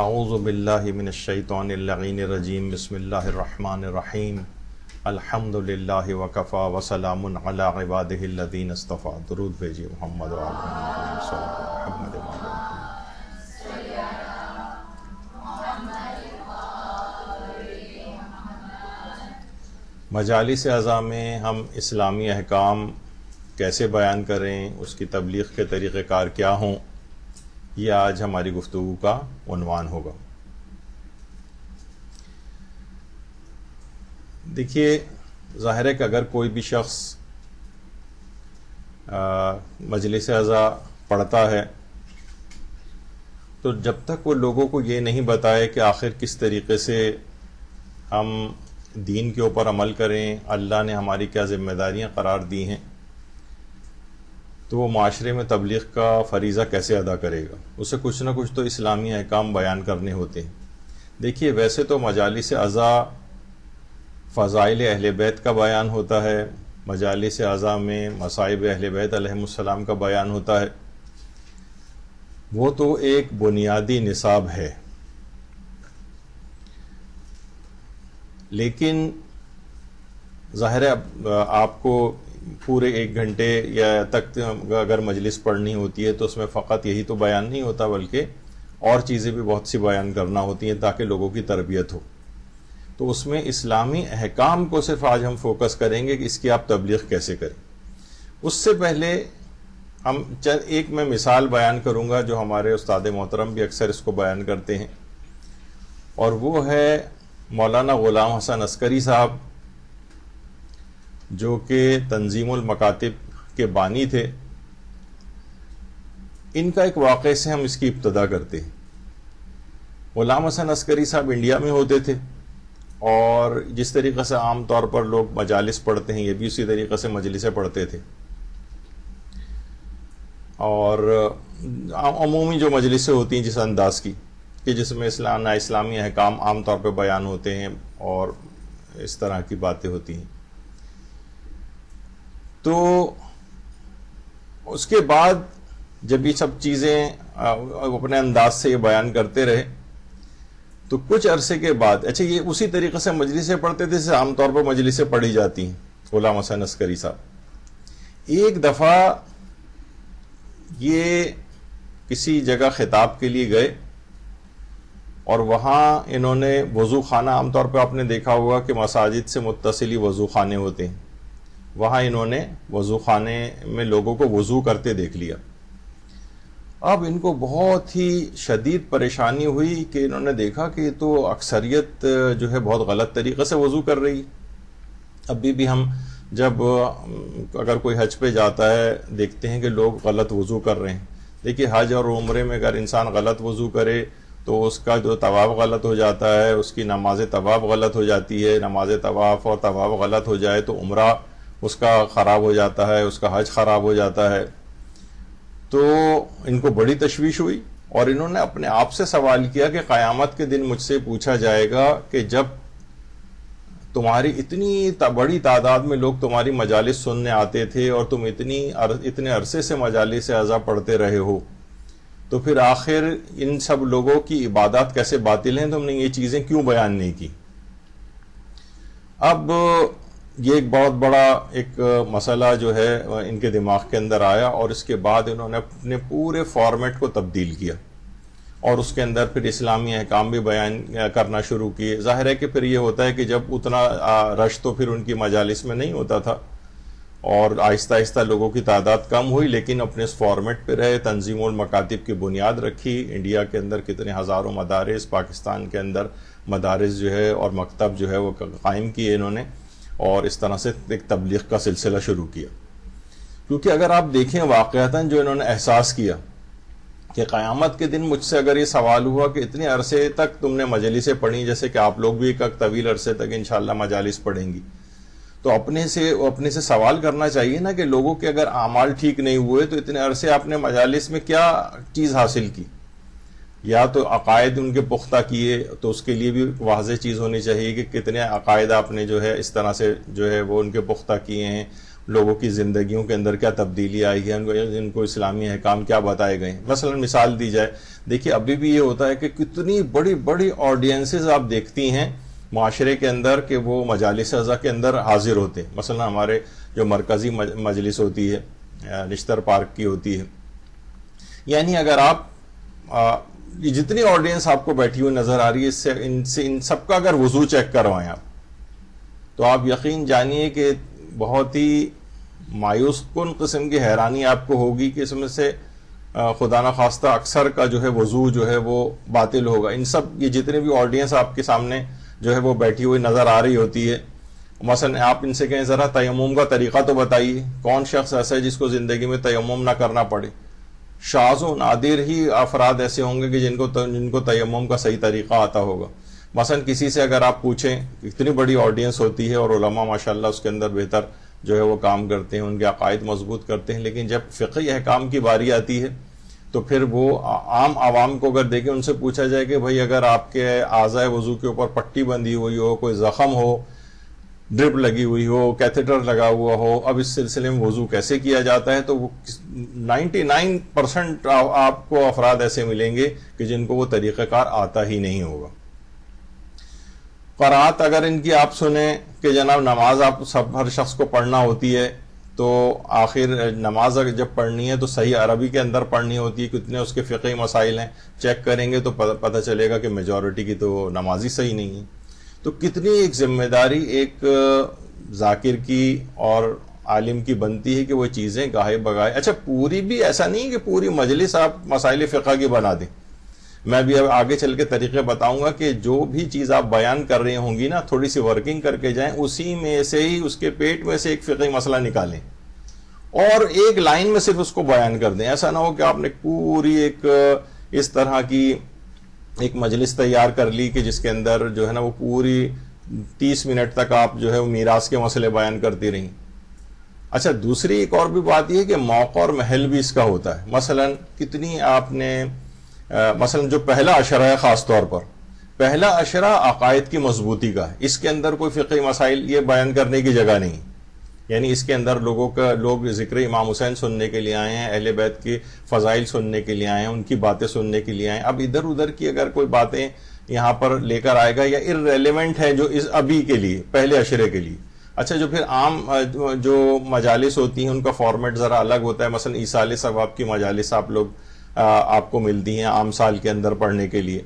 اعوذ باللہ من الشیطان اللعین الرجیم بسم اللہ الرحمن الرحیم الحمد للہ وکفی وسلام علی عبادہ الذین اصطفی. درود بھیجیے محمد و آل محمد صلی اللہ علیہ وسلم. مجالس اعضاء میں ہم اسلامی احکام کیسے بیان کریں، اس کی تبلیغ کے طریقہ کار کیا ہوں، یہ آج ہماری گفتگو کا عنوان ہوگا. دیکھیے، ظاہر ہے کہ اگر کوئی بھی شخص مجلس اعضاء پڑھتا ہے تو جب تک وہ لوگوں کو یہ نہیں بتائے کہ آخر کس طریقے سے ہم دین کے اوپر عمل کریں، اللہ نے ہماری کیا ذمہ داریاں قرار دی ہیں، تو وہ معاشرے میں تبلیغ کا فریضہ کیسے ادا کرے گا. اسے کچھ نہ کچھ تو اسلامی احکام بیان کرنے ہوتے ہیں. دیکھیے، ویسے تو مجالس اعضاء فضائل اہل بیت کا بیان ہوتا ہے، مجالس اعضاء میں مصائب اہل بیت علیہم السلام کا بیان ہوتا ہے. وہ تو ایک بنیادی نصاب ہے، لیکن ظاہر ہے آپ کو پورے 1 گھنٹے یا تک اگر مجلس پڑھنی ہوتی ہے تو اس میں فقط یہی تو بیان نہیں ہوتا، بلکہ اور چیزیں بھی بہت سی بیان کرنا ہوتی ہیں تاکہ لوگوں کی تربیت ہو. تو اس میں اسلامی احکام کو صرف آج ہم فوکس کریں گے کہ اس کی آپ تبلیغ کیسے کریں. اس سے پہلے ہم ایک میں مثال بیان کروں گا جو ہمارے استاد محترم بھی اکثر اس کو بیان کرتے ہیں، اور وہ ہے مولانا غلام حسن عسکری صاحب، جو کہ تنظیم المکاتب کے بانی تھے. ان کا ایک واقعے سے ہم اس کی ابتدا کرتے ہیں. غلام حسن عسکری صاحب انڈیا میں ہوتے تھے، اور جس طریقے سے عام طور پر لوگ مجالس پڑھتے ہیں یہ بھی اسی طریقے سے مجلسیں پڑھتے تھے. اور عمومی جو مجلسیں ہوتی ہیں جس انداز کی کہ جس میں اسلامی احکام عام طور پہ بیان ہوتے ہیں اور اس طرح کی باتیں ہوتی ہیں. تو اس کے بعد جب یہ سب چیزیں اپنے انداز سے یہ بیان کرتے رہے تو کچھ عرصے کے بعد یہ اسی طریقے سے مجلسیں پڑھتے تھے جیسے عام طور پر مجلسیں پڑھی جاتی ہیں. غلام حسن عسکری صاحب ایک دفعہ یہ کسی جگہ خطاب کے لیے گئے، اور وہاں انہوں نے وضو خانہ، عام طور پہ آپ نے دیکھا ہوگا کہ مساجد سے متصل وضو خانے ہوتے ہیں، وہاں انہوں نے وضو خانے میں لوگوں کو وضو کرتے دیکھ لیا. اب ان کو بہت ہی شدید پریشانی ہوئی کہ انہوں نے دیکھا کہ تو اکثریت جو ہے بہت غلط طریقے سے وضو کر رہی. ابھی بھی ہم جب اگر کوئی حج پہ جاتا ہے دیکھتے ہیں کہ لوگ غلط وضو کر رہے ہیں. دیکھیے، حج اور عمرے میں اگر انسان غلط وضو کرے تو اس کا جو طواف غلط ہو جاتا ہے، اس کی نماز طواف غلط ہو جاتی ہے. نماز طواف اور طواف غلط ہو جائے تو عمرہ اس کا خراب ہو جاتا ہے، اس کا حج خراب ہو جاتا ہے. تو ان کو بڑی تشویش ہوئی، اور انہوں نے اپنے آپ سے سوال کیا کہ قیامت کے دن مجھ سے پوچھا جائے گا کہ جب تمہاری اتنی بڑی تعداد میں لوگ تمہاری مجالس سننے آتے تھے اور تم اتنے عرصے سے مجالس اعضاء پڑھتے رہے ہو، تو پھر آخر ان سب لوگوں کی عبادات کیسے باطل ہیں، تم نے یہ چیزیں کیوں بیان نہیں کی. اب یہ ایک بہت بڑا ایک مسئلہ جو ہے ان کے دماغ کے اندر آیا، اور اس کے بعد انہوں نے اپنے پورے فارمیٹ کو تبدیل کیا، اور اس کے اندر پھر اسلامی احکام بھی بیان کرنا شروع کیے. ظاہر ہے کہ پھر یہ ہوتا ہے کہ جب اتنا رش تو پھر ان کی مجالس میں نہیں ہوتا تھا، اور آہستہ آہستہ لوگوں کی تعداد کم ہوئی، لیکن اپنے اس فارمیٹ پہ رہے. تنظیم المکاتب کی بنیاد رکھی. انڈیا کے اندر کتنے ہزاروں مدارس، پاکستان کے اندر مدارس جو ہے اور مکتب جو ہے وہ قائم کیے انہوں نے، اور اس طرح سے ایک تبلیغ کا سلسلہ شروع کیا. کیونکہ اگر آپ دیکھیں واقعتاً جو انہوں نے احساس کیا کہ قیامت کے دن مجھ سے اگر یہ سوال ہوا کہ اتنے عرصے تک تم نے مجالسیں پڑھی، جیسے کہ آپ لوگ بھی ایک طویل عرصے تک انشاءاللہ مجالس پڑھیں گی، تو اپنے سے سوال کرنا چاہیے نا کہ لوگوں کے اگر اعمال ٹھیک نہیں ہوئے تو اتنے عرصے آپ نے مجالس میں کیا چیز حاصل کی. یا تو عقائد ان کے پختہ کیے، تو اس کے لیے بھی واضح چیز ہونی چاہیے کہ کتنے عقائد آپ نے جو ہے اس طرح سے جو ہے وہ ان کے پختہ کیے ہیں. لوگوں کی زندگیوں کے اندر کیا تبدیلی آئی ہے، ان کو اسلامی احکام کیا بتائے گئے ہیں. مثلا مثال دی جائے، دیکھیے ابھی بھی یہ ہوتا ہے کہ کتنی بڑی بڑی آڈینسز آپ دیکھتی ہیں معاشرے کے اندر کہ وہ مجالس ازا کے اندر حاضر ہوتے ہیں. مثلا ہمارے جو مرکزی مجلس ہوتی ہے نشتر پارک کی ہوتی ہے، یعنی اگر آپ یہ جتنی آڈینس آپ کو بیٹھی ہوئی نظر آ رہی ہے ان سب کا اگر وضو چیک کروائیں آپ، تو آپ یقین جانیے کہ بہت ہی مایوس کن قسم کی حیرانی آپ کو ہوگی کہ اس میں سے خدا نخواستہ اکثر کا جو ہے وضو جو ہے وہ باطل ہوگا. ان سب یہ جتنے بھی آڈینس آپ کے سامنے جو ہے وہ بیٹھی ہوئی نظر آ رہی ہوتی ہے. مثلا آپ ان سے کہیں ذرا تیمم کا طریقہ تو بتائیے، کون شخص ایسا ہے جس کو زندگی میں تیمم نہ کرنا پڑے؟ شاذ و نادر ہی افراد ایسے ہوں گے کہ جن کو تیمم کا صحیح طریقہ آتا ہوگا. مثلا کسی سے اگر آپ پوچھیں، اتنی بڑی آڈینس ہوتی ہے اور علماء ماشاءاللہ اس کے اندر بہتر جو ہے وہ کام کرتے ہیں، ان کے عقائد مضبوط کرتے ہیں، لیکن جب فقہی احکام کی باری آتی ہے تو پھر وہ عام عوام کو اگر دیکھیں، ان سے پوچھا جائے کہ بھائی اگر آپ کے اعضائے وضو کے اوپر پٹی بندھی ہوئی ہو، کوئی زخم ہو، ڈرپ لگی ہوئی ہو، کیتھیٹر لگا ہوا ہو، اب اس سلسلے میں وضو کیسے کیا جاتا ہے، تو وہ 99% آپ کو افراد ایسے ملیں گے کہ جن کو وہ طریقہ کار آتا ہی نہیں ہوگا. قرات اگر ان کی آپ سنیں کہ جناب نماز آپ ہر شخص کو پڑھنا ہوتی ہے، تو آخر نماز اگر جب پڑھنی ہے تو صحیح عربی کے اندر پڑھنی ہوتی ہے، کتنے اس کے فقہی مسائل ہیں، چیک کریں گے تو پتہ چلے گا کہ میجورٹی کی تو نماز ہی صحیح نہیں ہے. تو کتنی ایک ذمہ داری ایک ذاکر کی اور عالم کی بنتی ہے کہ وہ چیزیں گاہے بگاہے. اچھا پوری بھی ایسا نہیں کہ پوری مجلس آپ مسائل فقہ کی بنا دیں. میں بھی اب آگے چل کے طریقے بتاؤں گا کہ جو بھی چیز آپ بیان کر رہے ہوں گی نا، تھوڑی سی ورکنگ کر کے جائیں، اسی میں سے ہی اس کے پیٹ میں سے ایک فقہی مسئلہ نکالیں اور ایک لائن میں صرف اس کو بیان کر دیں. ایسا نہ ہو کہ آپ نے پوری ایک اس طرح کی ایک مجلس تیار کر لی کہ جس کے اندر جو ہے نا وہ پوری 30 منٹ تک آپ جو ہے وہ میراث کے مسئلے بیان کرتی رہیں. اچھا دوسری ایک اور بھی بات یہ ہے کہ موقع اور محل بھی اس کا ہوتا ہے. مثلا کتنی آپ نے مثلا جو پہلا عشرہ ہے، خاص طور پر پہلا عشرہ عقائد کی مضبوطی کا ہے، اس کے اندر کوئی فقہی مسائل یہ بیان کرنے کی جگہ نہیں. یعنی اس کے اندر لوگ ذکر امام حسین سننے کے لیے آئے ہیں، اہل بیت کی فضائل سننے کے لیے آئے ہیں، ان کی باتیں سننے کے لیے آئے ہیں. اب ادھر ادھر کی اگر کوئی باتیں یہاں پر لے کر آئے گا یا ارریلیونٹ ہے جو اس ابھی کے لیے پہلے عشرے کے لیے. اچھا جو پھر عام جو مجالس ہوتی ہیں ان کا فارمیٹ ذرا الگ ہوتا ہے. مثلا ایصال ثواب کی مجالس آپ کو ملتی ہیں عام سال کے اندر پڑھنے کے لیے،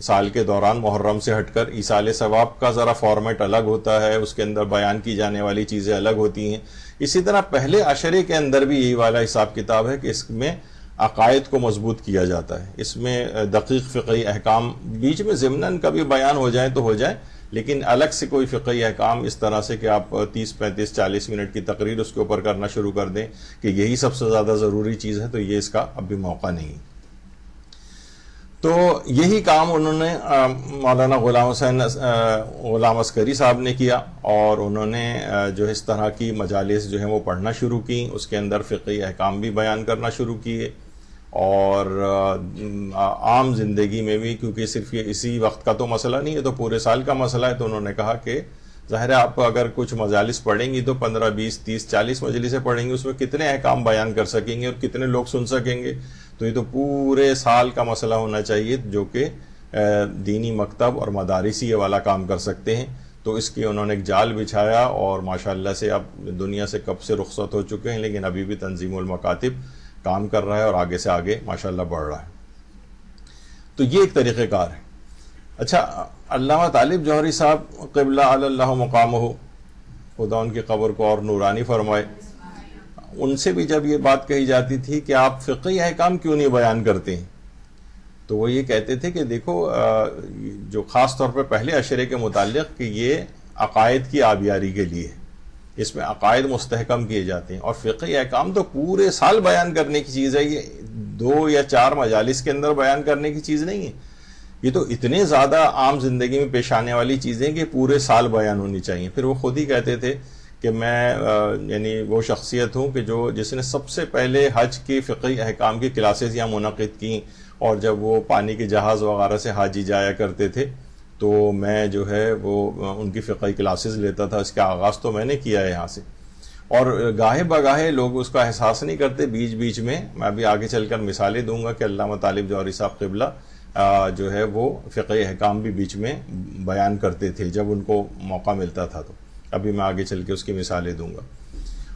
سال کے دوران محرم سے ہٹ کر ایصال ثواب کا ذرا فارمیٹ الگ ہوتا ہے، اس کے اندر بیان کی جانے والی چیزیں الگ ہوتی ہیں. اسی طرح پہلے عشرے کے اندر بھی یہی والا حساب کتاب ہے کہ اس میں عقائد کو مضبوط کیا جاتا ہے، اس میں دقیق فقہی احکام بیچ میں ضمناً کبھی بیان ہو جائیں تو ہو جائیں، لیکن الگ سے کوئی فقہی احکام اس طرح سے کہ آپ 30 35 40 منٹ کی تقریر اس کے اوپر کرنا شروع کر دیں کہ یہی سب سے زیادہ ضروری چیز ہے، تو یہ اس کا اب بھی موقع نہیں. تو یہی کام انہوں نے مولانا غلام عسکری صاحب نے کیا، اور انہوں نے جو اس طرح کی مجالس جو ہیں وہ پڑھنا شروع کی، اس کے اندر فقہی احکام بھی بیان کرنا شروع کیے. اور عام زندگی میں بھی، کیونکہ صرف یہ اسی وقت کا تو مسئلہ نہیں ہے، تو پورے سال کا مسئلہ ہے، تو انہوں نے کہا کہ ظاہر ہے آپ اگر کچھ مجالس پڑھیں گی تو 15 20 30 40 مجلسیں پڑھیں گی، اس میں کتنے احکام بیان کر سکیں گے اور کتنے لوگ سن سکیں گے. تو یہ تو پورے سال کا مسئلہ ہونا چاہیے جو کہ دینی مکتب اور مدارس یہ والا کام کر سکتے ہیں. تو اس کی انہوں نے ایک جال بچھایا، اور ماشاءاللہ سے اب دنیا سے کب سے رخصت ہو چکے ہیں، لیکن ابھی بھی تنظیم المکاتب کام کر رہا ہے اور آگے سے آگے ماشاءاللہ بڑھ رہا ہے. تو یہ ایک طریقہ کار ہے. اچھا علامہ طالب جوہری صاحب قبلہ علی اللہ مقامہ، خدا ان کی قبر کو اور نورانی فرمائے، ان سے بھی جب یہ بات کہی جاتی تھی کہ آپ فقہی احکام کیوں نہیں بیان کرتے ہیں، تو وہ یہ کہتے تھے کہ دیکھو جو خاص طور پر پہلے عشرے کے متعلق کہ یہ عقائد کی آبیاری کے لیے، اس میں عقائد مستحکم کیے جاتے ہیں، اور فقہی احکام تو پورے سال بیان کرنے کی چیز ہے، یہ 2 یا 4 مجالس کے اندر بیان کرنے کی چیز نہیں ہے. یہ تو اتنے زیادہ عام زندگی میں پیش آنے والی چیزیں کہ پورے سال بیان ہونی چاہیے. پھر وہ خود ہی کہتے تھے کہ میں یعنی وہ شخصیت ہوں کہ جس نے سب سے پہلے حج کی فقہی احکام کی کلاسز یہاں منعقد کی، اور جب وہ پانی کے جہاز وغیرہ سے حاجی جایا کرتے تھے تو میں جو ہے وہ ان کی فقہی کلاسز لیتا تھا. اس کا آغاز تو میں نے کیا ہے یہاں سے. اور گاہے بگاہے لوگ اس کا احساس نہیں کرتے. بیچ بیچ میں ابھی آگے چل کر مثالیں دوں گا کہ علامہ طالب جوہری صاحب قبلہ جو ہے وہ فقہ احکام بھی بیچ میں بیان کرتے تھے جب ان کو موقع ملتا تھا. تو ابھی میں آگے چل کے اس کی مثالیں دوں گا.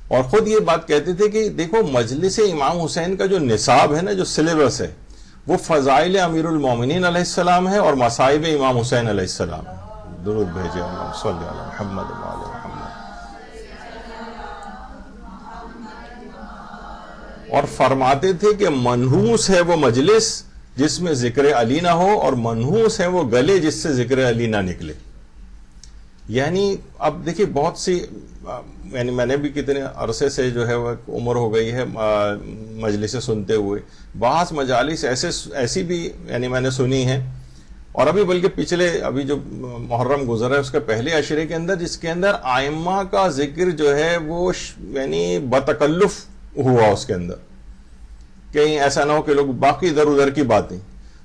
اور خود یہ بات کہتے تھے کہ دیکھو مجلس امام حسین کا جو نصاب ہے نا، جو سلیبس ہے، وہ فضائل امیر المومنین علیہ السلام ہے اور مصائب امام حسین علیہ السلام. درود بھیجے اللہ صلی علی محمد و علی محمد. اور فرماتے تھے کہ منحوس ہے وہ مجلس جس میں ذکر علی نہ ہو، اور منحوس ہے وہ گلے جس سے ذکر علی نہ نکلے. یعنی اب دیکھیے بہت سی، یعنی میں نے بھی کتنے عرصے سے جو ہے وہ عمر ہو گئی ہے مجلسیں سنتے ہوئے. بعض مجالس ایسی بھی یعنی میں نے سنی ہیں، اور ابھی بلکہ پچھلے ابھی جو محرم گزرا ہے اس کے پہلے عشرے کے اندر، جس کے اندر ائمہ کا ذکر جو ہے وہ یعنی بتکلف ہوا اس کے اندر، کہیں ایسا نہ ہو کہ لوگ باقی ادھر ادھر کی باتیں.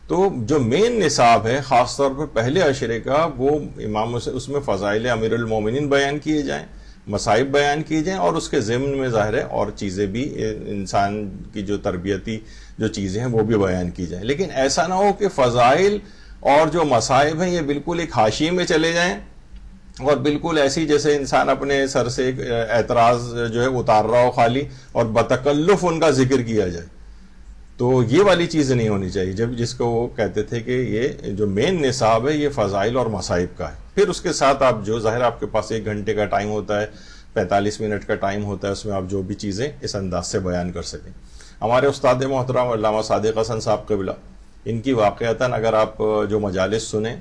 تو جو مین نصاب ہے خاص طور پر پہلے عشرے کا، وہ امام سے اس میں فضائل امیر المومنین بیان کیے جائیں، مصائب بیان کیے جائیں، اور اس کے ضمن میں ظاہر ہے اور چیزیں بھی، انسان کی جو تربیتی جو چیزیں ہیں وہ بھی بیان کی جائیں. لیکن ایسا نہ ہو کہ فضائل اور جو مصائب ہیں یہ بالکل ایک حاشیے میں چلے جائیں، اور بالکل ایسی جیسے انسان اپنے سر سے ایک اعتراض جو ہے اتار رہا ہو خالی، اور بتکلف ان کا ذکر کیا جائے. تو یہ والی چیز نہیں ہونی چاہیے، جس کو وہ کہتے تھے کہ یہ جو مین نصاب ہے یہ فضائل اور مصائب کا ہے. پھر اس کے ساتھ آپ جو ظاہر آپ کے پاس 1 گھنٹے کا ٹائم ہوتا ہے، 45 منٹ کا ٹائم ہوتا ہے، اس میں آپ جو بھی چیزیں اس انداز سے بیان کر سکیں. ہمارے استاد محترم علامہ صادق حسن صاحب قبلہ، ان کی واقعتاً اگر آپ جو مجالس سنیں،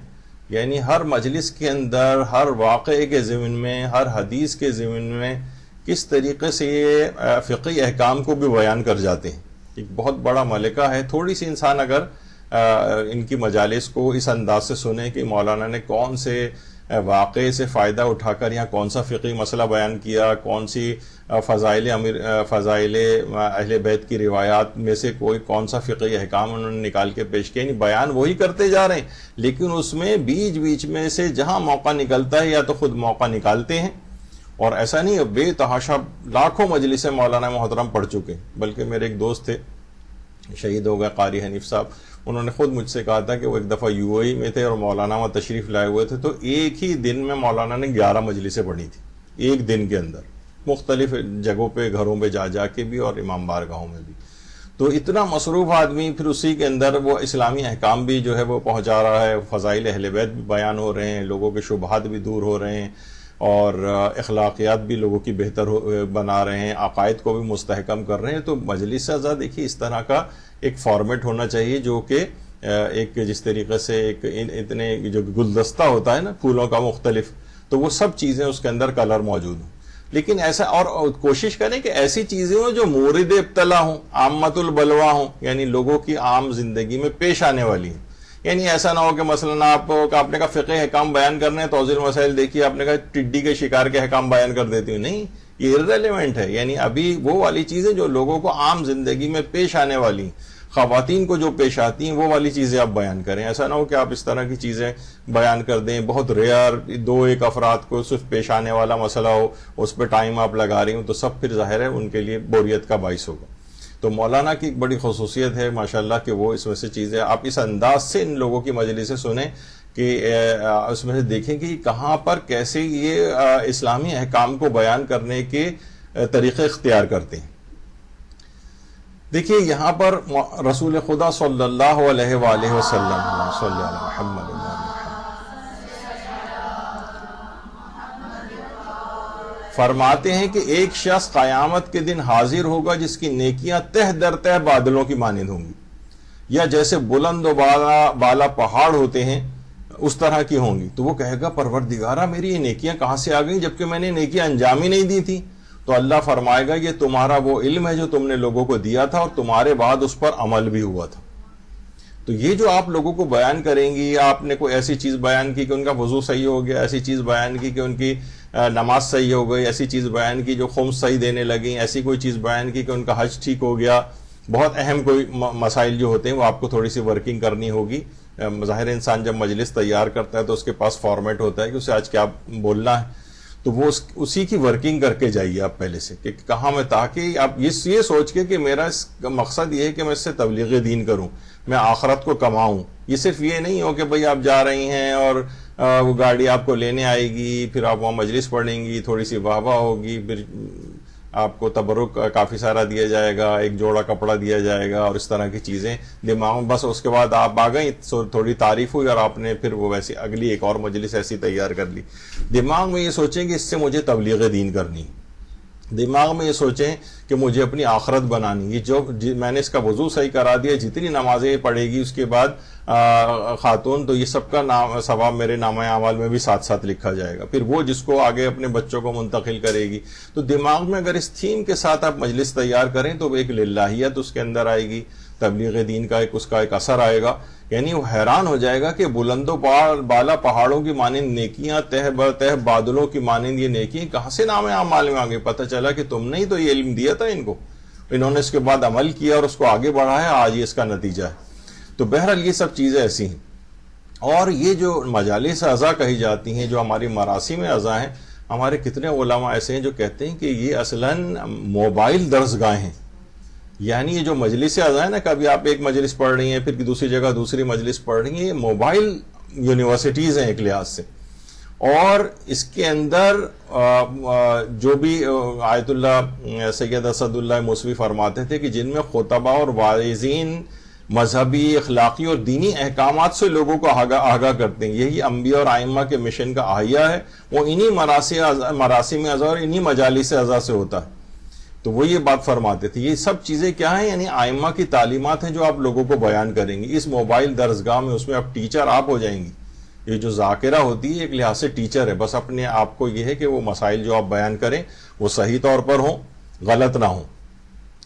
یعنی ہر مجلس کے اندر ہر واقعے کے ضمن میں، ہر حدیث کے ضمن میں کس طریقے سے یہ فقہی احکام کو بھی بیان کر جاتے ہیں. ایک بہت بڑا ملکہ ہے. تھوڑی سی انسان اگر ان کی مجالس کو اس انداز سے سنے کہ مولانا نے کون سے واقعے سے فائدہ اٹھا کر یہاں کون سا فقہی مسئلہ بیان کیا، کون سی فضائل اہل بیت کی روایات میں سے کون سا فقہی احکام انہوں نے نکال کے پیش کیا. یعنی بیان وہی کرتے جا رہے ہیں، لیکن اس میں بیچ بیچ میں سے جہاں موقع نکلتا ہے یا تو خود موقع نکالتے ہیں. اور ایسا نہیں، بے تحاشا لاکھوں مجلسیں مولانا محترم پڑھ چکے. بلکہ میرے ایک دوست تھے، شہید ہو گئے، قاری حنیف صاحب، انہوں نے خود مجھ سے کہا تھا کہ وہ ایک دفعہ یو اے ای میں تھے اور مولانا وہاں تشریف لائے ہوئے تھے، تو ایک ہی دن میں مولانا نے 11 مجلسیں پڑھی تھی، ایک دن کے اندر، مختلف جگہوں پہ، گھروں پہ جا کے بھی اور امام بارگاہوں میں بھی. تو اتنا مصروف آدمی، پھر اسی کے اندر وہ اسلامی احکام بھی جو ہے وہ پہنچا رہا ہے، فضائل اہل بیت بھی بیان ہو رہے ہیں، لوگوں کے شبہات بھی دور ہو رہے ہیں، اور اخلاقیات بھی لوگوں کی بہتر بنا رہے ہیں، عقائد کو بھی مستحکم کر رہے ہیں. تو مجلس ازا دیکھیے اس طرح کا ایک فارمیٹ ہونا چاہیے، جو کہ ایک جس طریقے سے ایک اتنے جو گلدستہ ہوتا ہے نا پھولوں کا مختلف، تو وہ سب چیزیں اس کے اندر کلر موجود ہوں. لیکن ایسا، اور کوشش کریں کہ ایسی چیزیں ہوں جو مورد ابتلا ہوں، عامت البلوا ہوں، یعنی لوگوں کی عام زندگی میں پیش آنے والی ہیں. یعنی ایسا نہ ہو کہ مثلا آپ نے کہا فقہ احکام بیان کرنے ہیں، توضیح المسائل دیکھیے، آپ نے کہا ٹڈی کے شکار کے احکام بیان کر دیتی ہوں. نہیں، یہ irrelevant ہے. یعنی ابھی وہ والی چیزیں جو لوگوں کو عام زندگی میں پیش آنے والی، خواتین کو جو پیش آتی ہیں، وہ والی چیزیں آپ بیان کریں. ایسا نہ ہو کہ آپ اس طرح کی چیزیں بیان کر دیں، بہت ریئر 2-1 افراد کو صرف پیش آنے والا مسئلہ ہو، اس پہ ٹائم آپ لگا رہی ہوں، تو سب پھر ظاہر ہے ان کے لیے بوریت کا باعث ہوگا. تو مولانا کی ایک بڑی خصوصیت ہے ماشاءاللہ کہ وہ اس میں سے چیزیں آپ اس انداز سے ان لوگوں کی مجلسیں سنیں کہ اس میں سے دیکھیں کہ کہاں پر کیسے یہ اسلامی احکام کو بیان کرنے کے طریقے اختیار کرتے ہیں. دیکھیے یہاں پر رسول خدا صلی اللہ علیہ وآلہ وسلم صلی اللہ علیہ محمد فرماتے ہیں کہ ایک شخص قیامت کے دن حاضر ہوگا جس کی نیکیاں تہ در تہ بادلوں کی مانند ہوں گی، یا جیسے بلند و بالا پہاڑ ہوتے ہیں اس طرح کی ہوں گی. تو وہ کہے گا پروردگارہ میری یہ نیکیاں کہاں سے آ گئیں جبکہ میں نے نیکیاں انجام ہی نہیں دی تھی. تو اللہ فرمائے گا یہ تمہارا وہ علم ہے جو تم نے لوگوں کو دیا تھا اور تمہارے بعد اس پر عمل بھی ہوا تھا. تو یہ جو آپ لوگوں کو بیان کریں گی، آپ نے کوئی ایسی چیز بیان کی کہ ان کا وضو صحیح ہو گیا، ایسی چیز بیان کی کہ ان کی نماز صحیح ہو گئی، ایسی چیز بیان کی جو خمس صحیح دینے لگیں، ایسی کوئی چیز بیان کی کہ ان کا حج ٹھیک ہو گیا. بہت اہم کوئی مسائل جو ہوتے ہیں وہ آپ کو تھوڑی سی ورکنگ کرنی ہوگی. ظاہر انسان جب مجلس تیار کرتا ہے تو اس کے پاس فارمیٹ ہوتا ہے کہ اسے آج کیا بولنا ہے. تو وہ اسی کی ورکنگ کر کے جائیے آپ پہلے سے کہ کہاں میں، تاکہ آپ یہ سوچ کے کہ میرا اس کا مقصد یہ ہے کہ میں اس سے تبلیغ دین کروں، میں آخرت کو کماؤں. یہ صرف یہ نہیں ہو کہ بھئی آپ جا رہی ہیں اور وہ گاڑی آپ کو لینے آئے گی، پھر آپ وہاں مجلس پڑھیں گی، تھوڑی سی واہ واہ ہوگی، پھر آپ کو تبرک کافی سارا دیا جائے گا، ایک جوڑا کپڑا دیا جائے گا اور اس طرح کی چیزیں دماغ میں، بس اس کے بعد آپ آ گئیں، تھوڑی تعریف ہوئی اور آپ نے پھر وہ ویسی اگلی ایک اور مجلس ایسی تیار کر لی. دماغ میں یہ سوچیں کہ اس سے مجھے تبلیغ دین کرنی، دماغ میں یہ سوچیں کہ مجھے اپنی آخرت بنانی. یہ جو میں نے اس کا وضو صحیح کرا دیا، جتنی نمازیں پڑھے گی اس کے بعد خاتون، تو یہ سب کا ثواب میرے نامہ اعمال میں بھی ساتھ ساتھ لکھا جائے گا. پھر وہ جس کو آگے اپنے بچوں کو منتقل کرے گی. تو دماغ میں اگر اس تھیم کے ساتھ آپ مجلس تیار کریں تو ایک للہیت اس کے اندر آئے گی، تبلیغ دین کا اس کا ایک اثر آئے گا. یعنی وہ حیران ہو جائے گا کہ بلند و بالا پہاڑوں کی مانند نیکیاں، تہ بادلوں کی مانند یہ نیکیاں کہاں سے نام اعمال میں آگے. پتہ چلا کہ تم نے ہی تو یہ علم دیا تھا ان کو، انہوں نے اس کے بعد عمل کیا اور اس کو آگے بڑھایا، آج یہ اس کا نتیجہ ہے. تو بہرحال یہ سب چیزیں ایسی ہیں. اور یہ جو مجالس اعضاء کہی جاتی ہیں، جو ہماری مراسم اعضاء ہیں، ہمارے کتنے علماء ایسے ہیں جو کہتے ہیں کہ یہ اصلاً موبائل درسگاہیں ہیں. یعنی یہ جو مجلس اعضاء ہیں نا، کبھی آپ ایک مجلس پڑھ رہی ہیں، پھر دوسری جگہ دوسری مجلس پڑھ رہی ہیں، یہ موبائل یونیورسٹیز ہیں ایک لحاظ سے. اور اس کے اندر جو بھی آیت اللہ سید اسد اللہ موسوی فرماتے تھے کہ جن میں خطبہ اور واعظین مذہبی، اخلاقی اور دینی احکامات سے لوگوں کو آگاہ کرتے ہیں، یہی انبیاء اور ائمہ کے مشن کا احیا ہے، وہ انہی مراسم اعضاء اور انہی مجالس اعضاء سے ہوتا ہے. تو وہ یہ بات فرماتے تھے. یہ سب چیزیں کیا ہیں؟ یعنی ائمہ کی تعلیمات ہیں جو آپ لوگوں کو بیان کریں گی اس موبائل درسگاہ میں. اس میں آپ ٹیچر آپ ہو جائیں گی. یہ جو ذاکرہ ہوتی ہے ایک لحاظ سے ٹیچر ہے، بس اپنے آپ کو یہ ہے کہ وہ مسائل جو آپ بیان کریں وہ صحیح طور پر ہوں، غلط نہ ہوں.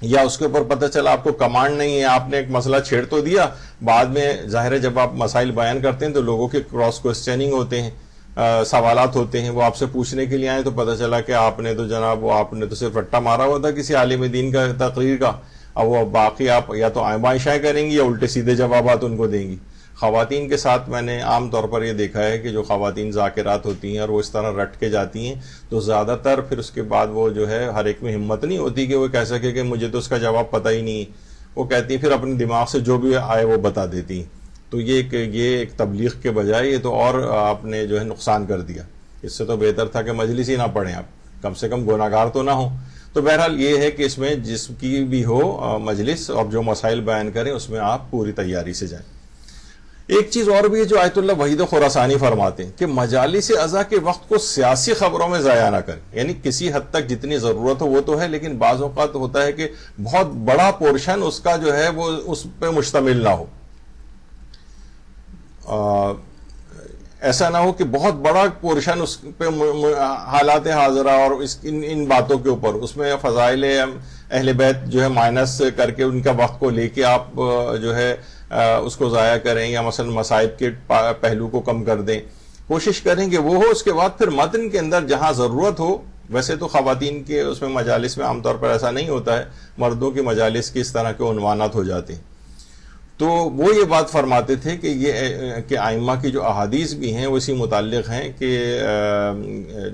یا اس کے اوپر پتہ چلا آپ کو کمانڈ نہیں ہے، آپ نے ایک مسئلہ چھیڑ تو دیا، بعد میں ظاہر ہے جب آپ مسائل بیان کرتے ہیں تو لوگوں کے کراس کوسچننگ ہوتے ہیں، سوالات ہوتے ہیں، وہ آپ سے پوچھنے کے لیے آئے تو پتہ چلا کہ آپ نے تو جناب آپ نے تو صرف رٹا مارا ہوا تھا کسی عالم دین کا تقریر کا. اب وہ باقی آپ یا تو آئیں بائیں شائیں کریں گی یا الٹے سیدھے جوابات ان کو دیں گی. خواتین کے ساتھ میں نے عام طور پر یہ دیکھا ہے کہ جو خواتین ذاکرات ہوتی ہیں اور وہ اس طرح رٹ کے جاتی ہیں تو زیادہ تر پھر اس کے بعد وہ جو ہے ہر ایک میں ہمت نہیں ہوتی کہ وہ کہہ سکے کہ مجھے تو اس کا جواب پتہ ہی نہیں. وہ کہتی ہیں پھر اپنے دماغ سے جو بھی آئے وہ بتا دیتی ہیں. تو یہ ایک تبلیغ کے بجائے یہ تو اور آپ نے جو ہے نقصان کر دیا. اس سے تو بہتر تھا کہ مجلس ہی نہ پڑھیں، آپ کم سے کم گناہگار تو نہ ہوں. تو بہرحال یہ ہے کہ اس میں جس کی بھی ہو مجلس اور جو مسائل بیان کریں اس میں آپ پوری تیاری سے جائیں. ایک چیز اور بھی ہے جو آیت اللہ وحید خراسانی فرماتے ہیں کہ مجالس اعضاء کے وقت کو سیاسی خبروں میں ضائع نہ کریں. یعنی کسی حد تک جتنی ضرورت ہو وہ تو ہے، لیکن بعض اوقات ہوتا ہے کہ بہت بڑا پورشن اس کا جو ہے وہ اس پہ مشتمل نہ ہو. ایسا نہ ہو کہ بہت بڑا پورشن اس پہ حالات حاضرہ اور ان باتوں کے اوپر اس میں فضائل اہل بیت جو ہے مائنس کر کے ان کا وقت کو لے کے آپ جو ہے اس کو ضائع کریں، یا مثلا مصائب کے پہلو کو کم کر دیں. کوشش کریں کہ وہ ہو. اس کے بعد پھر متن کے اندر جہاں ضرورت ہو، ویسے تو خواتین کے اس میں مجالس میں عام طور پر ایسا نہیں ہوتا ہے، مردوں کی مجالس کی اس طرح کے عنوانات ہو جاتے ہیں. تو وہ یہ بات فرماتے تھے کہ یہ کہ ائمہ کی جو احادیث بھی ہیں وہ اسی متعلق ہیں کہ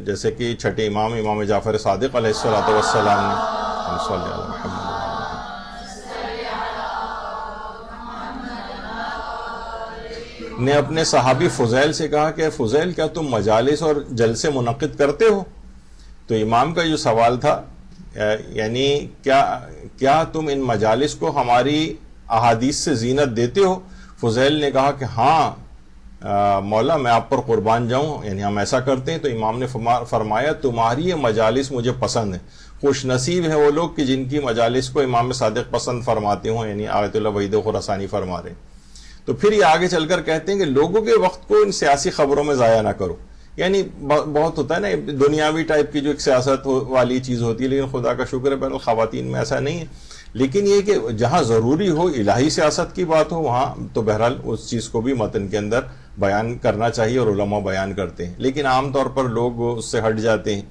جیسے کہ چھٹے امام جعفر صادق علیہ الصلوۃ والسلام نے اپنے صحابی فضیل سے کہا کہ فضیل کیا تم مجالس اور جلسے منعقد کرتے ہو؟ تو امام کا جو سوال تھا یعنی کیا تم ان مجالس کو ہماری احادیث سے زینت دیتے ہو؟ فضیل نے کہا کہ ہاں مولا میں آپ پر قربان جاؤں، یعنی ہم ایسا کرتے ہیں. تو امام نے فرمایا تمہاری یہ مجالس مجھے پسند ہیں، خوش نصیب ہیں وہ لوگ کہ جن کی مجالس کو امام صادق پسند فرماتے ہوں. یعنی آیت اللہ وحید خراسانی فرما رہے ہیں. تو پھر یہ آگے چل کر کہتے ہیں کہ لوگوں کے وقت کو ان سیاسی خبروں میں ضائع نہ کرو. یعنی بہت ہوتا ہے نا دنیاوی ٹائپ کی جو ایک سیاست والی چیز ہوتی ہے، لیکن خدا کا شکر ہے بہرحال خواتین میں ایسا نہیں ہے. لیکن یہ کہ جہاں ضروری ہو الہی سیاست کی بات ہو وہاں تو بہرحال اس چیز کو بھی متن کے اندر بیان کرنا چاہیے اور علماء بیان کرتے ہیں، لیکن عام طور پر لوگ اس سے ہٹ جاتے ہیں.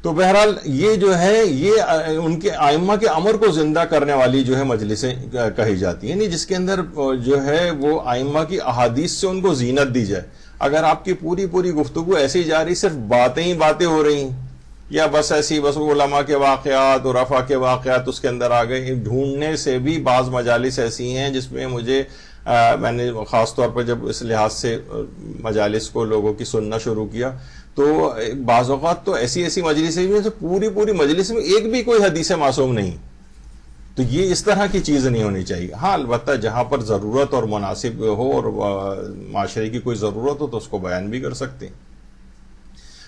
تو بہرحال یہ جو ہے یہ ان کے ائمہ کے امر کو زندہ کرنے والی جو ہے مجلسیں کہی جاتی ہیں، یعنی جس کے اندر جو ہے وہ ائمہ کی احادیث سے ان کو زینت دی جائے. اگر آپ کی پوری پوری گفتگو ایسی جا رہی، صرف باتیں ہی باتیں ہو رہی ہیں، یا بس ایسی بس علماء کے واقعات اور رفع کے واقعات اس کے اندر آ گئے، ڈھونڈنے سے بھی بعض مجالس ایسی ہیں جس میں مجھے میں نے خاص طور پر جب اس لحاظ سے مجالس کو لوگوں کی سننا شروع کیا تو بعض اوقات تو ایسی مجلسیں بھی ہیں پوری پوری مجلس میں ایک بھی کوئی حدیث معصوم نہیں. تو یہ اس طرح کی چیز نہیں ہونی چاہیے. ہاں البتہ جہاں پر ضرورت اور مناسب ہو اور معاشرے کی کوئی ضرورت ہو تو اس کو بیان بھی کر سکتے ہیں.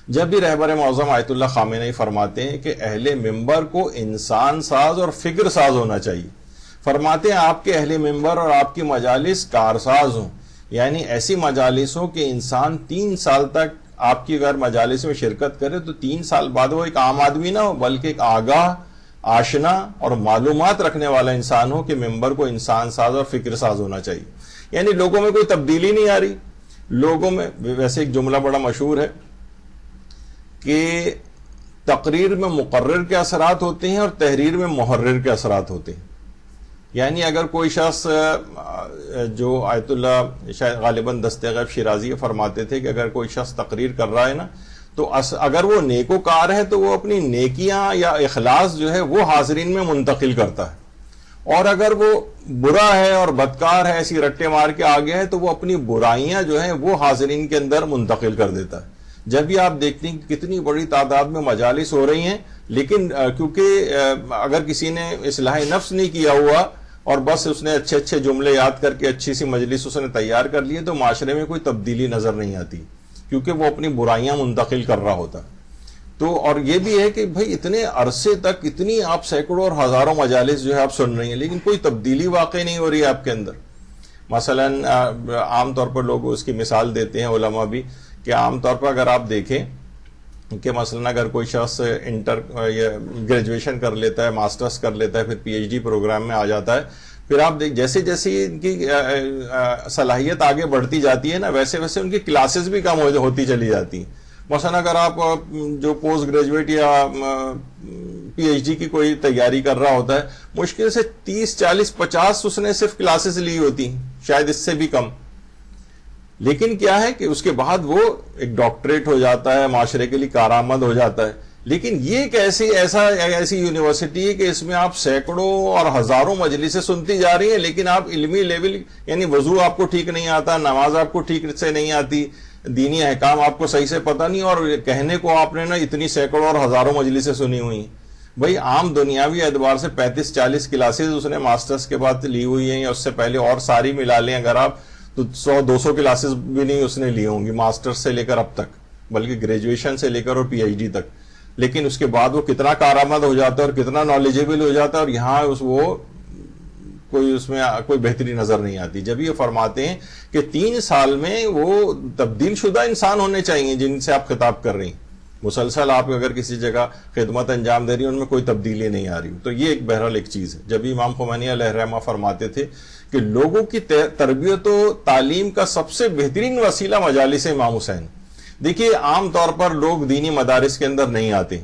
جب بھی رہبر معظم آیت اللہ خامنہئی فرماتے ہیں کہ اہل منبر کو انسان ساز اور فکر ساز ہونا چاہیے، فرماتے ہیں آپ کے اہل منبر اور آپ کی مجالس کارساز ہوں، یعنی ایسی مجالس ہوں کہ انسان 3 سال تک آپ کی اگر مجالس میں شرکت کرے تو 3 سال بعد وہ ایک عام آدمی نہ ہو بلکہ ایک آگاہ، آشنا اور معلومات رکھنے والا انسان ہو کہ ممبر کو انسان ساز اور فکر ساز ہونا چاہیے. یعنی لوگوں میں کوئی تبدیلی نہیں آ رہی. لوگوں میں ویسے ایک جملہ بڑا مشہور ہے کہ تقریر میں مقرر کے اثرات ہوتے ہیں اور تحریر میں محرر کے اثرات ہوتے ہیں. یعنی اگر کوئی شخص جو آیت اللہ شاید غالباً دست غیب شیرازی فرماتے تھے کہ اگر کوئی شخص تقریر کر رہا ہے نا تو اگر وہ نیکوکار ہے تو وہ اپنی نیکیاں یا اخلاص جو ہے وہ حاضرین میں منتقل کرتا ہے، اور اگر وہ برا ہے اور بدکار ہے، ایسی رٹے مار کے آگے ہے تو وہ اپنی برائیاں جو ہیں وہ حاضرین کے اندر منتقل کر دیتا ہے. جب بھی آپ دیکھتے ہیں کہ کتنی بڑی تعداد میں مجالس ہو رہی ہیں لیکن کیونکہ اگر کسی نے اصلاح نفس نہیں کیا ہوا اور بس اس نے اچھے اچھے جملے یاد کر کے اچھی سی مجلس اس نے تیار کر لی ہے تو معاشرے میں کوئی تبدیلی نظر نہیں آتی کیونکہ وہ اپنی برائیاں منتقل کر رہا ہوتا. تو اور یہ بھی ہے کہ بھائی اتنے عرصے تک اتنی آپ سینکڑوں اور ہزاروں مجالس جو ہے آپ سن رہی ہیں لیکن کوئی تبدیلی واقع نہیں ہو رہی ہے آپ کے اندر. مثلا عام طور پر لوگ اس کی مثال دیتے ہیں علماء بھی کہ عام طور پر اگر آپ دیکھیں کہ مثلا اگر کوئی شخص انٹر یا گریجویشن کر لیتا ہے، ماسٹرز کر لیتا ہے، پھر پی ایچ ڈی پروگرام میں آ جاتا ہے، پھر آپ دیکھ جیسے جیسے ان کی صلاحیت آگے بڑھتی جاتی ہے نا ویسے ویسے ان کی کلاسز بھی کم ہوتی چلی جاتی ہیں. مثلا اگر آپ جو پوسٹ گریجویٹ یا پی ایچ ڈی کی کوئی تیاری کر رہا ہوتا ہے مشکل سے 30 40 50 اس نے صرف کلاسز لی ہوتی ہیں، شاید اس سے بھی کم. لیکن کیا ہے کہ اس کے بعد وہ ایک ڈاکٹریٹ ہو جاتا ہے، معاشرے کے لیے کارآمد ہو جاتا ہے. لیکن یہ ایک ایسی یونیورسٹی ہے کہ اس میں آپ سینکڑوں اور ہزاروں مجلسیں سنتی جا رہی ہیں لیکن آپ علمی لیول یعنی وضو آپ کو ٹھیک نہیں آتا، نماز آپ کو ٹھیک سے نہیں آتی، دینی احکام آپ کو صحیح سے پتہ نہیں، اور کہنے کو آپ نے نا اتنی سینکڑوں اور ہزاروں مجلسیں سنی ہوئی ہیں. بھائی عام دنیاوی اعتبار سے 35 40 کلاسز اس نے ماسٹرز کے بعد لی ہوئی ہیں یا اس سے پہلے اور ساری ملا لیں اگر آپ تو 100 200 کلاسز بھی نہیں اس نے لی ہوں گی ماسٹرز سے لے کر اب تک، بلکہ گریجویشن سے لے کر اور پی ایچ ڈی تک. لیکن اس کے بعد وہ کتنا کارآمد ہو جاتا ہے اور کتنا نالجیبل ہو جاتا ہے اور یہاں وہ اس میں کوئی بہتری نظر نہیں آتی. جب یہ فرماتے ہیں کہ 3 سال میں وہ تبدیل شدہ انسان ہونے چاہیے جن سے آپ خطاب کر رہی ہیں، مسلسل آپ اگر کسی جگہ خدمت انجام دے رہی ہیں ان میں کوئی تبدیلی نہیں آ رہی، تو یہ ایک بہرحال ایک چیز ہے. جب امام خمینی علیہ الرحمہ فرماتے تھے کہ لوگوں کی تربیت و تعلیم کا سب سے بہترین وسیلہ مجالس امام حسین. دیکھیے عام طور پر لوگ دینی مدارس کے اندر نہیں آتے.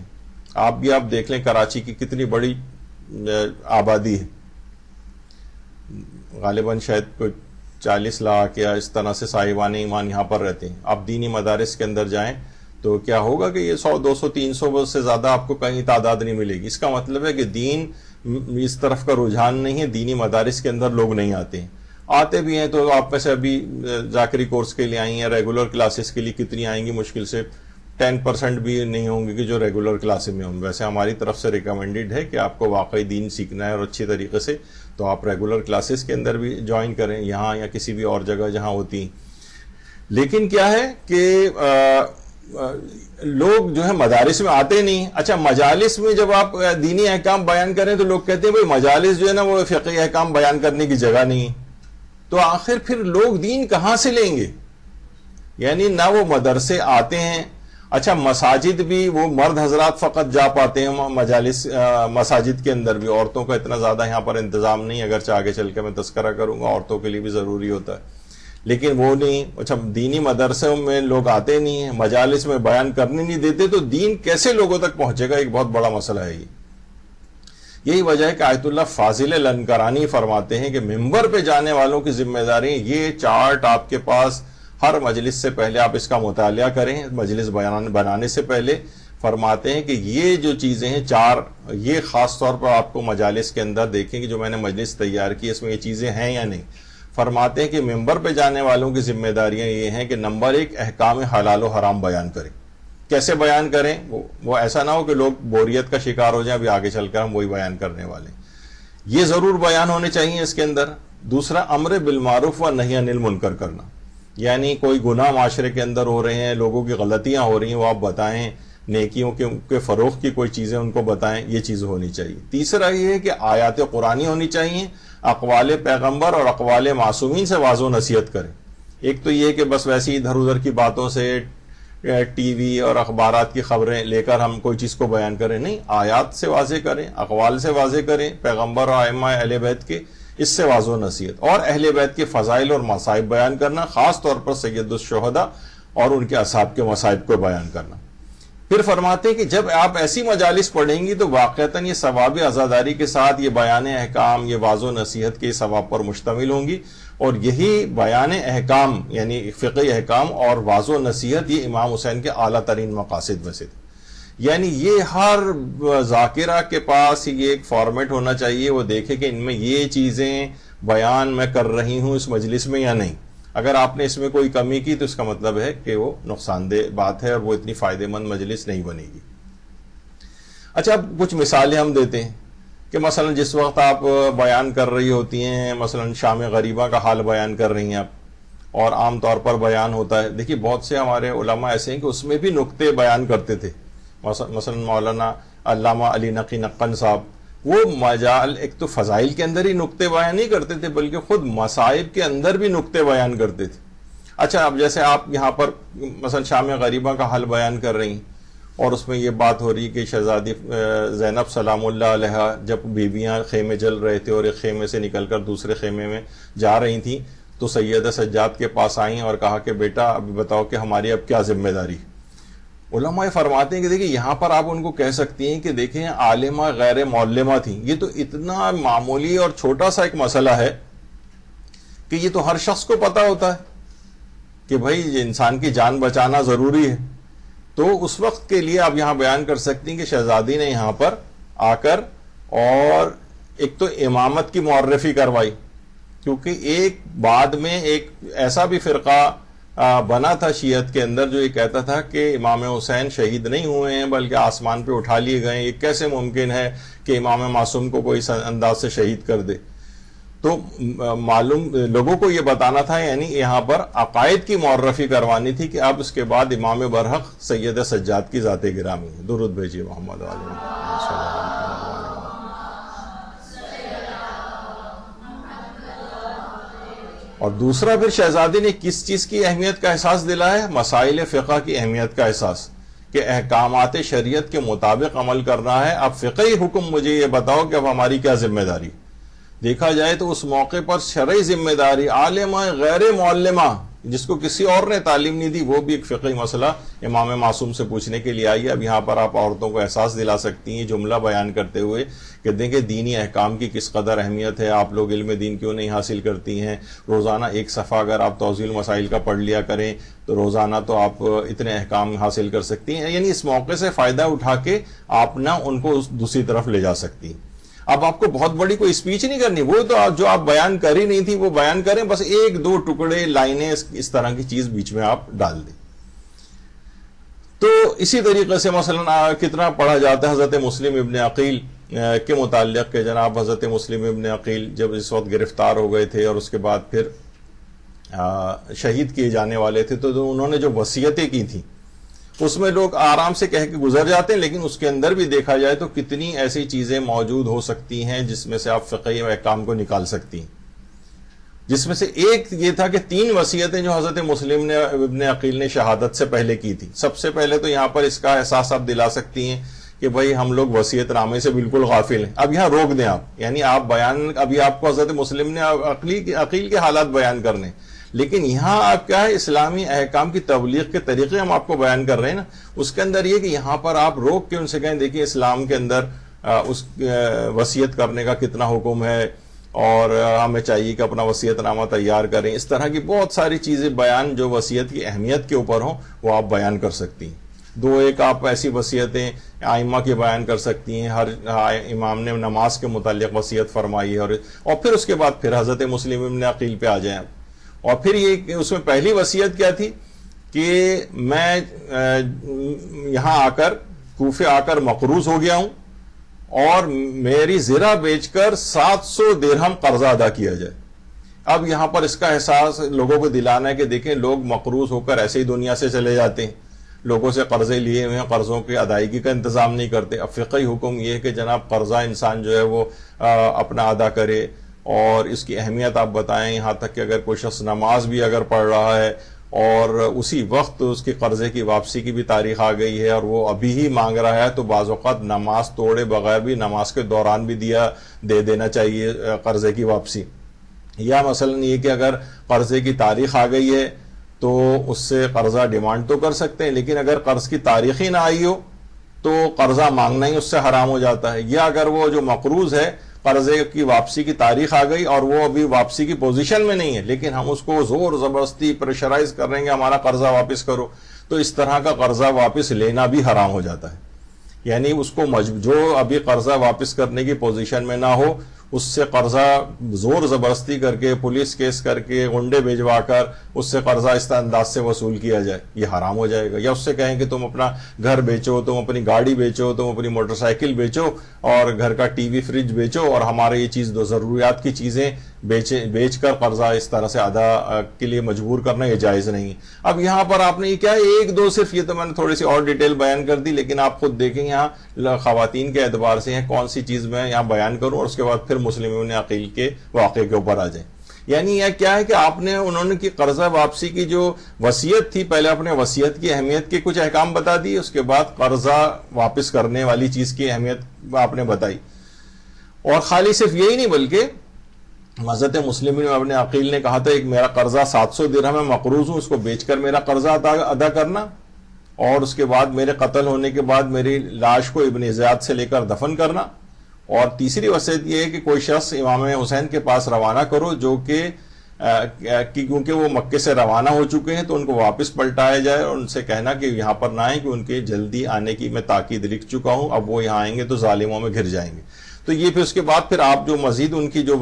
آپ بھی آپ دیکھ لیں کراچی کی کتنی بڑی آبادی ہے، غالباً شاید کوئی 40 لاکھ یا اس طرح سے صاحبان ایمان یہاں پر رہتے ہیں. آپ دینی مدارس کے اندر جائیں تو کیا ہوگا کہ یہ 100 200 300 سے زیادہ آپ کو کہیں تعداد نہیں ملے گی. اس کا مطلب ہے کہ دین اس طرف کا رجحان نہیں ہے، دینی مدارس کے اندر لوگ نہیں آتے ہیں. آتے بھی ہیں تو آپ میں سے ابھی ذاکری کورس کے لیے آئی ہیں، ریگولر کلاسز کے لیے کتنی آئیں گی؟ مشکل سے 10% بھی نہیں ہوں گے کہ جو ریگولر کلاسز میں ہوں. ویسے ہماری طرف سے ریکمینڈڈ ہے کہ آپ کو واقعی دین سیکھنا ہے اور اچھی طریقے سے تو آپ ریگولر کلاسز کے اندر بھی جوائن کریں یہاں یا کسی بھی اور جگہ جہاں ہوتی ہیں. لیکن کیا ہے کہ لوگ جو ہے مدارس میں آتے نہیں. اچھا مجالس میں جب آپ دینی احکام بیان کریں تو لوگ کہتے ہیں بھئی مجالس جو ہے نا وہ فقہی احکام بیان کرنے کی جگہ نہیں ہے. تو آخر پھر لوگ دین کہاں سے لیں گے؟ یعنی نہ وہ مدرسے آتے ہیں. اچھا مساجد بھی وہ مرد حضرات فقط جا پاتے ہیں مجالس، مساجد کے اندر بھی عورتوں کا اتنا زیادہ یہاں پر انتظام نہیں، اگرچہ آگے چل کے میں تذکرہ کروں گا عورتوں کے لیے بھی ضروری ہوتا ہے لیکن وہ نہیں. اچھا دینی مدرسوں میں لوگ آتے نہیں ہیں، مجالس میں بیان کرنے نہیں دیتے تو دین کیسے لوگوں تک پہنچے گا؟ ایک بہت بڑا مسئلہ ہے یہ. یہی وجہ ہے کہ آیت اللہ فاضل لنکرانی فرماتے ہیں کہ منبر پہ جانے والوں کی ذمہ داری یہ چارٹ آپ کے پاس ہر مجلس سے پہلے آپ اس کا مطالعہ کریں، مجلس بنانے سے پہلے فرماتے ہیں کہ یہ جو چیزیں ہیں 4، یہ خاص طور پر آپ کو مجالس کے اندر دیکھیں کہ جو میں نے مجلس تیار کی اس میں یہ چیزیں ہیں یا نہیں۔ فرماتے ہیں کہ ممبر پہ جانے والوں کی ذمہ داریاں یہ ہیں کہ نمبر 1 احکام حلال و حرام بیان کریں۔ کیسے بیان کریں؟ وہ ایسا نہ ہو کہ لوگ بوریت کا شکار ہو جائیں، ابھی آگے چل کر ہم وہی بیان کرنے والے ہیں، یہ ضرور بیان ہونے چاہیے اس کے اندر۔ دوسرا امر بالمعروف و نہی عن المنکر کرنا، یعنی کوئی گناہ معاشرے کے اندر ہو رہے ہیں، لوگوں کی غلطیاں ہو رہی ہیں، وہ آپ بتائیں، نیکیوں کے فروغ کی کوئی چیزیں ان کو بتائیں، یہ چیز ہونی چاہیے۔ تیسرا یہ ہے کہ آیات قرآنی ہونی چاہیے، اقوال پیغمبر اور اقوال معصومین سے واضح و نصیحت کریں۔ ایک تو یہ کہ بس ویسی ادھر ادھر کی باتوں سے ٹی وی اور اخبارات کی خبریں لے کر ہم کوئی چیز کو بیان کریں، نہیں، آیات سے واضح کریں، اقوال سے واضح کریں، پیغمبر اور ائمہ اہل بیت کے، اس سے واضح و نصیحت، اور اہل بیت کے فضائل اور مصائب بیان کرنا، خاص طور پر سید الشہداء اور ان کے اصحاب کے مصائب کو بیان کرنا۔ پھر فرماتے ہیں کہ جب آپ ایسی مجالس پڑھیں گی تو واقعتاً یہ ثواب عزاداری کے ساتھ یہ بیان احکام، یہ واضح و نصیحت کے ثواب پر مشتمل ہوں گی، اور یہی بیان احکام یعنی فقہی احکام اور واضح و نصیحت یہ امام حسین کے اعلیٰ ترین مقاصد میں سے تھے۔ یعنی یہ ہر ذاکرہ کے پاس یہ ایک فارمیٹ ہونا چاہیے، وہ دیکھے کہ ان میں یہ چیزیں بیان میں کر رہی ہوں اس مجلس میں یا نہیں۔ اگر آپ نے اس میں کوئی کمی کی تو اس کا مطلب ہے کہ وہ نقصان دہ بات ہے اور وہ اتنی فائدہ مند مجلس نہیں بنے گی۔ اچھا، اب کچھ مثالیں ہم دیتے ہیں کہ مثلا جس وقت آپ بیان کر رہی ہوتی ہیں، مثلا شام غریبہ کا حال بیان کر رہی ہیں آپ، اور عام طور پر بیان ہوتا ہے، دیکھیے بہت سے ہمارے علماء ایسے ہیں کہ اس میں بھی نقطے بیان کرتے تھے، مثلا مولانا علامہ علی نقی نقن صاحب، وہ مجال ایک تو فضائل کے اندر ہی نقطے بیان نہیں کرتے تھے بلکہ خود مصائب کے اندر بھی نقطے بیان کرتے تھے۔ اچھا، اب جیسے آپ یہاں پر مثلا شام غریبہ کا حل بیان کر رہی ہیں، اور اس میں یہ بات ہو رہی کہ شہزادی زینب سلام اللہ علیہ جب بیویاں خیمے جل رہے تھے اور ایک خیمے سے نکل کر دوسرے خیمے میں جا رہی تھیں تو سید سجاد کے پاس آئیں اور کہا کہ بیٹا ابھی بتاؤ کہ ہماری اب کیا ذمہ داری۔ علماء فرماتے ہیں کہ دیکھیں یہاں پر آپ ان کو کہہ سکتی ہیں کہ دیکھیں عالمہ غیر معلمہ تھیں، یہ تو اتنا معمولی اور چھوٹا سا ایک مسئلہ ہے کہ یہ تو ہر شخص کو پتا ہوتا ہے کہ بھائی انسان کی جان بچانا ضروری ہے۔ تو اس وقت کے لیے آپ یہاں بیان کر سکتی ہیں کہ شہزادی نے یہاں پر آ کر اور ایک تو امامت کی معرفی کروائی، کیونکہ ایک بعد میں ایک ایسا بھی فرقہ بنا تھا شیعت کے اندر جو یہ کہتا تھا کہ امام حسین شہید نہیں ہوئے ہیں بلکہ آسمان پہ اٹھا لیے گئے، یہ کیسے ممکن ہے کہ امام معصوم کو کوئی انداز سے شہید کر دے۔ تو معلوم لوگوں کو یہ بتانا تھا، یعنی یہاں پر عقائد کی معرفی کروانی تھی کہ اب اس کے بعد امام برحق سید سجاد کی ذات گرامی ہے۔ درود بھیجیے محمد علیہ۔ اور دوسرا پھر شہزادی نے کس چیز کی اہمیت کا احساس دلایا؟ مسائل فقہ کی اہمیت کا احساس، کہ احکامات شریعت کے مطابق عمل کرنا ہے۔ اب فقہی حکم مجھے یہ بتاؤ کہ اب ہماری کیا ذمہ داری۔ دیکھا جائے تو اس موقع پر شرعی ذمہ داری عالمہ غیر معلمہ جس کو کسی اور نے تعلیم نہیں دی، وہ بھی ایک فقہی مسئلہ امام معصوم سے پوچھنے کے لیے آئی ہے۔ اب یہاں پر آپ عورتوں کو احساس دلا سکتی ہیں جملہ بیان کرتے ہوئے کہ دیکھیں دینی احکام کی کس قدر اہمیت ہے، آپ لوگ علم دین کیوں نہیں حاصل کرتی ہیں۔ روزانہ ایک صفحہ اگر آپ توضیح المسائل کا پڑھ لیا کریں تو روزانہ تو آپ اتنے احکام حاصل کر سکتی ہیں، یعنی اس موقع سے فائدہ اٹھا کے آپ نہ ان کو دوسری طرف لے جا سکتی ہیں۔ اب آپ کو بہت بڑی کوئی اسپیچ نہیں کرنی، وہ تو جو آپ بیان کر ہی نہیں تھی وہ بیان کریں، بس ایک دو ٹکڑے لائنیں اس طرح کی چیز بیچ میں آپ ڈال دیں۔ تو اسی طریقے سے مثلا کتنا پڑھا جاتا ہے حضرت مسلم ابن عقیل کے متعلق کہ جناب حضرت مسلم ابن عقیل جب اس وقت گرفتار ہو گئے تھے اور اس کے بعد پھر شہید کیے جانے والے تھے تو انہوں نے جو وصیتیں کی تھیں اس میں لوگ آرام سے کہہ کے گزر جاتے ہیں، لیکن اس کے اندر بھی دیکھا جائے تو کتنی ایسی چیزیں موجود ہو سکتی ہیں جس میں سے آپ فقہی احکام کو نکال سکتی ہیں۔ جس میں سے ایک یہ تھا کہ 3 وصیتیں جو حضرت مسلم نے ابن عقیل نے شہادت سے پہلے کی تھی۔ سب سے پہلے تو یہاں پر اس کا احساس آپ دلا سکتی ہیں کہ بھائی ہم لوگ وصیت نامے سے بالکل غافل ہیں، اب یہاں روک دیں آپ، یعنی آپ بیان ابھی آپ کو حضرت مسلم نے عقیل کے حالات بیان کرنے، لیکن یہاں آپ کیا ہے اسلامی احکام کی تبلیغ کے طریقے ہم آپ کو بیان کر رہے ہیں نا، اس کے اندر یہ کہ یہاں پر آپ روک کے ان سے کہیں دیکھیں اسلام کے اندر اس وصیت کرنے کا کتنا حکم ہے، اور ہمیں چاہیے کہ اپنا وصیت نامہ تیار کریں. اس طرح کی بہت ساری چیزیں بیان جو وصیت کی اہمیت کے اوپر ہوں وہ آپ بیان کر سکتی ہیں. دو ایک آپ ایسی وصیتیں ائمہ کی بیان کر سکتی ہیں. ہر امام نے نماز کے متعلق وصیت فرمائی ہے اور پھر اس کے بعد پھر حضرت مسلم ابن عقیل پہ آ جائیں. اور پھر یہ اس میں پہلی وصیت کیا تھی کہ میں یہاں آ کر کوفے آ کر مقروض ہو گیا ہوں اور میری زرہ بیچ کر 700 درہم قرضہ ادا کیا جائے. اب یہاں پر اس کا احساس لوگوں کو دلانا ہے کہ دیکھیں لوگ مقروض ہو کر ایسے ہی دنیا سے چلے جاتے ہیں, لوگوں سے قرضے لیے ہوئے ہیں, قرضوں کی ادائیگی کا انتظام نہیں کرتے. اب فقہی حکم یہ ہے کہ جناب قرضہ انسان جو ہے وہ اپنا ادا کرے اور اس کی اہمیت آپ بتائیں. یہاں تک کہ اگر کوئی شخص نماز بھی اگر پڑھ رہا ہے اور اسی وقت اس کے قرضے کی واپسی کی بھی تاریخ آ گئی ہے اور وہ ابھی ہی مانگ رہا ہے تو بعض اوقات نماز توڑے بغیر بھی نماز کے دوران بھی دے دینا چاہیے قرضے کی واپسی. یا مثلا یہ کہ اگر قرضے کی تاریخ آ گئی ہے تو اس سے قرضہ ڈیمانڈ تو کر سکتے ہیں, لیکن اگر قرض کی تاریخ ہی نہ آئی ہو تو قرضہ مانگنا ہی اس سے حرام ہو جاتا ہے. یا اگر وہ جو مقروض ہے قرضے کی واپسی کی تاریخ آ گئی اور وہ ابھی واپسی کی پوزیشن میں نہیں ہے لیکن ہم اس کو زور زبردستی پریشرائز کر رہے ہیں کہ ہمارا قرضہ واپس کرو, تو اس طرح کا قرضہ واپس لینا بھی حرام ہو جاتا ہے. یعنی اس کو جو ابھی قرضہ واپس کرنے کی پوزیشن میں نہ ہو اس سے قرضہ زور زبردستی کر کے پولیس کیس کر کے غنڈے بھیجوا کر اس سے قرضہ اس انداز سے وصول کیا جائے, یہ حرام ہو جائے گا. یا اس سے کہیں کہ تم اپنا گھر بیچو, تم اپنی گاڑی بیچو, تم اپنی موٹر سائیکل بیچو اور گھر کا ٹی وی فریج بیچو اور ہمارے یہ چیز دو ضروریات کی چیزیں بیچ کر قرضہ اس طرح سے ادا کے لیے مجبور کرنا یہ جائز نہیں. اب یہاں پر آپ نے یہ کیا ایک دو صرف یہ تو میں نے تھوڑی سی اور ڈیٹیل بیان کر دی, لیکن آپ خود دیکھیں یہاں خواتین کے اعتبار سے ہیں کون سی چیز میں یہاں بیان کروں اور اس کے بعد پھر مسلم ابن عقیل کے واقعے کے اوپر آ جائیں. یعنی یہ کیا ہے کہ آپ نے انہوں نے کی قرضہ واپسی کی جو وصیت تھی, پہلے اپنے وصیت کی اہمیت کے کچھ احکام بتا دی, اس کے بعد قرضہ واپس کرنے والی چیز کی اہمیت آپ نے بتائی. اور خالی صرف یہی نہیں بلکہ حضرت مسلم ابن عقیل نے کہا تھا ایک میرا قرضہ 700 درہم میں مقروض ہوں, اس کو بیچ کر میرا قرضہ ادا کرنا اور اس کے بعد میرے قتل ہونے کے بعد میری لاش کو ابن زیاد سے لے کر دفن کرنا. اور تیسری وصیت یہ ہے کہ کوئی شخص امام حسین کے پاس روانہ کرو جو کہ کیونکہ وہ مکے سے روانہ ہو چکے ہیں تو ان کو واپس پلٹایا جائے اور ان سے کہنا کہ یہاں پر نہ آئیں کہ ان کے جلدی آنے کی میں تاکید لکھ چکا ہوں, اب وہ یہاں آئیں گے تو ظالموں میں گھر جائیں گے. تو یہ پھر اس کے بعد پھر آپ جو مزید ان کی جو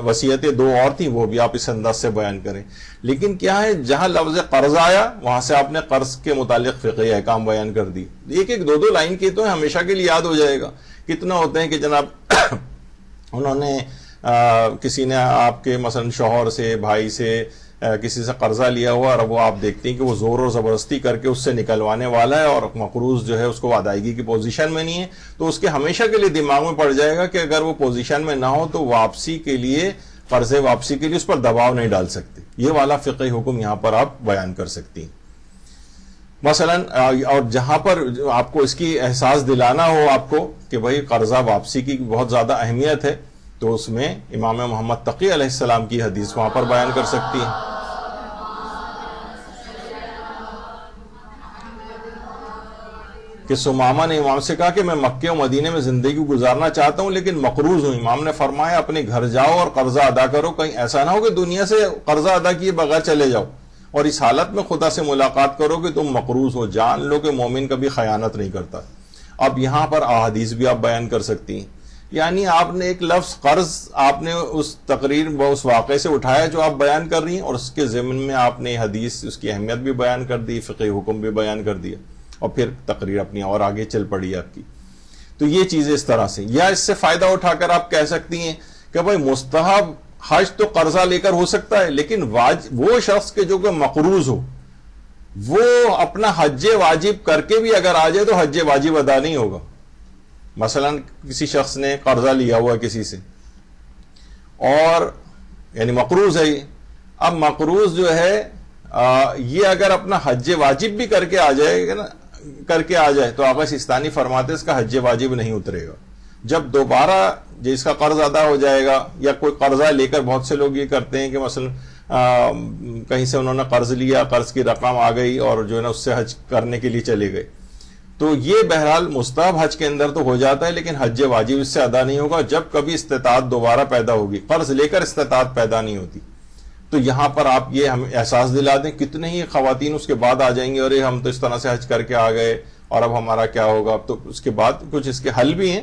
وصیتیں دو اور تھیں وہ بھی آپ اس انداز سے بیان کریں. لیکن کیا ہے جہاں لفظ قرض آیا وہاں سے آپ نے قرض کے متعلق فقہی احکام بیان کر دی. ایک دو لائن کی تو ہمیشہ کے لیے یاد ہو جائے گا. کتنا ہوتے ہیں کہ جناب انہوں نے کسی نے آپ کے مثلا شوہر سے بھائی سے کسی سے قرضہ لیا ہوا اور وہ آپ دیکھتے ہیں کہ وہ زور اور زبردستی کر کے اس سے نکلوانے والا ہے اور مقروض جو ہے اس کو ادائیگی کی پوزیشن میں نہیں ہے, تو اس کے ہمیشہ کے لیے دماغ میں پڑ جائے گا کہ اگر وہ پوزیشن میں نہ ہو تو واپسی کے لیے قرضے واپسی کے لیے اس پر دباؤ نہیں ڈال سکتے. یہ والا فقہی حکم یہاں پر آپ بیان کر سکتی ہیں مثلا. اور جہاں پر آپ کو اس کی احساس دلانا ہو آپ کو کہ بھائی قرضہ واپسی کی بہت زیادہ اہمیت ہے تو اس میں امام محمد تقی علیہ السلام کی حدیث وہاں پر بیان کر سکتی ہیں کہ سمامہ نے امام سے کہا کہ میں مکے و مدینے میں زندگی گزارنا چاہتا ہوں لیکن مقروض ہوں. امام نے فرمایا اپنے گھر جاؤ اور قرضہ ادا کرو, کہیں ایسا نہ ہو کہ دنیا سے قرضہ ادا کیے بغیر چلے جاؤ اور اس حالت میں خدا سے ملاقات کرو کہ تم مقروض ہو. جان لو کہ مومن کبھی خیانت نہیں کرتا. اب یہاں پر احادیث بھی آپ بیان کر سکتی ہیں. یعنی آپ نے ایک لفظ قرض آپ نے اس تقریر اس واقعے سے اٹھایا جو آپ بیان کر رہی ہیں اور اس کے ضمن میں آپ نے حدیث اس کی اہمیت بھی بیان کر دی, فقہی حکم بھی بیان کر دیا اور پھر تقریر اپنی اور آگے چل پڑی آپ کی. تو یہ چیزیں اس طرح سے. یا اس سے فائدہ اٹھا کر آپ کہہ سکتی ہیں کہ بھائی مستحب حج تو قرضہ لے کر ہو سکتا ہے لیکن وہ شخص کے جو کہ مقروض ہو وہ اپنا حج واجب کر کے بھی اگر آ جائے تو حج واجب ادا نہیں ہوگا. مثلا کسی شخص نے قرضہ لیا ہوا کسی سے اور یعنی مقروض ہے, اب مقروض جو ہے یہ اگر اپنا حج واجب بھی کر کے آ جائے تو آقا سیستانی فرماتے اس کا حج واجب نہیں اترے گا. جب دوبارہ اس کا قرض ادا ہو جائے گا یا کوئی قرضہ لے کر بہت سے لوگ یہ کرتے ہیں کہ مثلا کہیں سے انہوں نے قرض لیا, قرض کی رقم آ گئی اور جو ہے نا اس سے حج کرنے کے لیے چلے گئے, تو یہ بہرحال مستحب حج کے اندر تو ہو جاتا ہے، لیکن حج واجب اس سے ادا نہیں ہوگا جب کبھی استطاعت دوبارہ پیدا ہوگی. قرض لے کر استطاعت پیدا نہیں ہوتی. تو یہاں پر آپ یہ ہم احساس دلا دیں. کتنے ہی خواتین اس کے بعد آ جائیں گے، اور ہم تو اس طرح سے حج کر کے آ گئے اور اب ہمارا کیا ہوگا. اب تو اس کے بعد کچھ اس کے حل بھی ہیں،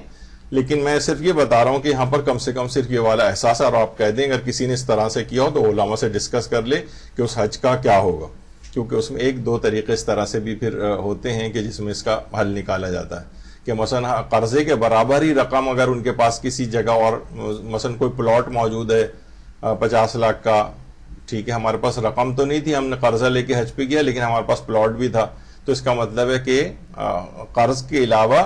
لیکن میں صرف یہ بتا رہا ہوں کہ یہاں پر کم سے کم صرف یہ والا احساس ہے. اور آپ کہہ دیں اگر کسی نے اس طرح سے کیا ہو تو علماء سے ڈسکس کر لے کہ اس حج کا کیا ہوگا، کیونکہ اس میں ایک دو طریقے اس طرح سے بھی پھر ہوتے ہیں کہ جس میں اس کا حل نکالا جاتا ہے. کہ مثلا قرضے کے برابر ہی رقم اگر ان کے پاس کسی جگہ اور مثلا کوئی پلاٹ موجود ہے 50 لاکھ کا، ٹھیک ہے، ہمارے پاس رقم تو نہیں تھی، ہم نے قرضہ لے کے حج پہ کیا، لیکن ہمارے پاس پلاٹ بھی تھا، تو اس کا مطلب ہے کہ قرض کے علاوہ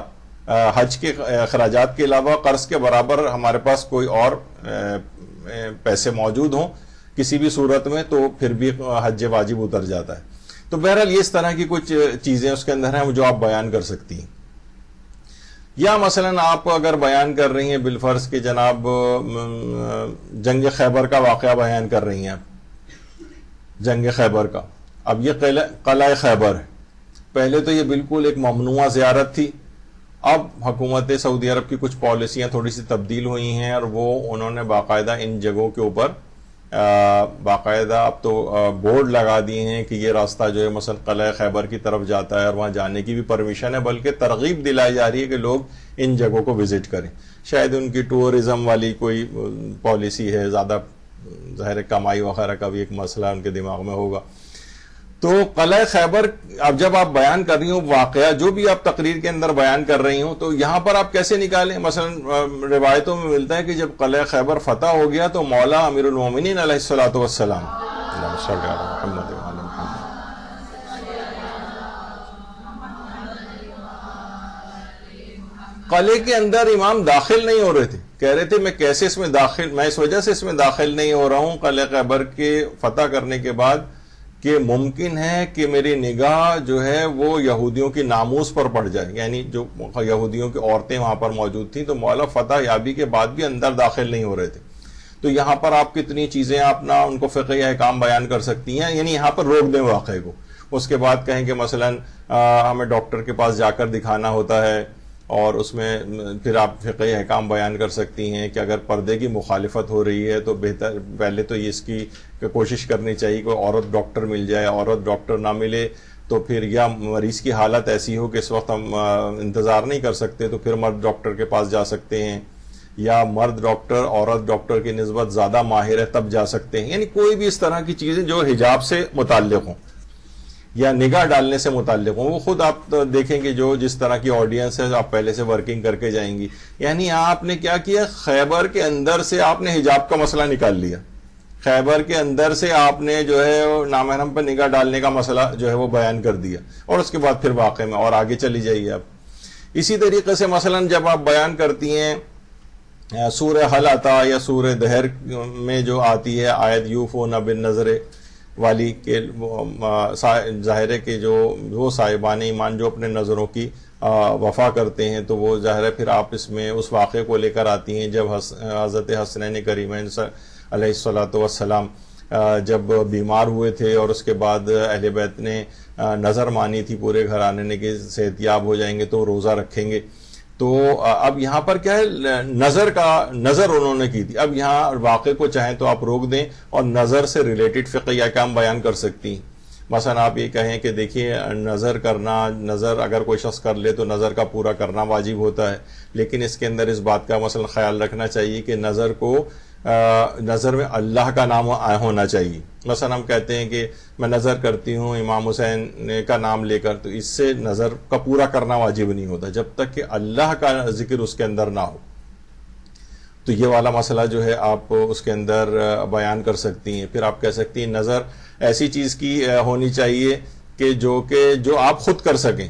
حج کے اخراجات کے علاوہ قرض کے برابر ہمارے پاس کوئی اور پیسے موجود ہوں کسی بھی صورت میں، تو پھر بھی حج واجب اتر جاتا ہے. تو بہرحال یہ اس طرح کی کچھ چیزیں اس کے اندر ہیں جو آپ بیان کر سکتی ہیں. یا مثلا آپ اگر بیان کر رہی ہیں بالفرض کہ جناب جنگ خیبر کا واقعہ بیان کر رہی ہیں آپ، جنگ خیبر کا. اب یہ قلعہ خیبر ہے، پہلے تو یہ بالکل ایک ممنوع زیارت تھی. اب حکومت سعودی عرب کی کچھ پالیسیاں تھوڑی سی تبدیل ہوئی ہیں، اور وہ انہوں نے باقاعدہ ان جگہوں کے اوپر باقاعدہ اب تو بورڈ لگا دیے ہیں کہ یہ راستہ جو ہے مثلا قلعہ خیبر کی طرف جاتا ہے، اور وہاں جانے کی بھی پرمیشن ہے، بلکہ ترغیب دلائی جا رہی ہے کہ لوگ ان جگہوں کو وزٹ کریں. شاید ان کی ٹورزم والی کوئی پالیسی ہے، زیادہ ظاہر کمائی وغیرہ کا بھی ایک مسئلہ ان کے دماغ میں ہوگا. تو قلعہ خیبر اب جب آپ بیان کر رہی ہوں واقعہ جو بھی آپ تقریر کے اندر بیان کر رہی ہوں، تو یہاں پر آپ کیسے نکالیں؟ مثلا روایتوں میں ملتا ہے کہ جب قلعہ خیبر فتح ہو گیا تو مولا امیر المومنین علیہ الصلوۃ والسلام قلعے کے اندر امام داخل نہیں ہو رہے تھے. کہہ رہے تھے میں اس وجہ سے اس میں داخل نہیں ہو رہا ہوں قلعہ خیبر کے فتح کرنے کے بعد کہ ممکن ہے کہ میری نگاہ جو ہے وہ یہودیوں کی ناموس پر پڑ جائے، یعنی جو یہودیوں کی عورتیں وہاں پر موجود تھیں، تو مولا فتح یابی کے بعد بھی اندر داخل نہیں ہو رہے تھے. تو یہاں پر آپ کتنی چیزیں اپنا ان کو فقہی احکام بیان کر سکتی ہیں، یعنی یہاں پر روک دیں واقعے کو. اس کے بعد کہیں کہ مثلا ہمیں ڈاکٹر کے پاس جا کر دکھانا ہوتا ہے، اور اس میں پھر آپ فقہی احکام بیان کر سکتی ہیں کہ اگر پردے کی مخالفت ہو رہی ہے تو بہتر پہلے تو یہ اس کی کوشش کرنی چاہیے کوئی عورت ڈاکٹر مل جائے. عورت ڈاکٹر نہ ملے تو پھر یا مریض کی حالت ایسی ہو کہ اس وقت ہم انتظار نہیں کر سکتے تو پھر مرد ڈاکٹر کے پاس جا سکتے ہیں، یا مرد ڈاکٹر عورت ڈاکٹر کی نسبت زیادہ ماہر ہے تب جا سکتے ہیں. یعنی کوئی بھی اس طرح کی چیزیں جو حجاب سے متعلق ہوں یا نگاہ ڈالنے سے متعلق ہوں، وہ خود آپ دیکھیں کہ جو جس طرح کی آڈینس ہے آپ پہلے سے ورکنگ کر کے جائیں گی. یعنی آپ نے کیا کیا، خیبر کے اندر سے آپ نے حجاب کا مسئلہ نکال لیا، خیبر کے اندر سے آپ نے جو ہے نامحرم پر نگاہ ڈالنے کا مسئلہ جو ہے وہ بیان کر دیا، اور اس کے بعد پھر واقعے میں اور آگے چلی جائیے آپ. اسی طریقے سے مثلا جب آپ بیان کرتی ہیں سورہ حل عطا یا سورہ دہر میں جو آتی ہے آیت یوفون بالنذر والی کے ظاہر ہے کہ جو وہ صاحبان ایمان جو اپنے نظروں کی وفا کرتے ہیں، تو وہ ظاہر ہے پھر آپ اس میں اس واقعے کو لے کر آتی ہیں جب حضرت حسنین کریمین علیہ الصلوۃ والسلام جب بیمار ہوئے تھے، اور اس کے بعد اہل بیت نے نظر مانی تھی پورے گھرانے نے کہ صحت یاب ہو جائیں گے تو روزہ رکھیں گے. تو اب یہاں پر کیا ہے، نظر انہوں نے کی تھی. اب یہاں واقعے کو چاہیں تو آپ روک دیں اور نظر سے ریلیٹڈ فقہی احکام بیان کر سکتی ہیں. مثلا آپ یہ کہیں کہ دیکھیے نظر اگر کوئی شخص کر لے تو نظر کا پورا کرنا واجب ہوتا ہے، لیکن اس کے اندر اس بات کا مثلا خیال رکھنا چاہیے کہ نظر میں اللہ کا نام ہونا چاہیے. مثلا ہم کہتے ہیں کہ میں نظر کرتی ہوں امام حسین کا نام لے کر، تو اس سے نظر کا پورا کرنا واجب نہیں ہوتا جب تک کہ اللہ کا ذکر اس کے اندر نہ ہو. تو یہ والا مسئلہ جو ہے آپ اس کے اندر بیان کر سکتی ہیں. پھر آپ کہہ سکتی ہیں نظر ایسی چیز کی ہونی چاہیے کہ جو آپ خود کر سکیں.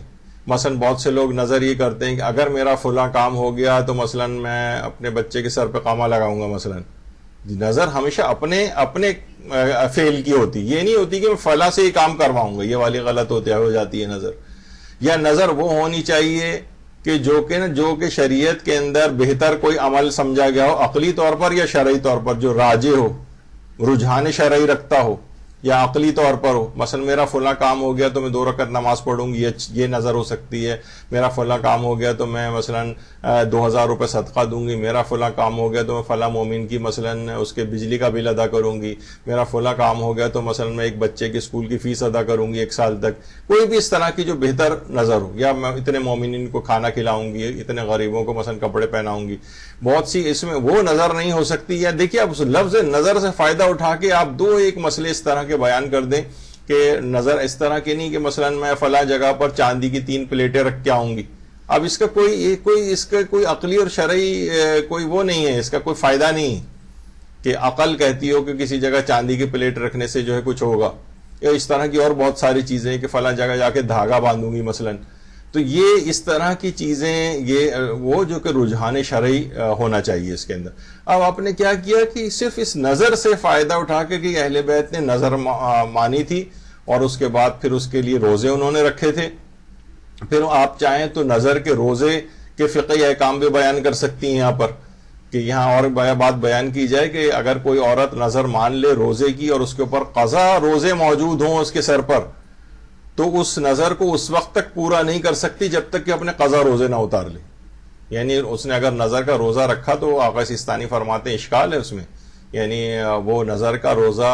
مثلا بہت سے لوگ نظر یہ کرتے ہیں کہ اگر میرا فلاں کام ہو گیا تو مثلا میں اپنے بچے کے سر پہ قامہ لگاؤں گا. مثلا نظر ہمیشہ اپنے فعل کی ہوتی، یہ نہیں ہوتی کہ میں فلاں سے ہی کام کرواؤں گا، یہ والی غلط ہو جاتی ہے نظر. یا نظر وہ ہونی چاہیے کہ جو کہ شریعت کے اندر بہتر کوئی عمل سمجھا گیا ہو عقلی طور پر یا شرعی طور پر، جو راجح ہو، رجحان شرعی رکھتا ہو، یا عقلی طور پر ہو، مثلا میرا فلاں کام ہو گیا تو میں 2 رکعت نماز پڑھوں گی، یہ نظر ہو سکتی ہے. میرا فلاں کام ہو گیا تو میں مثلا 2000 روپے صدقہ دوں گی. میرا فلاں کام ہو گیا تو میں فلاں مومن کی مثلا اس کے بجلی کا بل ادا کروں گی. میرا فلاں کام ہو گیا تو مثلا میں ایک بچے کی اسکول کی فیس ادا کروں گی 1 سال تک. کوئی بھی اس طرح کی جو بہتر نظر ہو، یا میں اتنے مومنین کو کھانا کھلاؤں گی، اتنے غریبوں کو مثلا کپڑے پہناؤں گی. بہت سی اس میں وہ نظر نہیں ہو سکتی. یا دیکھیے آپ لفظ نظر سے فائدہ اٹھا کے آپ 2 ایک مسئلے اس طرح کے بیان کر دیں کہ نظر اس طرح کی نہیں کہ مثلا میں فلاں جگہ پر چاندی کی 3 پلیٹیں رکھ کے آؤں گی. اب اس کا کوئی عقلی اور شرعی کوئی وہ نہیں ہے، اس کا کوئی فائدہ نہیں کہ عقل کہتی ہو کہ کسی جگہ چاندی کی پلیٹ رکھنے سے جو ہے کچھ ہوگا. یا اس طرح کی اور بہت ساری چیزیں ہیں کہ فلاں جگہ جا کے دھاگا باندھوں گی مثلا. تو یہ اس طرح کی چیزیں، یہ وہ جو کہ رجحان شرعی ہونا چاہیے اس کے اندر. اب آپ نے کیا کیا کہ صرف اس نظر سے فائدہ اٹھا کے کہ اہل بیت نے نظر مانی تھی، اور اس کے بعد پھر اس کے لیے روزے انہوں نے رکھے تھے. پھر آپ چاہیں تو نظر کے روزے کے فقہی احکام بھی بیان کر سکتی ہیں یہاں پر، کہ یہاں اور بات بیان کی جائے کہ اگر کوئی عورت نظر مان لے روزے کی اور اس کے اوپر قضا روزے موجود ہوں اس کے سر پر، تو اس نظر کو اس وقت تک پورا نہیں کر سکتی جب تک کہ اپنے قضا روزے نہ اتار لے. یعنی اس نے اگر نظر کا روزہ رکھا تو آقا سیستانی فرماتے ہیں اشکال ہے اس میں، یعنی وہ نظر کا روزہ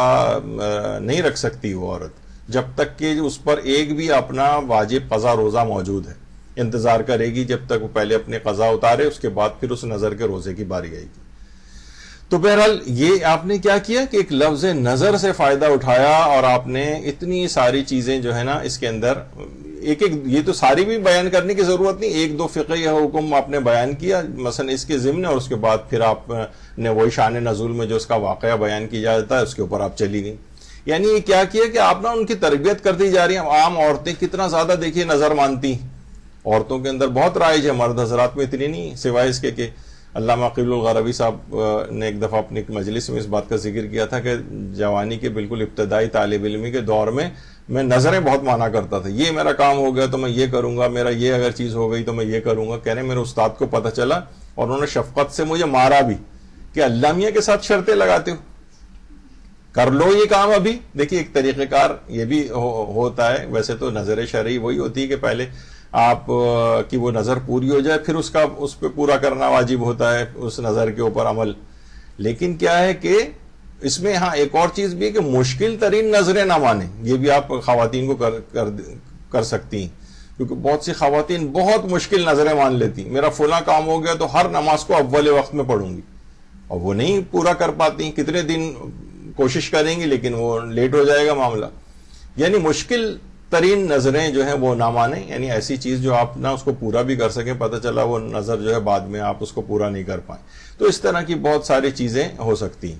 نہیں رکھ سکتی وہ عورت جب تک کہ اس پر ایک بھی اپنا واجب قضا روزہ موجود ہے. انتظار کرے گی جب تک وہ پہلے اپنے قضا اتارے، اس کے بعد پھر اس نظر کے روزے کی باری آئے گی. تو بہرحال یہ آپ نے کیا کیا کہ ایک لفظ نظر سے فائدہ اٹھایا، اور آپ نے اتنی ساری چیزیں جو ہے نا اس کے اندر ایک یہ تو ساری بھی بیان کرنے کی ضرورت نہیں، 1-2 فقہی حکم آپ نے بیان کیا مثلا اس کے ضمن، اور اس کے بعد پھر آپ نے وہی شان نزول میں جو اس کا واقعہ بیان کیا جاتا ہے اس کے اوپر آپ چلی گئی. یعنی یہ کیا کیا کہ آپ نا ان کی تربیت کرتی جا رہی ہیں. عام عورتیں کتنا زیادہ دیکھیے نظر مانتی، عورتوں کے اندر بہت رائج ہے، مرد حضرات میں اتنی نہیں، سوائے اس کے کہ علامہ قبل الغربی صاحب نے ایک دفعہ اپنی مجلس میں اس بات کا ذکر کیا تھا کہ جوانی کے بالکل ابتدائی طالب علمی کے دور میں نظریں بہت مانا کرتا تھا. یہ میرا کام ہو گیا تو میں یہ کروں گا، میرا یہ اگر چیز ہو گئی تو میں یہ کروں گا. کہنے میرے استاد کو پتہ چلا اور انہوں نے شفقت سے مجھے مارا بھی کہ اللہ میاں کے ساتھ شرطیں لگاتے ہو، کر لو یہ کام ابھی. دیکھیے ایک طریقہ کار یہ بھی ہوتا ہے. ویسے تو نظر شرعی وہی ہوتی ہے کہ پہلے آپ کی وہ نظر پوری ہو جائے، پھر اس پہ پورا کرنا واجب ہوتا ہے، اس نظر کے اوپر عمل. لیکن کیا ہے کہ اس میں ہاں ایک اور چیز بھی ہے کہ مشکل ترین نظریں نہ مانیں. یہ بھی آپ خواتین کو کر سکتی ہیں، کیونکہ بہت سی خواتین بہت مشکل نظریں مان لیتی. میرا فلاں کام ہو گیا تو ہر نماز کو اول وقت میں پڑھوں گی، اور وہ نہیں پورا کر پاتی. کتنے دن کوشش کریں گی لیکن وہ لیٹ ہو جائے گا معاملہ. یعنی مشکل ترین نظریں جو ہیں وہ نہ مانیں، یعنی ایسی چیز جو آپ نہ اس کو پورا بھی کر سکیں، پتہ چلا وہ نظر جو ہے بعد میں آپ اس کو پورا نہیں کر پائیں. تو اس طرح کی بہت ساری چیزیں ہو سکتی ہیں.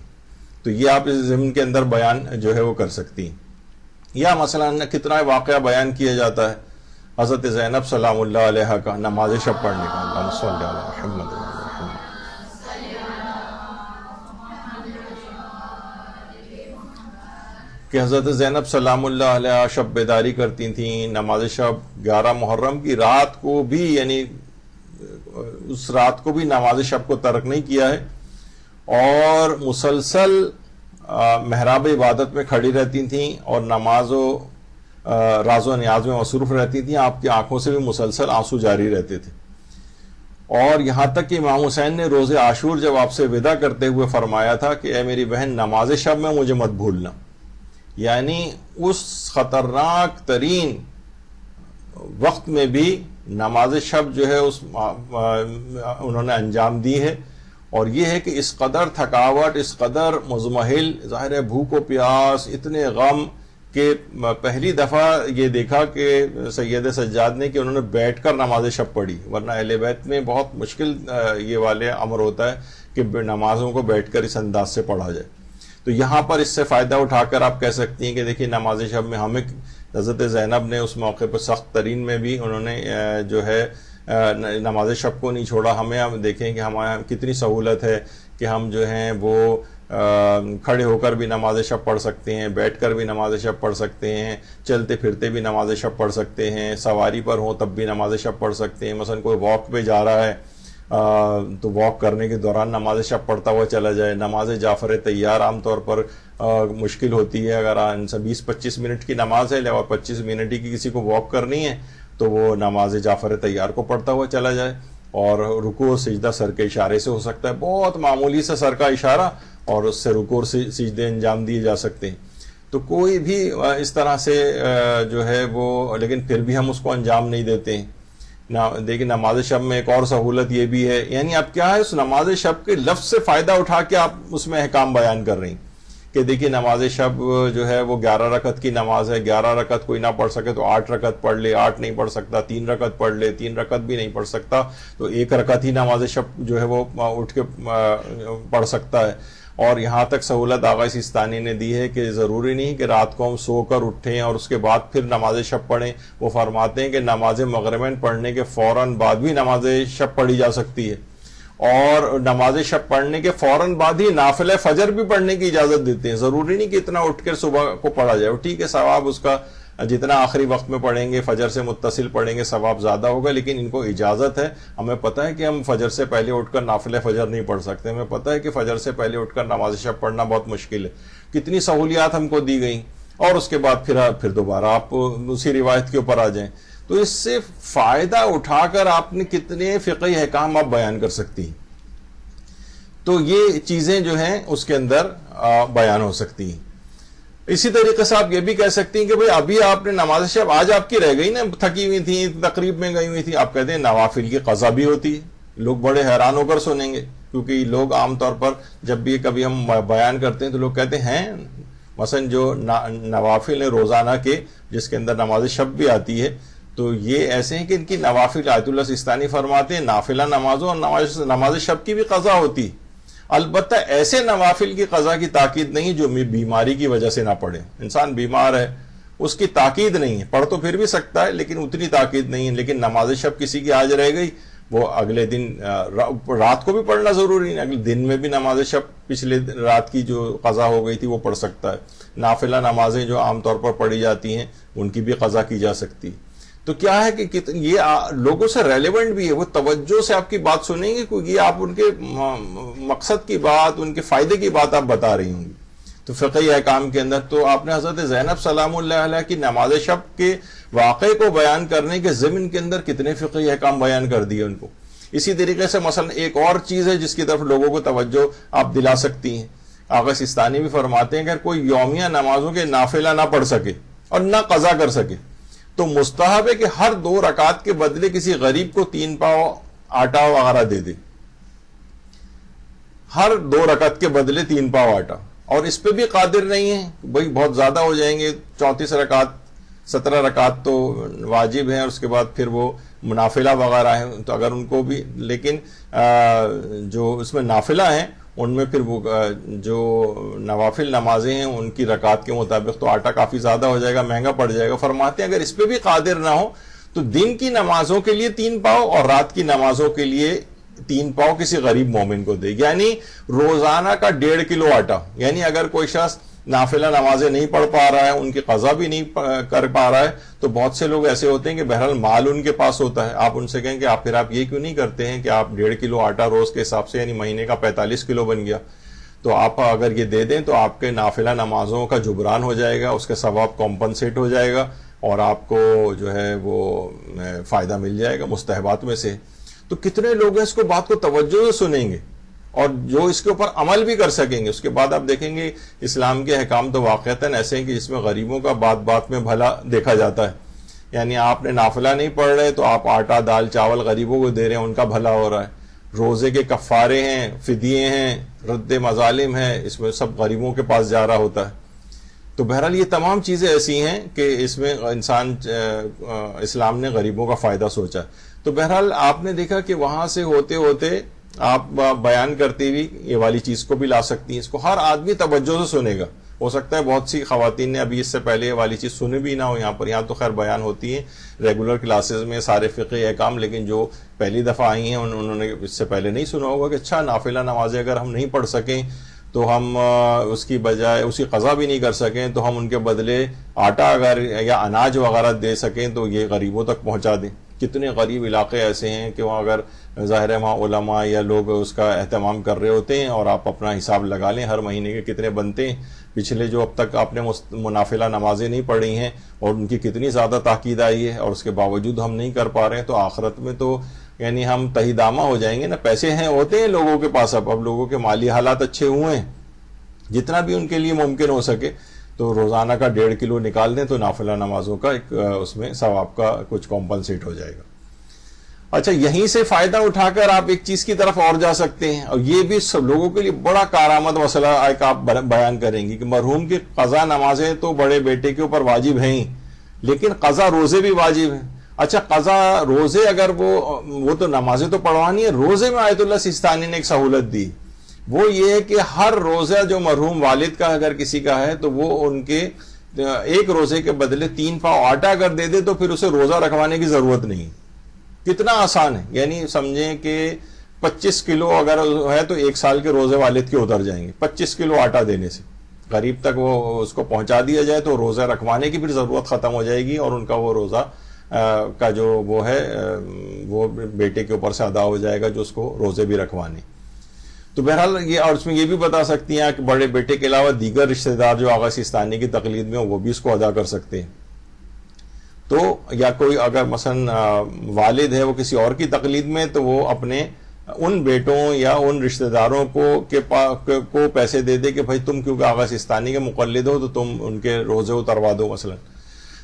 تو یہ آپ اس ضمن کے اندر بیان جو ہے وہ کر سکتی ہیں. یا مثلا کتنا واقعہ بیان کیا جاتا ہے حضرت زینب سلام اللہ علیہ کا نماز شب پڑھنے کا. اللہم صلی علی محمد. کہ حضرت زینب سلام اللہ علیہ شب بیداری کرتی تھیں. نماز شب 11 محرم کی رات کو بھی، یعنی اس رات کو بھی نماز شب کو ترک نہیں کیا ہے، اور مسلسل محراب عبادت میں کھڑی رہتی تھیں اور نماز و راز و نیاز میں مصروف رہتی تھیں. آپ کی آنکھوں سے بھی مسلسل آنسو جاری رہتے تھے. اور یہاں تک کہ امام حسین نے روز عاشور جب آپ سے وداع کرتے ہوئے فرمایا تھا کہ اے میری بہن نماز شب میں مجھے مت بھولنا. یعنی اس خطرناک ترین وقت میں بھی نماز شب جو ہے انہوں نے انجام دی ہے. اور یہ ہے کہ اس قدر تھکاوٹ، اس قدر مزمحل، ظاہر ہے بھوک و پیاس، اتنے غم، کہ پہلی دفعہ یہ دیکھا کہ سید سجاد نے کہ انہوں نے بیٹھ کر نماز شب پڑھی. ورنہ اہل بیت میں بہت مشکل یہ والے امر ہوتا ہے کہ نمازوں کو بیٹھ کر اس انداز سے پڑھا جائے. تو یہاں پر اس سے فائدہ اٹھا کر آپ کہہ سکتی ہیں کہ دیکھیے نماز شب میں ہمیں حضرت زینب نے اس موقع پر سخت ترین میں بھی انہوں نے جو ہے نماز شب کو نہیں چھوڑا. ہم دیکھیں کہ ہمارے کتنی سہولت ہے کہ ہم جو ہیں وہ کھڑے ہو کر بھی نماز شب پڑھ سکتے ہیں، بیٹھ کر بھی نماز شب پڑھ سکتے ہیں، چلتے پھرتے بھی نماز شب پڑھ سکتے ہیں، سواری پر ہوں تب بھی نماز شب پڑھ سکتے ہیں. مثلا کوئی واک پہ جا رہا ہے تو واک کرنے کے دوران نماز شب پڑھتا ہوا چلا جائے. نماز جعفر تیار عام طور پر مشکل ہوتی ہے. اگر 20-25 منٹ کی نماز ہے اور 25 منٹ ہی کی کسی کو واک کرنی ہے تو وہ نماز جعفر طیار کو پڑھتا ہوا چلا جائے, اور رکوع و سجدہ سر کے اشارے سے ہو سکتا ہے, بہت معمولی سے سر کا اشارہ, اور اس سے رکوع اور سجدے انجام دیے جا سکتے ہیں. تو کوئی بھی اس طرح سے جو ہے وہ, لیکن پھر بھی ہم اس کو انجام نہیں دیتے ہیں. دیکھیں نماز شب میں ایک اور سہولت یہ بھی ہے, یعنی اب کیا ہے اس نماز شب کے لفظ سے فائدہ اٹھا کے آپ اس میں احکام بیان کر رہے ہیں کہ دیکھیے نماز شب جو ہے وہ 11 رکعت کی نماز ہے, 11 رکعت کوئی نہ پڑھ سکے تو 8 رکعت پڑھ لے, 8 نہیں پڑھ سکتا 3 رکعت پڑھ لے, 3 رکعت بھی نہیں پڑھ سکتا تو 1 رکعت ہی نماز شب جو ہے وہ اٹھ کے پڑھ سکتا ہے. اور یہاں تک سہولت آغا سیستانی نے دی ہے کہ ضروری نہیں کہ رات کو ہم سو کر اٹھیں اور اس کے بعد پھر نماز شب پڑھیں. وہ فرماتے ہیں کہ نماز مغربین پڑھنے کے فوراً بعد بھی نماز شب پڑھی جا سکتی ہے, اور نماز شب پڑھنے کے فوراً بعد ہی نافلہ فجر بھی پڑھنے کی اجازت دیتے ہیں. ضروری نہیں کہ اتنا اٹھ کر صبح کو پڑھا جائے, ٹھیک ہے ثواب اس کا جتنا آخری وقت میں پڑھیں گے, فجر سے متصل پڑھیں گے, ثواب زیادہ ہوگا, لیکن ان کو اجازت ہے. ہمیں پتہ ہے کہ ہم فجر سے پہلے اٹھ کر نافلہ فجر نہیں پڑھ سکتے, ہمیں پتہ ہے کہ فجر سے پہلے اٹھ کر نماز شب پڑھنا بہت مشکل ہے. کتنی سہولیات ہم کو دی گئیں, اور اس کے بعد پھر دوبارہ آپ اسی روایت کے اوپر آ جائیں. تو اس سے فائدہ اٹھا کر آپ نے کتنے فقہی احکام آپ بیان کر سکتی ہیں. تو یہ چیزیں جو ہیں اس کے اندر بیان ہو سکتی ہیں. اسی طریقے سے آپ یہ بھی کہہ سکتی ہیں کہ بھئی ابھی آپ نے نماز شب آج آپ کی رہ گئی نا, تھکی ہوئی تھی, تقریب میں گئی ہوئی تھی, آپ کہتے ہیں نوافل کی قضا بھی ہوتی ہے. لوگ بڑے حیران ہو کر سنیں گے, کیونکہ لوگ عام طور پر جب بھی کبھی ہم بیان کرتے ہیں تو لوگ کہتے ہیں مثلا جو نوافل ہیں روزانہ کے جس کے اندر نماز شب بھی آتی ہے, تو یہ ایسے ہیں کہ ان کی نوافل آیت اللہ سیستانی فرماتے ہیں نافلہ نمازوں اور نماز شب کی بھی قضا ہوتی ہے. البتہ ایسے نوافل کی قضا کی تاکید نہیں جو بیماری کی وجہ سے نہ پڑھے. انسان بیمار ہے اس کی تاکید نہیں ہے, پڑھ تو پھر بھی سکتا ہے لیکن اتنی تاکید نہیں ہے. لیکن نماز شب کسی کی آج رہ گئی, وہ اگلے دن رات کو بھی پڑھنا ضروری نہیں, اگلے دن میں بھی نماز شب پچھلے رات کی جو قضا ہو گئی تھی وہ پڑھ سکتا ہے. نافلہ نمازیں جو عام طور پر پڑھی جاتی ہیں ان کی بھی قضا کی جا سکتی. تو کیا ہے کہ یہ لوگوں سے ریلیونٹ بھی ہے, وہ توجہ سے آپ کی بات سنیں گے کیونکہ یہ آپ ان کے مقصد کی بات, ان کے فائدے کی بات آپ بتا رہی ہوں گی. تو فقہی احکام کے اندر تو آپ نے حضرت زینب سلام اللہ علیہ کی نماز شب کے واقعے کو بیان کرنے کے ضمن کے اندر کتنے فقہی احکام بیان کر دیے ان کو. اسی طریقے سے مثلا ایک اور چیز ہے جس کی طرف لوگوں کو توجہ آپ دلا سکتی ہیں. آغا سیستانی بھی فرماتے ہیں کہ اگر کوئی یومیہ نمازوں کے نافلہ نہ پڑھ سکے اور نہ قضا کر سکے تو مستحب ہے کہ ہر 2 رکعت کے بدلے کسی غریب کو 3 پاؤ آٹا وغیرہ دے دے. ہر 2 رکعت کے بدلے 3 پاؤ آٹا. اور اس پہ بھی قادر نہیں ہے بھئی بہت زیادہ ہو جائیں گے, 34 رکعت 17 رکعت تو واجب ہیں, اور اس کے بعد پھر وہ نافلہ وغیرہ ہیں, تو اگر ان کو بھی, لیکن جو اس میں نافلہ ہیں ان میں پھر وہ جو نوافل نمازیں ہیں ان کی رکعت کے مطابق تو آٹا کافی زیادہ ہو جائے گا, مہنگا پڑ جائے گا. فرماتے ہیں اگر اس پہ بھی قادر نہ ہو تو دن کی نمازوں کے لیے 3 پاؤ اور رات کی نمازوں کے لیے 3 پاؤ کسی غریب مومن کو دے, یعنی روزانہ کا 1.5 کلو آٹا. یعنی اگر کوئی شخص نافلہ نمازیں نہیں پڑھ پا رہا ہے, ان کی قضا بھی نہیں کر پا رہا ہے, تو بہت سے لوگ ایسے ہوتے ہیں کہ بہرحال مال ان کے پاس ہوتا ہے. آپ ان سے کہیں کہ پھر آپ یہ کیوں نہیں کرتے ہیں کہ آپ 1.5 کلو آٹا روز کے حساب سے, یعنی مہینے کا 45 کلو بن گیا, تو آپ اگر یہ دے دیں تو آپ کے نافلہ نمازوں کا جبران ہو جائے گا, اس کے ثواب کمپنسیٹ ہو جائے گا, اور آپ کو جو ہے وہ فائدہ مل جائے گا مستحبات میں سے. تو کتنے لوگ ہیں اس کو بات کو توجہ سے سنیں گے اور جو اس کے اوپر عمل بھی کر سکیں گے. اس کے بعد آپ دیکھیں گے اسلام کے احکام تو واقعتاً ایسے ہیں کہ جس میں غریبوں کا بات بات میں بھلا دیکھا جاتا ہے. یعنی آپ نے نافلہ نہیں پڑھ رہے تو آپ آٹا دال چاول غریبوں کو دے رہے ہیں, ان کا بھلا ہو رہا ہے. روزے کے کفارے ہیں, فدیے ہیں, رد مظالم ہیں, اس میں سب غریبوں کے پاس جا رہا ہوتا ہے. تو بہرحال یہ تمام چیزیں ایسی ہیں کہ اس میں اسلام نے غریبوں کا فائدہ سوچا. تو بہرحال آپ نے دیکھا کہ وہاں سے ہوتے ہوتے آپ بیان کرتے ہوئی یہ والی چیز کو بھی لا سکتی ہیں. اس کو ہر آدمی توجہ سے سنے گا. ہو سکتا ہے بہت سی خواتین نے ابھی اس سے پہلے یہ والی چیز سنی بھی نہ ہو یہاں پر. یہاں تو خیر بیان ہوتی ہیں ریگولر کلاسز میں سارے فقہی احکام, لیکن جو پہلی دفعہ آئی ہیں انہوں نے اس سے پہلے نہیں سنا ہوگا کہ اچھا نافلہ نمازیں اگر ہم نہیں پڑھ سکیں تو ہم اس کی بجائے اسی قضا بھی نہیں کر سکیں تو ہم ان کے بدلے آٹا اگر یا اناج وغیرہ دے سکیں تو یہ غریبوں تک پہنچا دیں. کتنے غریب علاقے ایسے ہیں کہ وہاں اگر ظاہر ہے وہاں علماء یا لوگ اس کا اہتمام کر رہے ہوتے ہیں, اور آپ اپنا حساب لگا لیں ہر مہینے کے کتنے بنتے ہیں, پچھلے جو اب تک آپ نے منافلہ نمازیں نہیں پڑھی ہیں اور ان کی کتنی زیادہ تاکید آئی ہے، اور اس کے باوجود ہم نہیں کر پا رہے ہیں، تو آخرت میں تو یعنی ہم تہی دامہ ہو جائیں گے نا. پیسے ہیں ہوتے ہیں لوگوں کے پاس، اب لوگوں کے مالی حالات اچھے ہوئے ہیں، جتنا بھی ان کے لیے ممکن ہو سکے تو روزانہ کا 1.5 کلو نکال دیں تو نافلہ نمازوں کا ایک اس میں ثواب کا کچھ کمپنسیٹ ہو جائے گا. اچھا، یہیں سے فائدہ اٹھا کر آپ ایک چیز کی طرف اور جا سکتے ہیں، اور یہ بھی سب لوگوں کے لیے بڑا کارآمد مسئلہ ایک آپ بیان کریں گی کہ مرحوم کی قضا نمازیں تو بڑے بیٹے کے اوپر واجب ہیں ہی، لیکن قضا روزے بھی واجب ہیں. اچھا، قضا روزے اگر وہ تو نمازیں تو پڑھوانی ہے، روزے میں آیت اللہ سیستانی نے ایک سہولت دی، وہ یہ ہے کہ ہر روزہ جو مرحوم والد کا اگر کسی کا ہے تو وہ ان کے ایک روزے کے بدلے 3 پاؤ آٹا اگر دے دے تو پھر اسے روزہ رکھوانے کی ضرورت نہیں. کتنا آسان ہے، یعنی سمجھیں کہ 25 کلو اگر ہے تو 1 سال کے روزے والد کے اتر جائیں گے 25 کلو آٹا دینے سے. غریب تک وہ اس کو پہنچا دیا جائے تو روزہ رکھوانے کی پھر ضرورت ختم ہو جائے گی، اور ان کا وہ روزہ کا جو وہ ہے وہ بیٹے کے اوپر سے ادا ہو جائے گا جو اس کو روزے بھی رکھوانے. تو بہرحال یہ، اور اس میں یہ بھی بتا سکتی ہیں کہ بڑے بیٹے کے علاوہ دیگر رشتہ دار جو آغا سیستانی کی تقلید میں وہ بھی اس کو ادا کر سکتے ہیں. تو یا کوئی اگر مثلا والد ہے وہ کسی اور کی تقلید میں، تو وہ اپنے ان بیٹوں یا ان رشتہ داروں کو پیسے دے دے کہ بھائی تم کیونکہ آغا سیستانی کے مقلد ہو تو تم ان کے روزے اتروا دو مثلا.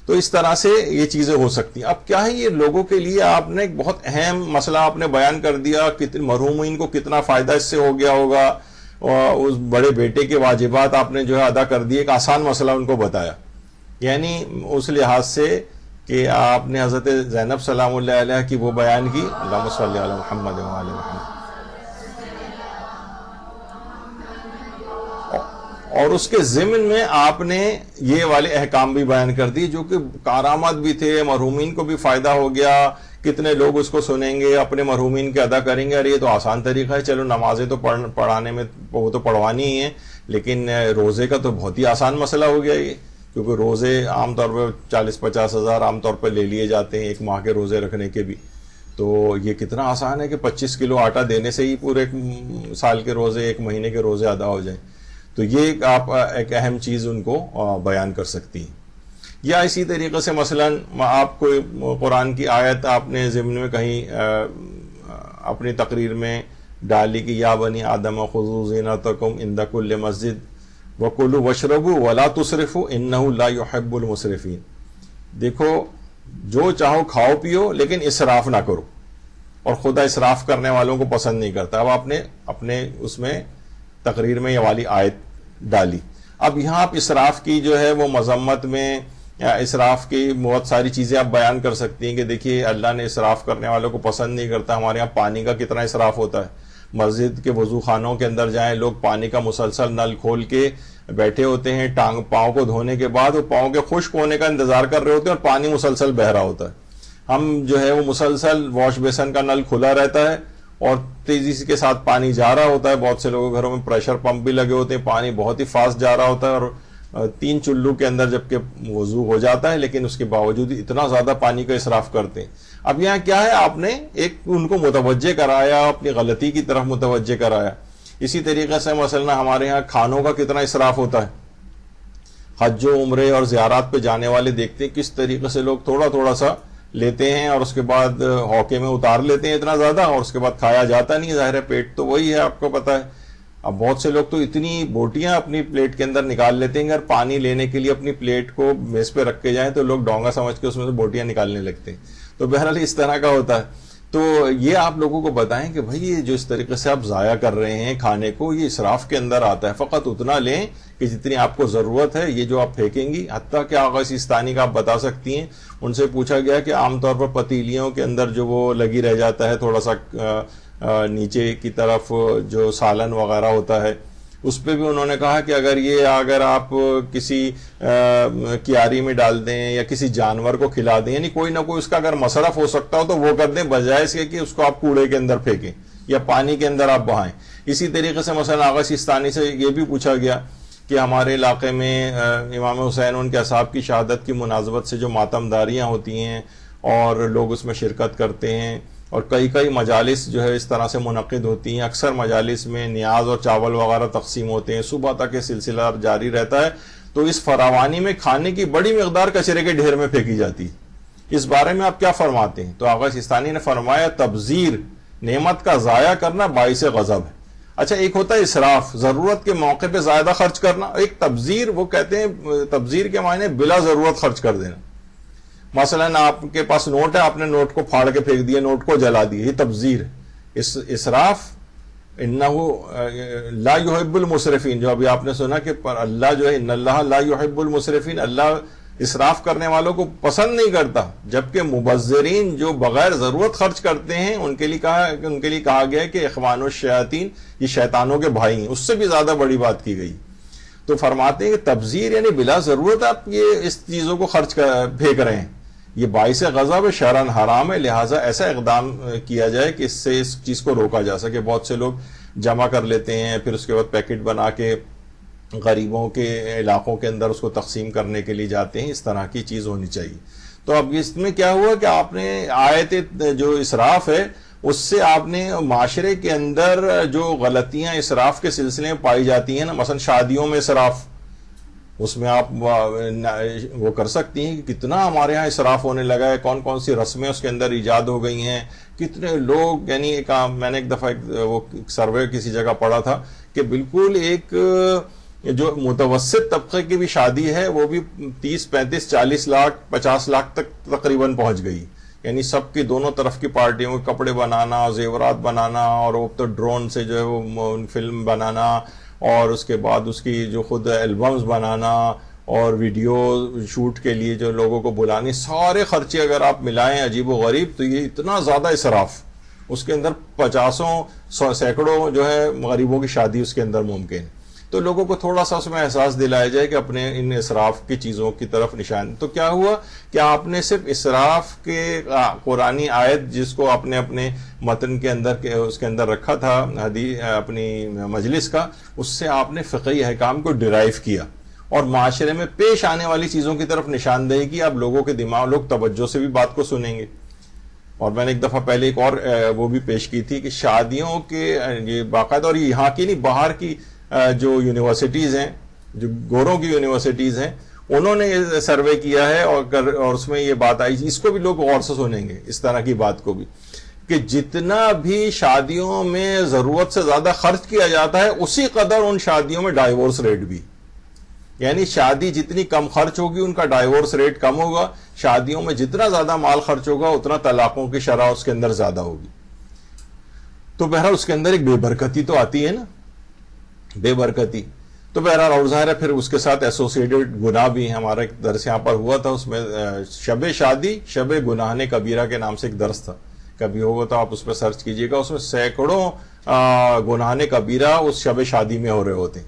تو اس طرح سے یہ چیزیں ہو سکتی ہیں. اب کیا ہے، یہ لوگوں کے لیے آپ نے ایک بہت اہم مسئلہ آپ نے بیان کر دیا، مرحومین کو کتنا فائدہ اس سے ہو گیا ہوگا، اور اس بڑے بیٹے کے واجبات آپ نے جو ہے ادا کر دیے، ایک آسان مسئلہ ان کو بتایا. یعنی اس لحاظ سے کہ آپ نے حضرت زینب سلام اللہ علیہ کی وہ بیان کی، اللہم صلی علی محمد و آل محمد، اور اس کے ضمن میں آپ نے یہ والے احکام بھی بیان کر دی جو کہ کارآمد بھی تھے، مرحومین کو بھی فائدہ ہو گیا. کتنے لوگ اس کو سنیں گے، اپنے مرحومین کے ادا کریں گے، ارے یہ تو آسان طریقہ ہے، چلو نمازیں تو پڑھانے میں وہ تو پڑھوانی ہی ہیں، لیکن روزے کا تو بہت ہی آسان مسئلہ ہو گیا یہ، کیونکہ روزے عام طور پہ 40-50 ہزار عام طور پہ لے لیے جاتے ہیں 1 ماہ کے روزے رکھنے کے بھی. تو یہ کتنا آسان ہے کہ 25 کلو آٹا دینے سے ہی پورے 1 سال کے روزے 1 مہینے کے روزے ادا ہو جائیں. تو یہ آپ ایک اہم چیز ان کو بیان کر سکتی ہیں. یا اسی طریقے سے مثلا آپ کوئی قرآن کی آیت آپ نے ضمن میں کہیں اپنی تقریر میں ڈالی کہ یا بنی آدم خذوا زینتکم عند کل مسجد وکلوا واشربوا ولا تسرفوا انہ لا یحب المسرفین. دیکھو، جو چاہو کھاؤ پیو لیکن اسراف نہ کرو، اور خدا اسراف کرنے والوں کو پسند نہیں کرتا. اب آپ نے اپنے اس میں تقریر میں یہ والی آیت ڈالی. اب یہاں آپ اسراف کی جو ہے وہ مذمت میں، اسراف کی بہت ساری چیزیں آپ بیان کر سکتی ہیں کہ دیکھیے اللہ نے اسراف کرنے والوں کو پسند نہیں کرتا. ہمارے یہاں پانی کا کتنا اسراف ہوتا ہے، مسجد کے وضو خانوں کے اندر جائیں، لوگ پانی کا مسلسل نل کھول کے بیٹھے ہوتے ہیں، پاؤں کو دھونے کے بعد وہ پاؤں کے خشک ہونے کا انتظار کر رہے ہوتے ہیں اور پانی مسلسل بہ رہا ہوتا ہے. ہم جو ہے وہ مسلسل واش بیسن کا نل کھلا رہتا ہے اور تیزی کے ساتھ پانی جا رہا ہوتا ہے. بہت سے لوگوں کے گھروں میں پریشر پمپ بھی لگے ہوتے ہیں، پانی بہت ہی فاسٹ جا رہا ہوتا ہے، اور 3 چلو کے اندر جبکہ وضو ہو جاتا ہے لیکن اس کے باوجود اتنا زیادہ پانی کا اسراف کرتے ہیں. اب یہاں کیا ہے، آپ نے ایک ان کو متوجہ کرایا، اپنی غلطی کی طرف متوجہ کرایا. اسی طریقے سے مثلا ہمارے ہاں کھانوں کا کتنا اسراف ہوتا ہے. حج و عمرے اور زیارات پہ جانے والے دیکھتے ہیں کس طریقے سے لوگ تھوڑا تھوڑا سا لیتے ہیں اور اس کے بعد ہوکے میں اتار لیتے ہیں اتنا زیادہ، اور اس کے بعد کھایا جاتا نہیں. ظاہر ہے پیٹ تو وہی ہے، آپ کو پتا ہے. اب بہت سے لوگ تو اتنی بوٹیاں اپنی پلیٹ کے اندر نکال لیتے ہیں، اگر پانی لینے کے لیے اپنی پلیٹ کو میز پہ رکھ کے جائیں تو لوگ ڈونگا سمجھ کے اس میں سے بوٹیاں نکالنے لگتے ہیں. تو بہرحال اس طرح کا ہوتا ہے. تو یہ آپ لوگوں کو بتائیں کہ بھائی یہ جو اس طریقے سے آپ ضائع کر رہے ہیں کھانے کو، یہ اسراف کے اندر آتا ہے. فقط اتنا لیں کہ جتنی آپ کو ضرورت ہے. یہ جو آپ پھینکیں گی، حتیٰ کہ آغا سیستانی کا آپ بتا سکتی ہیں، ان سے پوچھا گیا کہ عام طور پر پتیلیوں کے اندر جو وہ لگی رہ جاتا ہے تھوڑا سا نیچے کی طرف جو سالن وغیرہ ہوتا ہے، اس پہ بھی انہوں نے کہا کہ اگر آپ کسی کیاری میں ڈال دیں یا کسی جانور کو کھلا دیں، یعنی کوئی نہ کوئی اس کا اگر مصرف ہو سکتا ہو تو وہ کر دیں، بجائے اس کے کہ اس کو آپ کوڑے کے اندر پھینکیں یا پانی کے اندر آپ بہائیں. اسی طریقے سے مثلا آغا سیستانی سے یہ بھی پوچھا گیا کہ ہمارے علاقے میں امام حسین ان کے اصحاب کی شہادت کی مناسبت سے جو ماتم داریاں ہوتی ہیں اور لوگ اس میں شرکت کرتے ہیں اور کئی مجالس جو ہے اس طرح سے منعقد ہوتی ہیں. اکثر مجالس میں نیاز اور چاول وغیرہ تقسیم ہوتے ہیں, صبح تک یہ سلسلہ جاری رہتا ہے. تو اس فراوانی میں کھانے کی بڑی مقدار کچرے کے ڈھیر میں پھینکی جاتی ہے. اس بارے میں آپ کیا فرماتے ہیں؟ تو آغا سیستانی نے فرمایا تبذیر, نعمت کا ضائع کرنا باعث غضب ہے. اچھا, ایک ہوتا ہے اسراف, ضرورت کے موقع پہ زیادہ خرچ کرنا. ایک تبذیر, وہ کہتے ہیں تبذیر کے معنی بلا ضرورت خرچ کر دینا. مثلا آپ کے پاس نوٹ ہے, آپ نے نوٹ کو پھاڑ کے پھینک دیا, نوٹ کو جلا دیا, یہ تبذیر ہے. اسراف انہ لا یحب المسرفین, جو ابھی آپ نے سنا کہ اللہ جو ہے ان اللہ لا یحب المسرفین, اللہ اسراف کرنے والوں کو پسند نہیں کرتا. جبکہ مبذرین جو بغیر ضرورت خرچ کرتے ہیں ان کے لیے کہا گیا ہے کہ اخوان الشیاطین, یہ شیطانوں کے بھائی ہیں. اس سے بھی زیادہ بڑی بات کی گئی. تو فرماتے ہیں کہ تبذیر یعنی بلا ضرورت آپ یہ اس چیزوں کو خرچ پھینک رہے ہیں, یہ باعث غضب ہے, شرعاً حرام ہے. لہٰذا ایسا اقدام کیا جائے کہ اس سے اس چیز کو روکا جا سکے. بہت سے لوگ جمع کر لیتے ہیں, پھر اس کے بعد پیکٹ بنا کے غریبوں کے علاقوں کے اندر اس کو تقسیم کرنے کے لیے جاتے ہیں. اس طرح کی چیز ہونی چاہیے. تو اب اس میں کیا ہوا کہ آپ نے آیت جو اسراف ہے اس سے آپ نے معاشرے کے اندر جو غلطیاں اسراف کے سلسلے میں پائی جاتی ہیں نا, مثلا شادیوں میں اسراف, اس میں آپ وہ کر سکتی ہیں کہ کتنا ہمارے ہاں اسراف ہونے لگا ہے, کون کون سی رسمیں اس کے اندر ایجاد ہو گئی ہیں, کتنے لوگ, یعنی میں نے ایک دفعہ وہ سروے کسی جگہ پڑھا تھا کہ بالکل ایک جو متوسط طبقے کی بھی شادی ہے وہ بھی 30 35 40 لاکھ 50 لاکھ تک تقریباً پہنچ گئی. یعنی سب کی دونوں طرف کی پارٹیوں کے کپڑے بنانا, زیورات بنانا, اور وہ تو ڈرون سے جو ہے وہ فلم بنانا, اور اس کے بعد اس کی جو خود البمز بنانا, اور ویڈیو شوٹ کے لیے جو لوگوں کو بلانے, سارے خرچے اگر آپ ملائیں عجیب و غریب, تو یہ اتنا زیادہ اسراف. اس کے اندر 50 سینکڑوں جو ہے غریبوں کی شادی اس کے اندر ممکن. تو لوگوں کو تھوڑا سا اس میں احساس دلایا جائے کہ اپنے ان اسراف کی چیزوں کی طرف نشان. تو کیا ہوا کہ آپ نے صرف اسراف کے قرآنی آیت جس کو آپ نے اپنے متن کے اندر اس کے اندر رکھا تھا اپنی مجلس کا, اس سے آپ نے فقہی احکام کو ڈرائیو کیا اور معاشرے میں پیش آنے والی چیزوں کی طرف نشاندہی کی. اب لوگوں کے دماغ, لوگ توجہ سے بھی بات کو سنیں گے. اور میں نے ایک دفعہ پہلے ایک اور وہ بھی پیش کی تھی کہ شادیوں کے یہ باقاعدہ, اور یہاں کی نہیں باہر کی جو یونیورسٹیز ہیں, جو گوروں کی یونیورسٹیز ہیں, انہوں نے یہ سروے کیا ہے اور اس میں یہ بات آئی. اس کو بھی لوگ غور سے سنیں گے, اس طرح کی بات کو بھی, کہ جتنا بھی شادیوں میں ضرورت سے زیادہ خرچ کیا جاتا ہے اسی قدر ان شادیوں میں ڈائیورس ریٹ بھی. یعنی شادی جتنی کم خرچ ہوگی ان کا ڈائیورس ریٹ کم ہوگا. شادیوں میں جتنا زیادہ مال خرچ ہوگا اتنا طلاقوں کی شرح اس کے اندر زیادہ ہوگی. تو بہرحال اس کے اندر ایک بے برکتی تو آتی ہے نا, بے برکتی. تو بہرحال اور ظاہر ہے پھر اس کے ساتھ ایسوسیٹڈ گناہ بھی ہیں. ہمارا ایک درس یہاں پر ہوا تھا, اس میں شب شادی شب گناہ کبیرہ کے نام سے ایک درس تھا, کبھی ہوگا تو آپ اس پہ سرچ کیجئے گا. اس میں سینکڑوں گناہ کبیرہ اس شب شادی میں ہو رہے ہوتے ہیں.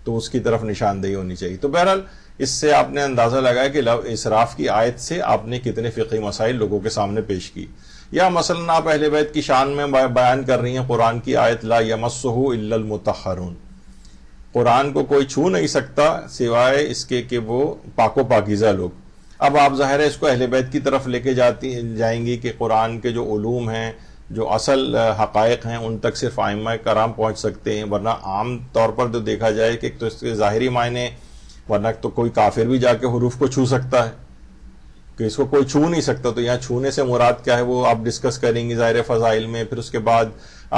تو اس کی طرف نشاندہی ہونی چاہیے. تو بہرحال اس سے آپ نے اندازہ لگایا کہ اسراف کی آیت سے آپ نے کتنے فقہی مسائل لوگوں کے سامنے پیش کی. یا مثلا آپ اہل بیت کی شان میں بیان کر رہی ہیں قرآن کی آیت لا یمسہ الا المطہرون, قرآن کو کوئی چھو نہیں سکتا سوائے اس کے کہ وہ پاک و پاکیزہ لوگ. اب آپ ظاہر ہے اس کو اہل بیت کی طرف لے کے جائیں گی کہ قرآن کے جو علوم ہیں, جو اصل حقائق ہیں, ان تک صرف ائمہ کرام پہنچ سکتے ہیں. ورنہ عام طور پر جو دیکھا جائے کہ ایک تو اس کے ظاہری معنی, ورنہ تو کوئی کافر بھی جا کے حروف کو چھو سکتا ہے کہ اس کو کوئی چھو نہیں سکتا. تو یہاں چھونے سے مراد کیا ہے وہ آپ ڈسکس کریں گے ظاہر فضائل میں. پھر اس کے بعد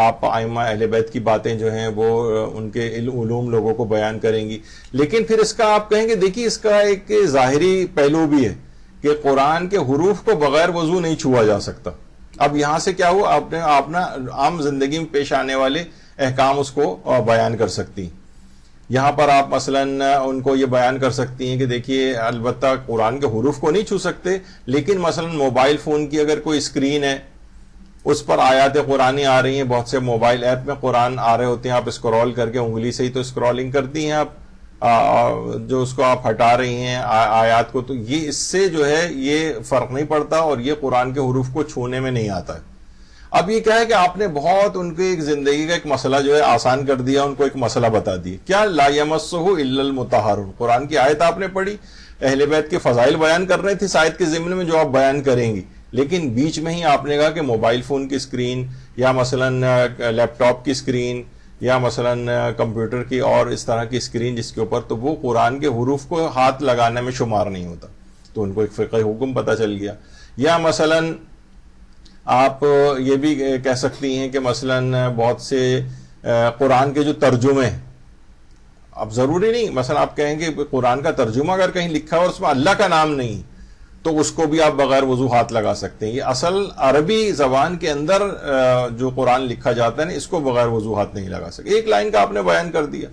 آپ ائمہ اہل بیت کی باتیں جو ہیں وہ ان کے علوم لوگوں کو بیان کریں گی. لیکن پھر اس کا آپ کہیں گے دیکھیے اس کا ایک ظاہری پہلو بھی ہے کہ قرآن کے حروف کو بغیر وضو نہیں چھوا جا سکتا. اب یہاں سے کیا ہوا, آپ نا عام زندگی میں پیش آنے والے احکام اس کو بیان کر سکتی ہیں. یہاں پر آپ مثلا ان کو یہ بیان کر سکتی ہیں کہ دیکھیے البتہ قرآن کے حروف کو نہیں چھو سکتے, لیکن مثلا موبائل فون کی اگر کوئی اسکرین ہے اس پر آیات قرآنی آ رہی ہیں, بہت سے موبائل ایپ میں قرآن آ رہے ہوتے ہیں, آپ اسکرول کر کے انگلی سے ہی تو اسکرولنگ کرتی ہیں آپ, جو اس کو آپ ہٹا رہی ہیں آیات کو, تو یہ اس سے جو ہے یہ فرق نہیں پڑتا اور یہ قرآن کے حروف کو چھونے میں نہیں آتا ہے. اب یہ کیا ہے کہ آپ نے بہت ان کی ایک زندگی کا ایک مسئلہ جو ہے آسان کر دیا, ان کو ایک مسئلہ بتا دیا. کیا لا یمسہ الا المطہرون, قرآن کی آیت آپ نے پڑھی, اہل بیت کے فضائل بیان کر رہے تھے اس آیت کے ضمن میں جو آپ بیان کریں گی, لیکن بیچ میں ہی آپ نے کہا کہ موبائل فون کی اسکرین یا مثلاً لیپ ٹاپ کی اسکرین یا مثلاً کمپیوٹر کی اور اس طرح کی اسکرین جس کے اوپر، تو وہ قرآن کے حروف کو ہاتھ لگانے میں شمار نہیں ہوتا، تو ان کو ایک فقہی حکم پتہ چل گیا. یا مثلاً آپ یہ بھی کہہ سکتی ہیں کہ مثلاً بہت سے قرآن کے جو ترجمے، اب ضروری نہیں مثلا آپ کہیں گے قرآن کا ترجمہ اگر کہیں لکھا ہے اور اس میں اللہ کا نام نہیں تو اس کو بھی آپ بغیر وضو ہاتھ لگا سکتے ہیں. یہ اصل عربی زبان کے اندر جو قرآن لکھا جاتا ہے نا، اس کو بغیر وضو ہاتھ نہیں لگا سکتے. ایک لائن کا آپ نے بیان کر دیا.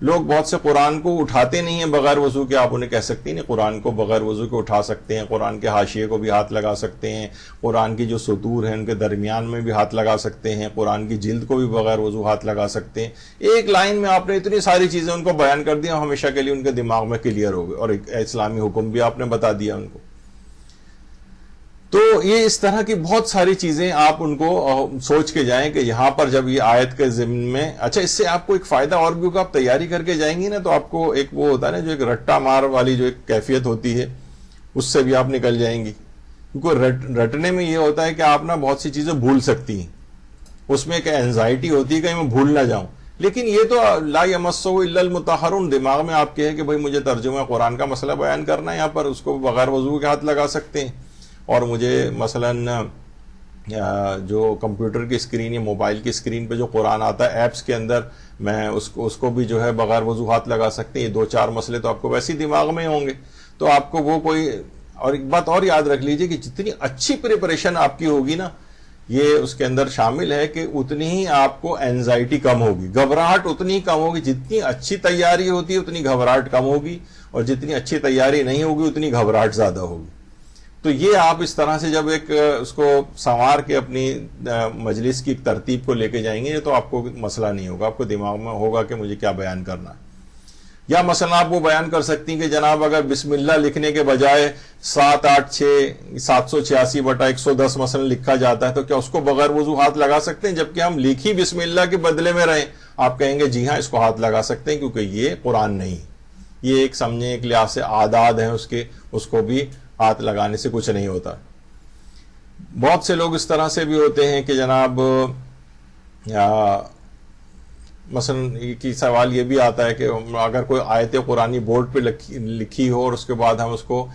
لوگ بہت سے قرآن کو اٹھاتے نہیں ہیں بغیر وضو کے، آپ انہیں کہہ سکتے ہیں قرآن کو بغیر وضو کے اٹھا سکتے ہیں، قرآن کے حاشیے کو بھی ہاتھ لگا سکتے ہیں، قرآن کی جو سطور ہیں ان کے درمیان میں بھی ہاتھ لگا سکتے ہیں، قرآن کی جلد کو بھی بغیر وضو ہاتھ لگا سکتے ہیں. ایک لائن میں آپ نے اتنی ساری چیزیں ان کو بیان کر دیا، ہمیشہ کے لیے ان کے دماغ میں کلیئر ہو گئے، اور ایک اسلامی حکم بھی آپ نے بتا دیا ان کو. تو یہ اس طرح کی بہت ساری چیزیں آپ ان کو سوچ کے جائیں کہ یہاں پر جب یہ آیت کے ضمن میں، اچھا اس سے آپ کو ایک فائدہ اور بھی ہوگا، آپ تیاری کر کے جائیں گی نا تو آپ کو ایک وہ ہوتا ہے نا جو ایک رٹا مار والی جو ایک کیفیت ہوتی ہے اس سے بھی آپ نکل جائیں گی. کیونکہ رٹنے میں یہ ہوتا ہے کہ آپ نا بہت سی چیزیں بھول سکتی ہیں، اس میں ایک اینزائٹی ہوتی ہے کہ میں بھول نہ جاؤں. لیکن یہ تو لا یمسہ الا المطہرون، دماغ میں آپ کے ہے کہ بھائی مجھے ترجمہ قرآن کا مسئلہ بیان کرنا ہے یہاں پر، اس کو بغیر وضو کے ہاتھ لگا سکتے ہیں. اور مجھے مثلاً جو کمپیوٹر کی اسکرین یا موبائل کی اسکرین پہ جو قرآن آتا ہے ایپس کے اندر، میں اس کو بھی جو ہے بغیر وضو ہاتھ لگا سکتے ہیں. یہ 2-4 مسئلے تو آپ کو ویسے ہی دماغ میں ہوں گے، تو آپ کو وہ کوئی. اور ایک بات اور یاد رکھ لیجئے کہ جتنی اچھی پریپریشن آپ کی ہوگی نا، یہ اس کے اندر شامل ہے کہ اتنی ہی آپ کو اینزائٹی کم ہوگی، گھبراہٹ اتنی ہی کم ہوگی. جتنی اچھی تیاری ہوتی ہے اتنی گھبراہٹ کم ہوگی، اور جتنی اچھی تیاری نہیں ہوگی اتنی گھبراہٹ زیادہ ہوگی. تو یہ آپ اس طرح سے جب ایک اس کو سنوار کے اپنی مجلس کی ایک ترتیب کو لے کے جائیں گے تو آپ کو مسئلہ نہیں ہوگا، آپ کو دماغ میں ہوگا کہ مجھے کیا بیان کرنا ہے. یا مثلا آپ وہ بیان کر سکتی ہیں کہ جناب اگر بسم اللہ لکھنے کے بجائے 786/110 مثلا لکھا جاتا ہے تو کیا اس کو بغیر وضو ہاتھ لگا سکتے ہیں جبکہ ہم لکھی بسم اللہ کے بدلے میں رہیں؟ آپ کہیں گے جی ہاں اس کو ہاتھ لگا سکتے ہیں کیونکہ یہ قرآن نہیں، یہ ایک سمجھیں ایک لحاظ سے اعداد ہیں اس کو بھی ہاتھ لگانے سے کچھ نہیں ہوتا. بہت سے لوگ اس طرح سے بھی ہوتے ہیں کہ جناب مثلا کی سوال یہ بھی آتا ہے کہ اگر کوئی آیت قرآنی بورڈ پہ لکھی ہو اور اس کے بعد ہم اس کو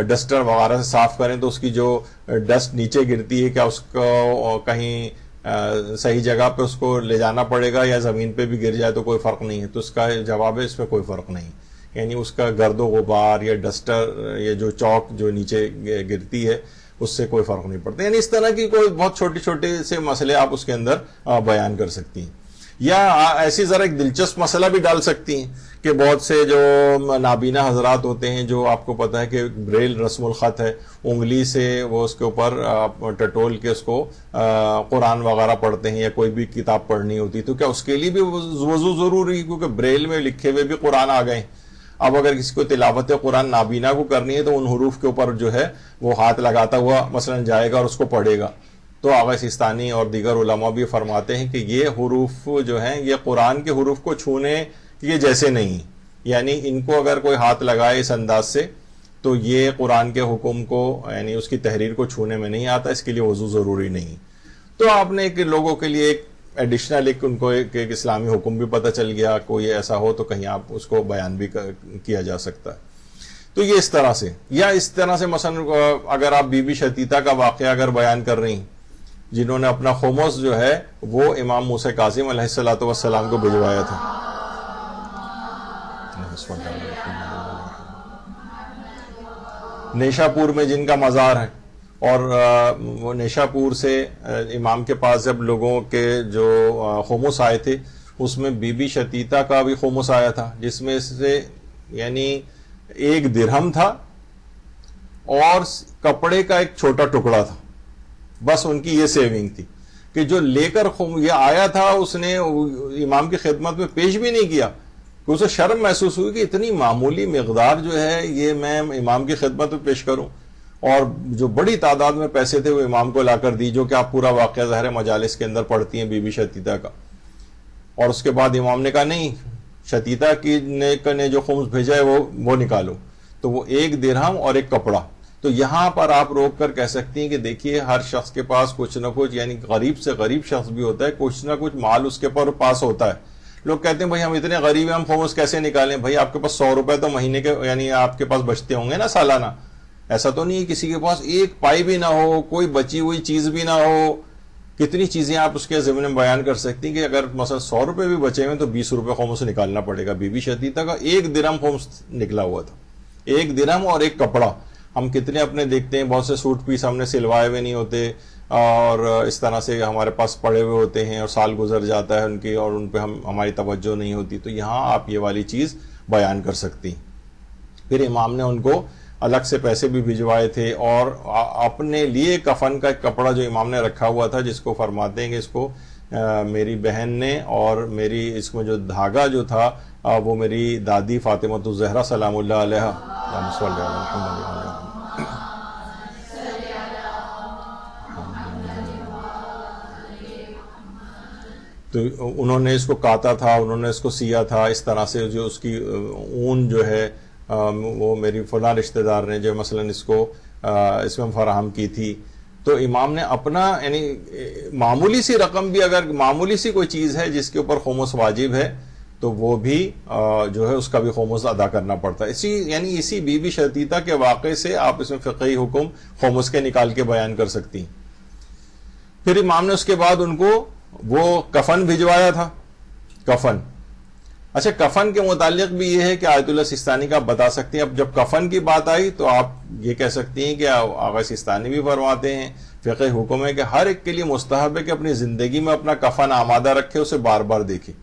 ڈسٹر وغیرہ سے صاف کریں تو اس کی جو ڈسٹ نیچے گرتی ہے کیا اس کو کہیں صحیح جگہ پہ اس کو لے جانا پڑے گا یا زمین پہ بھی گر جائے تو کوئی فرق نہیں ہے؟ تو اس کا جواب ہے اس میں کوئی فرق نہیں، یعنی اس کا گرد و غبار یا ڈسٹر یا جو چاک جو نیچے گرتی ہے اس سے کوئی فرق نہیں پڑتا. یعنی اس طرح کی کوئی بہت چھوٹے چھوٹے سے مسئلے آپ اس کے اندر بیان کر سکتی ہیں. یا ایسی ذرا ایک دلچسپ مسئلہ بھی ڈال سکتی ہیں کہ بہت سے جو نابینا حضرات ہوتے ہیں جو آپ کو پتہ ہے کہ بریل رسم الخط ہے، انگلی سے وہ اس کے اوپر ٹٹول کے اس کو قرآن وغیرہ پڑھتے ہیں یا کوئی بھی کتاب پڑھنی ہوتی، تو کیا اس کے لیے بھی وضو ضروری ہے؟ کیونکہ بریل میں لکھے ہوئے بھی قرآن آ گئے. اب اگر کسی کو تلاوت قرآن نابینا کو کرنی ہے تو ان حروف کے اوپر جو ہے وہ ہاتھ لگاتا ہوا مثلا جائے گا اور اس کو پڑھے گا. تو آغا سیستانی اور دیگر علماء بھی فرماتے ہیں کہ یہ حروف جو ہیں یہ قرآن کے حروف کو چھونے یہ جیسے نہیں، یعنی ان کو اگر کوئی ہاتھ لگائے اس انداز سے تو یہ قرآن کے حکم کو یعنی اس کی تحریر کو چھونے میں نہیں آتا، اس کے لیے وضو ضروری نہیں. تو آپ نے ایک لوگوں کے لیے ایک ایڈیشنل ایک ان کو ایک اسلامی حکم بھی پتہ چل گیا، کوئی ایسا ہو تو کہیں آپ اس کو بیان بھی کیا جا سکتا ہے. تو یہ اس طرح سے، یا اس طرح سے مثلا اگر آپ بی بی شتیتا کا واقعہ اگر بیان کر رہی ہیں جنہوں نے اپنا خمس جو ہے وہ امام موسیٰ کاظم علیہ الصلوۃ والسلام کو بھجوایا تھا. نیشا پور میں جن کا مزار ہے، اور وہ نیشا پور سے امام کے پاس جب لوگوں کے جو خمس آئے تھے اس میں بی بی شتیتا کا بھی خمس آیا تھا جس میں سے یعنی 1 درہم تھا اور کپڑے کا ایک چھوٹا ٹکڑا تھا، بس ان کی یہ سیونگ تھی کہ جو لے کر یہ آیا تھا اس نے امام کی خدمت میں پیش بھی نہیں کیا کہ اسے شرم محسوس ہوئی کہ اتنی معمولی مقدار جو ہے یہ میں امام کی خدمت میں پیش کروں، اور جو بڑی تعداد میں پیسے تھے وہ امام کو لا کر دی، جو کہ آپ پورا واقعہ ظاہر مجالس کے اندر پڑھتی ہیں بی بی شتیتا کا. اور اس کے بعد امام نے کہا نہیں، شتیتا نے جو خمس بھیجا ہے وہ نکالو. تو وہ 1 درہم اور 1 کپڑا تو یہاں پر آپ روک کر کہہ سکتی ہیں کہ دیکھیے ہر شخص کے پاس کچھ نہ کچھ، یعنی غریب سے غریب شخص بھی ہوتا ہے، کچھ نہ کچھ مال اس کے پاس ہوتا ہے. لوگ کہتے ہیں بھائی ہم اتنے غریب ہیں، ہم خمس کیسے نکالیں؟ بھائی آپ کے پاس 100 روپے تو مہینے کے یعنی آپ کے پاس بچتے ہوں گے نا سالانہ. ایسا تو نہیں ہے کسی کے پاس ایک پائی بھی نہ ہو، کوئی بچی ہوئی چیز بھی نہ ہو. کتنی چیزیں آپ اس کے ضمن میں بیان کر سکتی ہیں کہ اگر مثلا 100 روپے بھی بچے ہوئے تو 20 روپے خمس نکالنا پڑے گا. بی بی شتیتا کا 1 درہم خمس نکلا ہوا تھا، 1 درہم اور 1 کپڑا. ہم کتنے اپنے دیکھتے ہیں بہت سے سوٹ پیس ہم نے سلوائے ہوئے نہیں ہوتے اور اس طرح سے ہمارے پاس پڑے ہوئے ہوتے ہیں اور سال گزر جاتا ہے ان کی اور ان پہ ہماری توجہ نہیں ہوتی. تو یہاں آپ یہ والی چیز بیان کر سکتی. پھر امام نے ان کو الگ سے پیسے بھی بھجوائے تھے اور اپنے لیے کفن کا ایک کپڑا جو امام نے رکھا ہوا تھا، جس کو فرماتے ہیں کہ اس کو میری بہن نے، اور میری اس میں جو دھاگا جو تھا وہ میری دادی فاطمہ الزہرا سلام اللہ علیہا. تو انہوں نے اس کو کاتا تھا، انہوں نے اس کو سیا تھا اس طرح سے، جو اس کی اون جو ہے وہ میری فلاں رشتہ دار نے جو مثلا اس کو اس میں فراہم کی تھی. تو امام نے اپنا یعنی معمولی سی رقم بھی، اگر معمولی سی کوئی چیز ہے جس کے اوپر خمس واجب ہے تو وہ بھی جو ہے اس کا بھی خمس ادا کرنا پڑتا ہے. اسی بی بی شتیتا کے واقعے سے آپ اس میں فقہی حکم خمس کے نکال کے بیان کر سکتی ہیں. پھر امام نے اس کے بعد ان کو وہ کفن بھجوایا تھا. کفن، اچھا کفن کے متعلق بھی یہ ہے کہ آیت اللہ سیستانی کا آپ بتا سکتے ہیں. اب جب کفن کی بات آئی تو آپ یہ کہہ سکتی ہیں کہ آغا سیستانی بھی فرماتے ہیں فقہ حکم ہے کہ ہر ایک کے لیے مستحب ہے کہ اپنی زندگی میں اپنا کفن آمادہ رکھے، اسے بار بار دیکھے.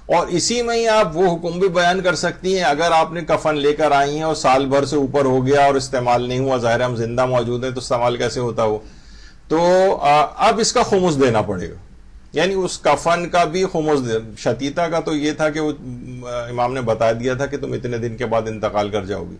اور اسی میں ہی آپ وہ حکم بھی بیان کر سکتی ہیں اگر آپ نے کفن لے کر آئی ہیں اور سال بھر سے اوپر ہو گیا اور استعمال نہیں ہوا، ظاہر ہم زندہ موجود ہیں تو استعمال کیسے ہوتا ہو، تو اب اس کا خمس دینا پڑے گا. یعنی اس کفن کا بھی خمس شتیتا کا تو یہ تھا کہ امام نے بتا دیا تھا کہ تم اتنے دن کے بعد انتقال کر جاؤ گی،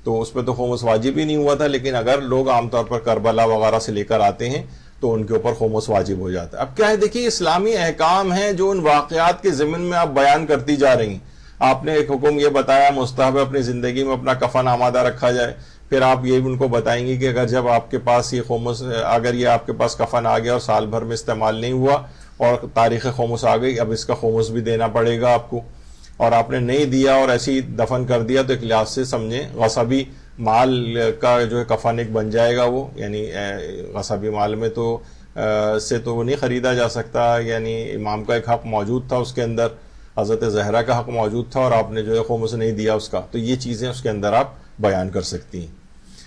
تو اس پہ تو خمس واجب ہی نہیں ہوا تھا. لیکن اگر لوگ عام طور پر کربلا وغیرہ سے لے کر آتے ہیں تو ان کے اوپر خمس واجب ہو جاتا ہے. اب کیا ہے دیکھیے اسلامی احکام ہیں جو ان واقعات کے ضمن میں آپ بیان کرتی جا رہی ہیں. آپ نے ایک حکم یہ بتایا مستحب اپنی زندگی میں اپنا کفن آمادہ رکھا جائے، پھر آپ یہ ان کو بتائیں گی کہ اگر جب آپ کے پاس یہ خمس، اگر یہ آپ کے پاس کفن آ گیا اور سال بھر میں استعمال نہیں ہوا اور تاریخ خمس آ گئی، اب اس کا خمس بھی دینا پڑے گا آپ کو، اور آپ نے نہیں دیا اور ایسے ہی دفن کر دیا تو ایک لحاظ سے سمجھیں غصبی مال کا جو ہے کفن ایک بن جائے گا وہ. یعنی غصبی مال میں تو سے تو وہ نہیں خریدا جا سکتا. یعنی امام کا ایک حق موجود تھا اس کے اندر، حضرت زہرا کا حق موجود تھا اور آپ نے جو ہے خمس نہیں دیا اس کا، تو یہ چیزیں اس کے اندر آپ بیان کر سکتی ہیں.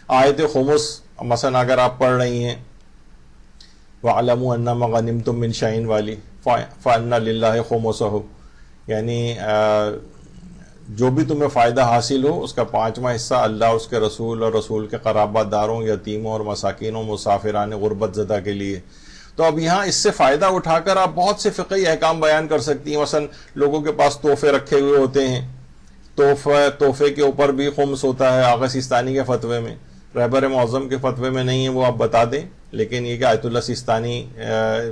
آیت خمس مثلا اگر آپ پڑھ رہی ہیں وَعَلَمُوا أَنَّمَا غَنِمْتُم مِّن شَيْءٍ والی فَأَنَّ لِلَّهِ خُمُسَهُ، یعنی جو بھی تمہیں فائدہ حاصل ہو اس کا 5واں حصہ اللہ اور اس کے رسول اور رسول کے قرابت داروں، یتیموں اور مساکینوں، مسافران غربت زدہ کے لیے. تو اب یہاں اس سے فائدہ اٹھا کر آپ بہت سے فقہی احکام بیان کر سکتی ہیں. مثلا لوگوں کے پاس تحفے رکھے ہوئے ہوتے ہیں، تحفے کے اوپر بھی خمس ہوتا ہے. آغا سیستانی کے فتوے میں، رہبر معظم کے فتوے میں نہیں ہے، وہ آپ بتا دیں. لیکن یہ کہ آیت اللہ سیستانی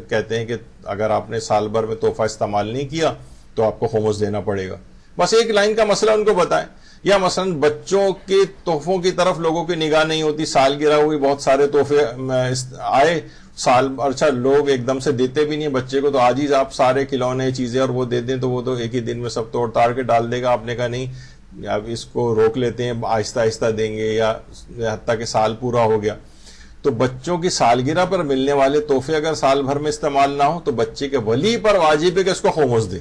کہتے ہیں کہ اگر آپ نے سال بھر میں تحفہ استعمال نہیں کیا تو آپ کو خمس دینا پڑے گا. بس ایک لائن کا مسئلہ ان کو بتائیں. یا مثلا بچوں کے تحفوں کی طرف لوگوں کی نگاہ نہیں ہوتی، سالگرہ ہوئی بہت سارے تحفے آئے سال، اچھا لوگ ایک دم سے دیتے بھی نہیں بچے کو، تو آج ہی آپ سارے کھلونے چیزیں اور وہ دے دیں تو وہ تو ایک ہی دن میں سب توڑ تاڑ کے ڈال دے گا. آپ نے کہا نہیں، اب اس کو روک لیتے ہیں، آہستہ آہستہ دیں گے، یا حتیٰ کہ سال پورا ہو گیا. تو بچوں کی سالگرہ پر ملنے والے تحفے اگر سال بھر میں استعمال نہ ہو تو بچے کے ولی پر واجب ہے کہ اس کو خمس دے.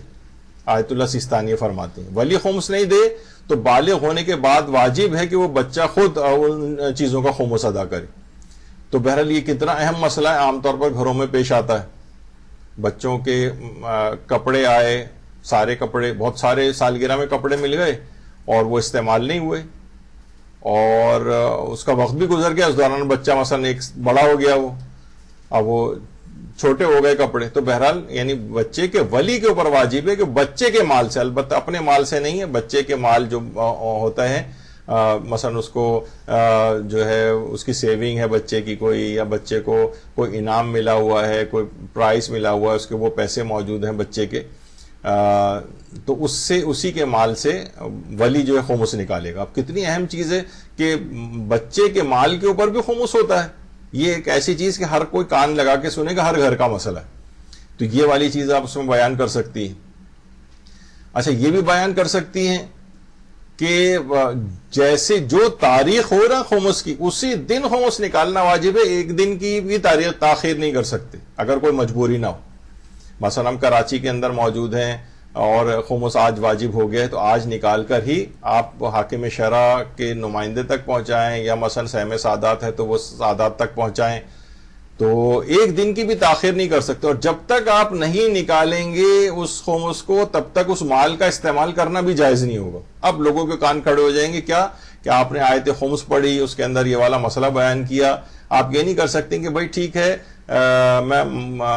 آیت اللہ سیستانی فرماتے ہیں ولی خمس نہیں دے تو بالغ ہونے کے بعد واجب ہے کہ وہ بچہ خود ان چیزوں کا خمس ادا کرے. تو بہرحال یہ کتنا اہم مسئلہ ہے، عام طور پر گھروں میں پیش آتا ہے. بچوں کے کپڑے آئے، سارے کپڑے، بہت سارے سالگرہ میں کپڑے مل گئے اور وہ استعمال نہیں ہوئے اور اس کا وقت بھی گزر گیا، اس دوران بچہ مثلا ایک بڑا ہو گیا، وہ اب وہ چھوٹے ہو گئے کپڑے. تو بہرحال یعنی بچے کے ولی کے اوپر واجب ہے کہ بچے کے مال سے، البتہ اپنے مال سے نہیں ہے، بچے کے مال جو ہوتا ہے، مثلا اس کو جو ہے اس کی سیونگ ہے بچے کی کوئی، یا بچے کو کوئی انعام ملا ہوا ہے، کوئی پرائز ملا ہوا ہے، اس کے وہ پیسے موجود ہیں بچے کے، تو اس سے اسی کے مال سے ولی جو ہے خمس نکالے گا. اب کتنی اہم چیز ہے کہ بچے کے مال کے اوپر بھی خمس ہوتا ہے. یہ ایک ایسی چیز کہ ہر کوئی کان لگا کے سنے گا، ہر گھر کا مسئلہ ہے. تو یہ والی چیز آپ اس میں بیان کر سکتی ہیں. اچھا یہ بھی بیان کر سکتی ہیں کہ جیسے جو تاریخ ہو رہا خمس کی اسی دن خمس نکالنا واجب ہے، ایک دن کی بھی تاریخ تاخیر نہیں کر سکتے اگر کوئی مجبوری نہ ہو. مثلا ہم کراچی کے اندر موجود ہیں اور خمس آج واجب ہو گیا ہے تو آج نکال کر ہی آپ حاکم شرع کے نمائندے تک پہنچائیں، یا مثلا سہم سادات ہے تو وہ سادات تک پہنچائیں. تو ایک دن کی بھی تاخیر نہیں کر سکتے، اور جب تک آپ نہیں نکالیں گے اس خمس کو تب تک اس مال کا استعمال کرنا بھی جائز نہیں ہوگا. اب لوگوں کے کان کھڑے ہو جائیں گے کیا کہ آپ نے آیت خمس پڑھی، اس کے اندر یہ والا مسئلہ بیان کیا. آپ یہ نہیں کر سکتے کہ بھائی ٹھیک ہے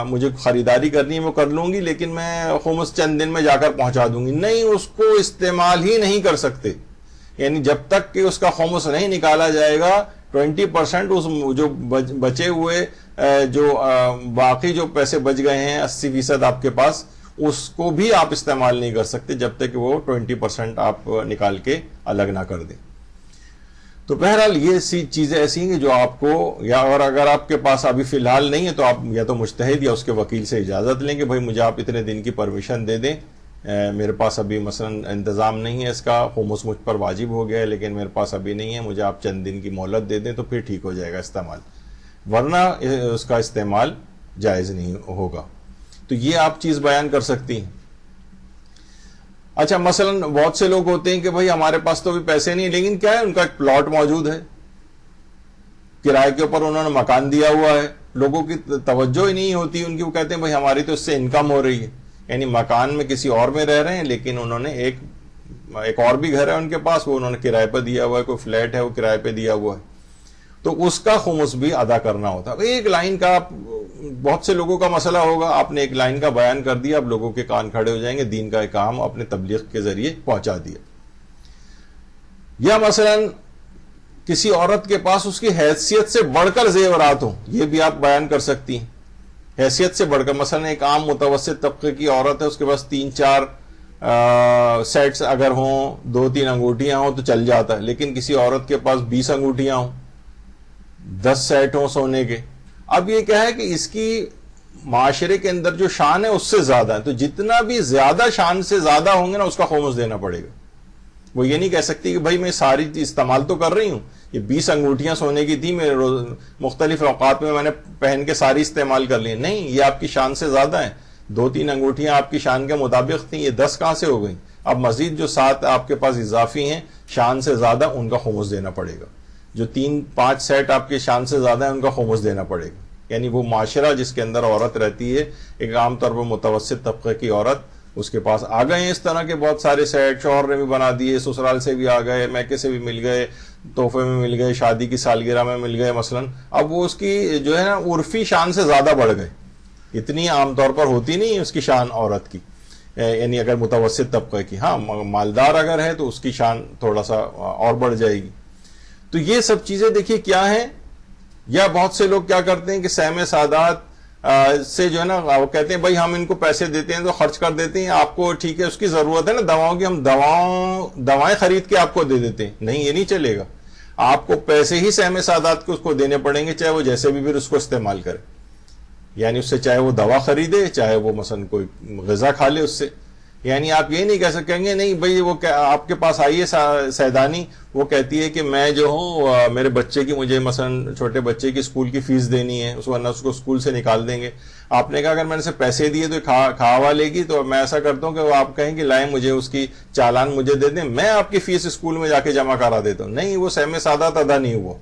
مجھے خریداری کرنی ہے وہ کر لوں گی، لیکن میں خمس چند دن میں جا کر پہنچا دوں گی. نہیں، اس کو استعمال ہی نہیں کر سکتے. یعنی جب تک کہ اس کا خمس نہیں نکالا جائے گا 20% اس جو بچے ہوئے جو باقی جو پیسے بچ گئے ہیں 80% آپ کے پاس، اس کو بھی آپ استعمال نہیں کر سکتے جب تک کہ وہ 20% آپ نکال کے الگ نہ کر دیں. تو بہرحال یہ چیزیں ایسی ہیں کہ جو آپ کو، یا اور اگر آپ کے پاس ابھی فی الحال نہیں ہے تو آپ یا تو مجتہد یا اس کے وکیل سے اجازت لیں کہ بھائی مجھے آپ اتنے دن کی پرمیشن دے دیں، میرے پاس ابھی مثلا انتظام نہیں ہے اس کا، خمس مجھ پر واجب ہو گیا ہے لیکن میرے پاس ابھی نہیں ہے، مجھے آپ چند دن کی مہلت دے دیں تو پھر ٹھیک ہو جائے گا استعمال، ورنہ اس کا استعمال جائز نہیں ہوگا. تو یہ آپ چیز بیان کر سکتی ہیں. اچھا مثلا بہت سے لوگ ہوتے ہیں کہ بھائی ہمارے پاس تو ابھی پیسے نہیں، لیکن کیا ہے ان کا ایک پلاٹ موجود ہے، کرائے کے اوپر انہوں نے مکان دیا ہوا ہے، لوگوں کی توجہ ہی نہیں ہوتی ان کی، وہ کہتے ہیں بھائی ہماری تو اس سے انکم ہو رہی ہے. یعنی مکان میں کسی اور میں رہ رہے ہیں لیکن انہوں نے ایک اور بھی گھر ہے ان کے پاس، وہ انہوں نے کرائے پہ دیا ہوا ہے، کوئی فلیٹ ہے وہ کرائے پہ دیا ہوا ہے، تو اس کا خمس بھی ادا کرنا ہوتا ہے. ایک لائن کا بہت سے لوگوں کا مسئلہ ہوگا، آپ نے ایک لائن کا بیان کر دیا، اب لوگوں کے کان کھڑے ہو جائیں گے، دین کا ایک کام اپنے تبلیغ کے ذریعے پہنچا دیا. یا مثلا کسی عورت کے پاس اس کی حیثیت سے بڑھ کر زیورات ہوں، یہ بھی آپ بیان کر سکتی ہیں. حیثیت سے بڑھ کر مثلا ایک عام متوسط طبقے کی عورت ہے، اس کے پاس 3-4 سیٹس اگر ہوں، 2-3 انگوٹھیاں ہوں تو چل جاتا ہے، لیکن کسی عورت کے پاس 20 انگوٹھیاں ہوں، 10 سیٹ ہوں سونے کے. اب یہ کیا ہے کہ اس کی معاشرے کے اندر جو شان ہے اس سے زیادہ ہے، تو جتنا بھی زیادہ شان سے زیادہ ہوں گے نا اس کا خمس دینا پڑے گا. وہ یہ نہیں کہہ سکتی کہ بھائی میں ساری استعمال تو کر رہی ہوں، یہ 20 انگوٹھیاں سونے کی تھی، میں مختلف اوقات میں نے پہن کے ساری استعمال کر لی. نہیں، یہ آپ کی شان سے زیادہ ہیں. 2-3 انگوٹھیاں آپ کی شان کے مطابق تھیں، یہ 10 کہاں سے ہو گئیں؟ اب مزید جو 7 آپ کے پاس اضافی ہیں شان سے زیادہ، ان کا خمس دینا پڑے گا. جو 3-5 سیٹ آپ کی شان سے زیادہ ہیں ان کا خمس دینا پڑے گا. یعنی وہ معاشرہ جس کے اندر عورت رہتی ہے، ایک عام طور پر متوسط طبقے کی عورت، اس کے پاس آ گئے ہیں اس طرح کے بہت سارے سیٹ، شوہر نے بھی بنا دیے، سسرال سے بھی آ گئے، میکے سے بھی مل گئے، تحفے میں مل گئے، شادی کی سالگرہ میں مل گئے مثلا. اب وہ اس کی جو ہے نا عرفی شان سے زیادہ بڑھ گئے، اتنی عام طور پر ہوتی نہیں اس کی شان عورت کی، یعنی اگر متوسط طبقے کی. ہاں مالدار اگر ہے تو اس کی شان تھوڑا سا اور بڑھ جائے گی. تو یہ سب چیزیں دیکھیے کیا ہیں. یا بہت سے لوگ کیا کرتے ہیں کہ سہم سادات سے جو ہے نا وہ کہتے ہیں بھائی ہم ان کو پیسے دیتے ہیں تو خرچ کر دیتے ہیں، آپ کو ٹھیک ہے اس کی ضرورت ہے نا دواؤں کی، ہم دوائیں خرید کے آپ کو دے دیتے ہیں. نہیں، یہ نہیں چلے گا. آپ کو پیسے ہی سہم سادات کو اس کو دینے پڑیں گے، چاہے وہ جیسے بھی پھر اس کو استعمال کرے. یعنی اس سے چاہے وہ دوا خریدے، چاہے وہ مثلا کوئی غذا کھا لے اس سے. یعنی آپ یہ نہیں کہہ سکیں گے نہیں بھائی وہ آپ کے پاس آئی ہے سیدانی، وہ کہتی ہے کہ میں جو ہوں میرے بچے کی، مجھے مثلا چھوٹے بچے کی اسکول کی فیس دینی ہے، ورنہ اس کو اسکول سے نکال دیں گے. آپ نے کہا اگر میں نے اسے پیسے دیے تو کھاوا لے گی، تو میں ایسا کرتا ہوں کہ وہ آپ کہیں کہ لائیں مجھے اس کی چالان مجھے دے دیں، میں آپ کی فیس اسکول میں جا کے جمع کرا دیتا ہوں. نہیں، وہ سہم سادات ادا نہیں ہوا،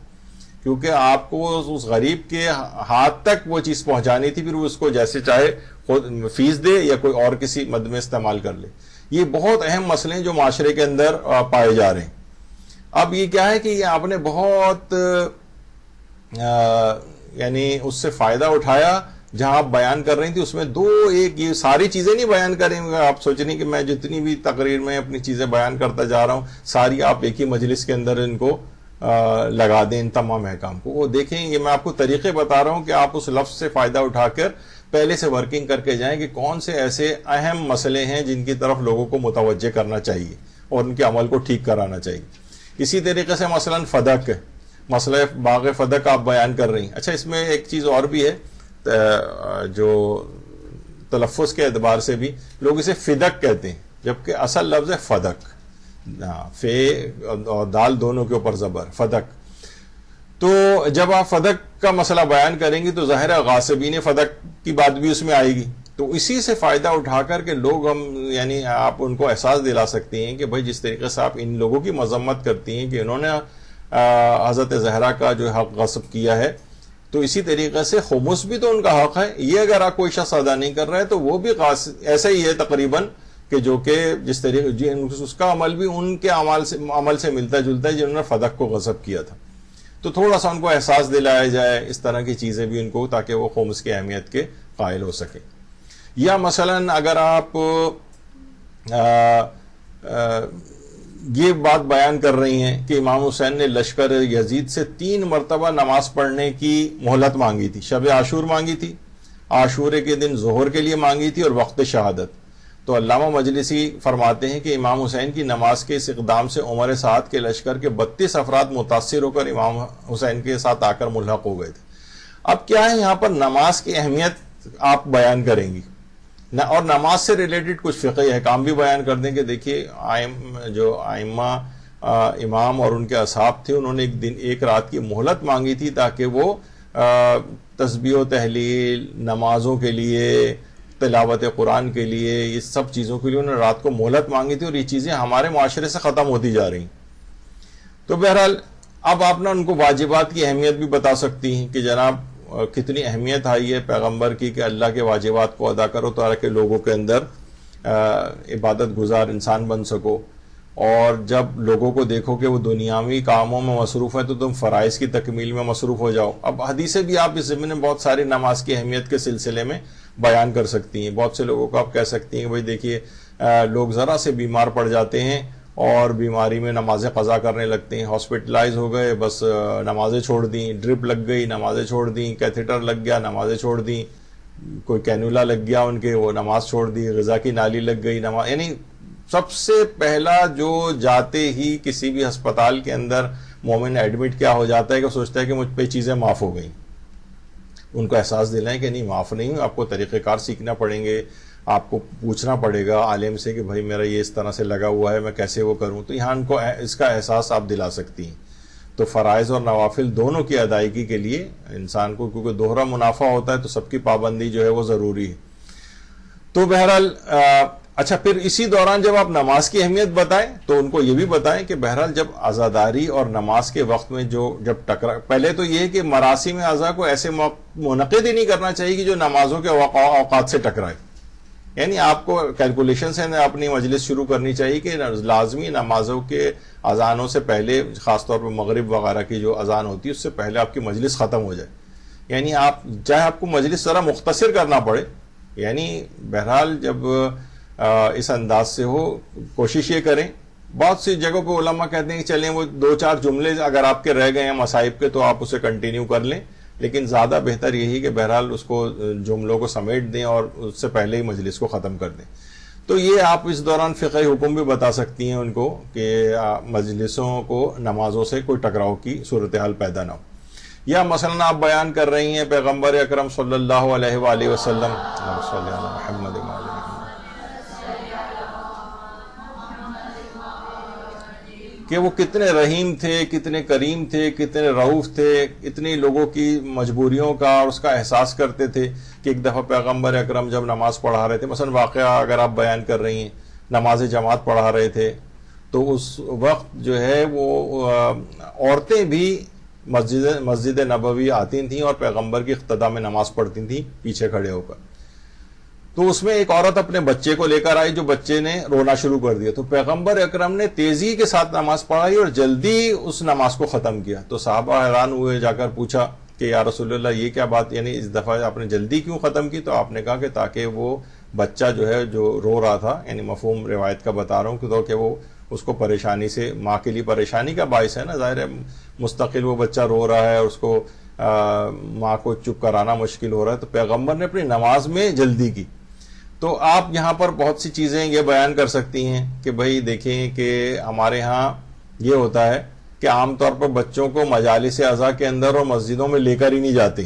کیونکہ آپ کو اس غریب کے ہاتھ تک وہ چیز پہنچانی تھی، پھر وہ اس کو جیسے چاہے خود فیس دے یا کوئی اور کسی مد میں استعمال کر لے. یہ بہت اہم مسئلے ہیں جو معاشرے کے اندر پائے جا رہے ہیں. اب یہ کیا ہے کہ یہ آپ نے بہت یعنی اس سے فائدہ اٹھایا جہاں آپ بیان کر رہی تھی، اس میں یہ ساری چیزیں نہیں بیان کریں گے. آپ سوچ رہی کہ میں جتنی بھی تقریر میں اپنی چیزیں بیان کرتا جا رہا ہوں ساری آپ ایک ہی مجلس کے اندر ان کو لگا دیں ان تمام احکام کو. وہ دیکھیں یہ میں آپ کو طریقے بتا رہا ہوں کہ آپ اس لفظ سے فائدہ اٹھا کر پہلے سے ورکنگ کر کے جائیں کہ کون سے ایسے اہم مسئلے ہیں جن کی طرف لوگوں کو متوجہ کرنا چاہیے اور ان کے عمل کو ٹھیک کرانا چاہیے. اسی طریقے سے مثلا فدق ہے، مسئلہ باغ فدق آپ بیان کر رہی ہیں. اچھا اس میں ایک چیز اور بھی ہے جو تلفظ کے اعتبار سے بھی لوگ اسے فدق کہتے ہیں جبکہ اصل لفظ ہے فدق، فے اور دال دونوں کے اوپر زبر، فدق. تو جب آپ فدق کا مسئلہ بیان کریں گی تو ظاہر ہے غاصبین فدق کی بات بھی اس میں آئے گی. تو اسی سے فائدہ اٹھا کر کے لوگ یعنی آپ ان کو احساس دلا سکتی ہیں کہ بھائی جس طریقے سے آپ ان لوگوں کی مذمت کرتی ہیں کہ انہوں نے حضرت زہرا کا جو حق غصب کیا ہے، تو اسی طریقے سے خمس بھی تو ان کا حق ہے. یہ اگر آپ کوئی شخص ادا نہیں کر رہا ہے تو وہ بھی ایسا ہی ہے تقریباً کہ جو کہ جس طریقے اس کا عمل بھی ان کے عمل سے ملتا جلتا ہے جنہوں نے فدق کو غصب کیا تھا. تو تھوڑا سا ان کو احساس دلایا جائے اس طرح کی چیزیں بھی ان کو، تاکہ وہ خمس کی اہمیت کے قائل ہو سکے. یا مثلا اگر آپ یہ بات بیان کر رہی ہیں کہ امام حسین نے لشکر یزید سے 3 مرتبہ نماز پڑھنے کی مہلت مانگی تھی، شب عاشور مانگی تھی، عاشورے کے دن ظہر کے لیے مانگی تھی اور وقت شہادت. تو علامہ مجلسی فرماتے ہیں کہ امام حسین کی نماز کے اس اقدام سے عمر سعد کے لشکر کے 32 افراد متاثر ہو کر امام حسین کے ساتھ آ کر ملحق ہو گئے تھے. اب کیا ہے یہاں پر نماز کی اہمیت آپ بیان کریں گی اور نماز سے ریلیٹڈ کچھ فقہی احکام بھی بیان کر دیں کہ دیکھیے جو ائمہ امام اور ان کے اصحاب تھے انہوں نے ایک رات کی مہلت مانگی تھی تاکہ وہ تسبیح و تحلیل، نمازوں کے لیے، تلاوت قرآن کے لیے، یہ سب چیزوں کے لیے انہوں نے رات کو مہلت مانگی تھی اور یہ چیزیں ہمارے معاشرے سے ختم ہوتی جا رہی ہیں. تو بہرحال اب آپ نے ان کو واجبات کی اہمیت بھی بتا سکتی ہیں کہ جناب کتنی اہمیت آئی ہے پیغمبر کی کہ اللہ کے واجبات کو ادا کرو تاکہ لوگوں کے اندر عبادت گزار انسان بن سکو. اور جب لوگوں کو دیکھو کہ وہ دنیاوی کاموں میں مصروف ہے تو تم فرائض کی تکمیل میں مصروف ہو جاؤ. اب حدیثیں بھی آپ اس ضمن میں بہت ساری نماز کی اہمیت کے سلسلے میں بیان کر سکتی ہیں. بہت سے لوگوں کو آپ کہہ سکتی ہیں کہ بھائی دیکھیے لوگ ذرا سے بیمار پڑ جاتے ہیں اور بیماری میں نمازیں قضا کرنے لگتے ہیں، ہاسپٹلائز ہو گئے بس نمازیں چھوڑ دیں، ڈرپ لگ گئی نمازیں چھوڑ دیں، کیتھیٹر لگ گیا نمازیں چھوڑ دیں، کوئی کینولا لگ گیا ان کے وہ نماز چھوڑ دی، غذا کی نالی لگ گئی نماز. یعنی سب سے پہلا جو جاتے ہی کسی بھی ہسپتال کے اندر مومن ایڈمٹ کیا ہو جاتا ہے کہ سوچتا ہے کہ مجھ پہ چیزیں معاف ہو گئیں. ان کو احساس دلائیں کہ نہیں معاف نہیں، آپ کو طریقہ کار سیکھنا پڑیں گے، آپ کو پوچھنا پڑے گا عالم سے کہ بھائی میرا یہ اس طرح سے لگا ہوا ہے میں کیسے وہ کروں. تو یہاں ان کو اس کا احساس آپ دلا سکتی ہیں. تو فرائض اور نوافل دونوں کی ادائیگی کے لیے انسان کو کیونکہ دوہرا منافع ہوتا ہے تو سب کی پابندی جو ہے وہ ضروری ہے. تو بہرحال اچھا پھر اسی دوران جب آپ نماز کی اہمیت بتائیں تو ان کو یہ بھی بتائیں کہ بہرحال جب عزاداری اور نماز کے وقت میں جب ٹکرا، پہلے تو یہ کہ مراسم عزا کو ایسے منعقد ہی نہیں کرنا چاہیے کہ جو نمازوں کے اوقات سے ٹکرائے. یعنی آپ کو کیلکولیشن سے اپنی مجلس شروع کرنی چاہیے کہ لازمی نمازوں کے اذانوں سے پہلے، خاص طور پر مغرب وغیرہ کی جو اذان ہوتی ہے اس سے پہلے آپ کی مجلس ختم ہو جائے. یعنی آپ چاہے آپ کو مجلس ذرا مختصر کرنا پڑے، یعنی بہرحال جب اس انداز سے ہو کوشش یہ کریں. بہت سی جگہوں پہ علماء کہتے ہیں کہ چلیں وہ 2-4 جملے اگر آپ کے رہ گئے ہیں مصائب کے تو آپ اسے کنٹینیو کر لیں، لیکن زیادہ بہتر یہی کہ بہرحال اس کو جملوں کو سمیٹ دیں اور اس سے پہلے ہی مجلس کو ختم کر دیں. تو یہ آپ اس دوران فقہی حکم بھی بتا سکتی ہیں ان کو کہ مجلسوں کو نمازوں سے کوئی ٹکراؤ کی صورتحال پیدا نہ ہو. یا مثلا آپ بیان کر رہی ہیں پیغمبر اکرم صلی اللہ علیہ وآلہ وسلم کہ وہ کتنے رحیم تھے، کتنے کریم تھے، کتنے رؤوف تھے، اتنی لوگوں کی مجبوریوں کا اور اس کا احساس کرتے تھے کہ ایک دفعہ پیغمبر اکرم جب نماز پڑھا رہے تھے، مثلا واقعہ اگر آپ بیان کر رہی ہیں نماز جماعت پڑھا رہے تھے تو اس وقت جو ہے وہ عورتیں بھی مسجد نبوی آتی تھیں اور پیغمبر کی اقتداء میں نماز پڑھتی تھیں پیچھے کھڑے ہو کر. تو اس میں ایک عورت اپنے بچے کو لے کر آئی جو بچے نے رونا شروع کر دیا. تو پیغمبر اکرم نے تیزی کے ساتھ نماز پڑھائی اور جلدی اس نماز کو ختم کیا. تو صحابہ حیران ہوئے، جا کر پوچھا کہ یا رسول اللہ یہ کیا بات، یعنی اس دفعہ آپ نے جلدی کیوں ختم کی؟ تو آپ نے کہا کہ تاکہ وہ بچہ جو ہے جو رو رہا تھا، یعنی مفہوم روایت کا بتا رہا ہوں کہ وہ اس کو پریشانی سے، ماں کے لیے پریشانی کا باعث ہے نا، ظاہر ہے مستقل وہ بچہ رو رہا ہے، اس کو ماں کو چپ کرانا مشکل ہو رہا ہے، تو پیغمبر نے اپنی نماز میں جلدی کی. تو آپ یہاں پر بہت سی چیزیں یہ بیان کر سکتی ہیں کہ بھئی دیکھیں کہ ہمارے ہاں یہ ہوتا ہے کہ عام طور پر بچوں کو مجالس اعضاء کے اندر اور مسجدوں میں لے کر ہی نہیں جاتے.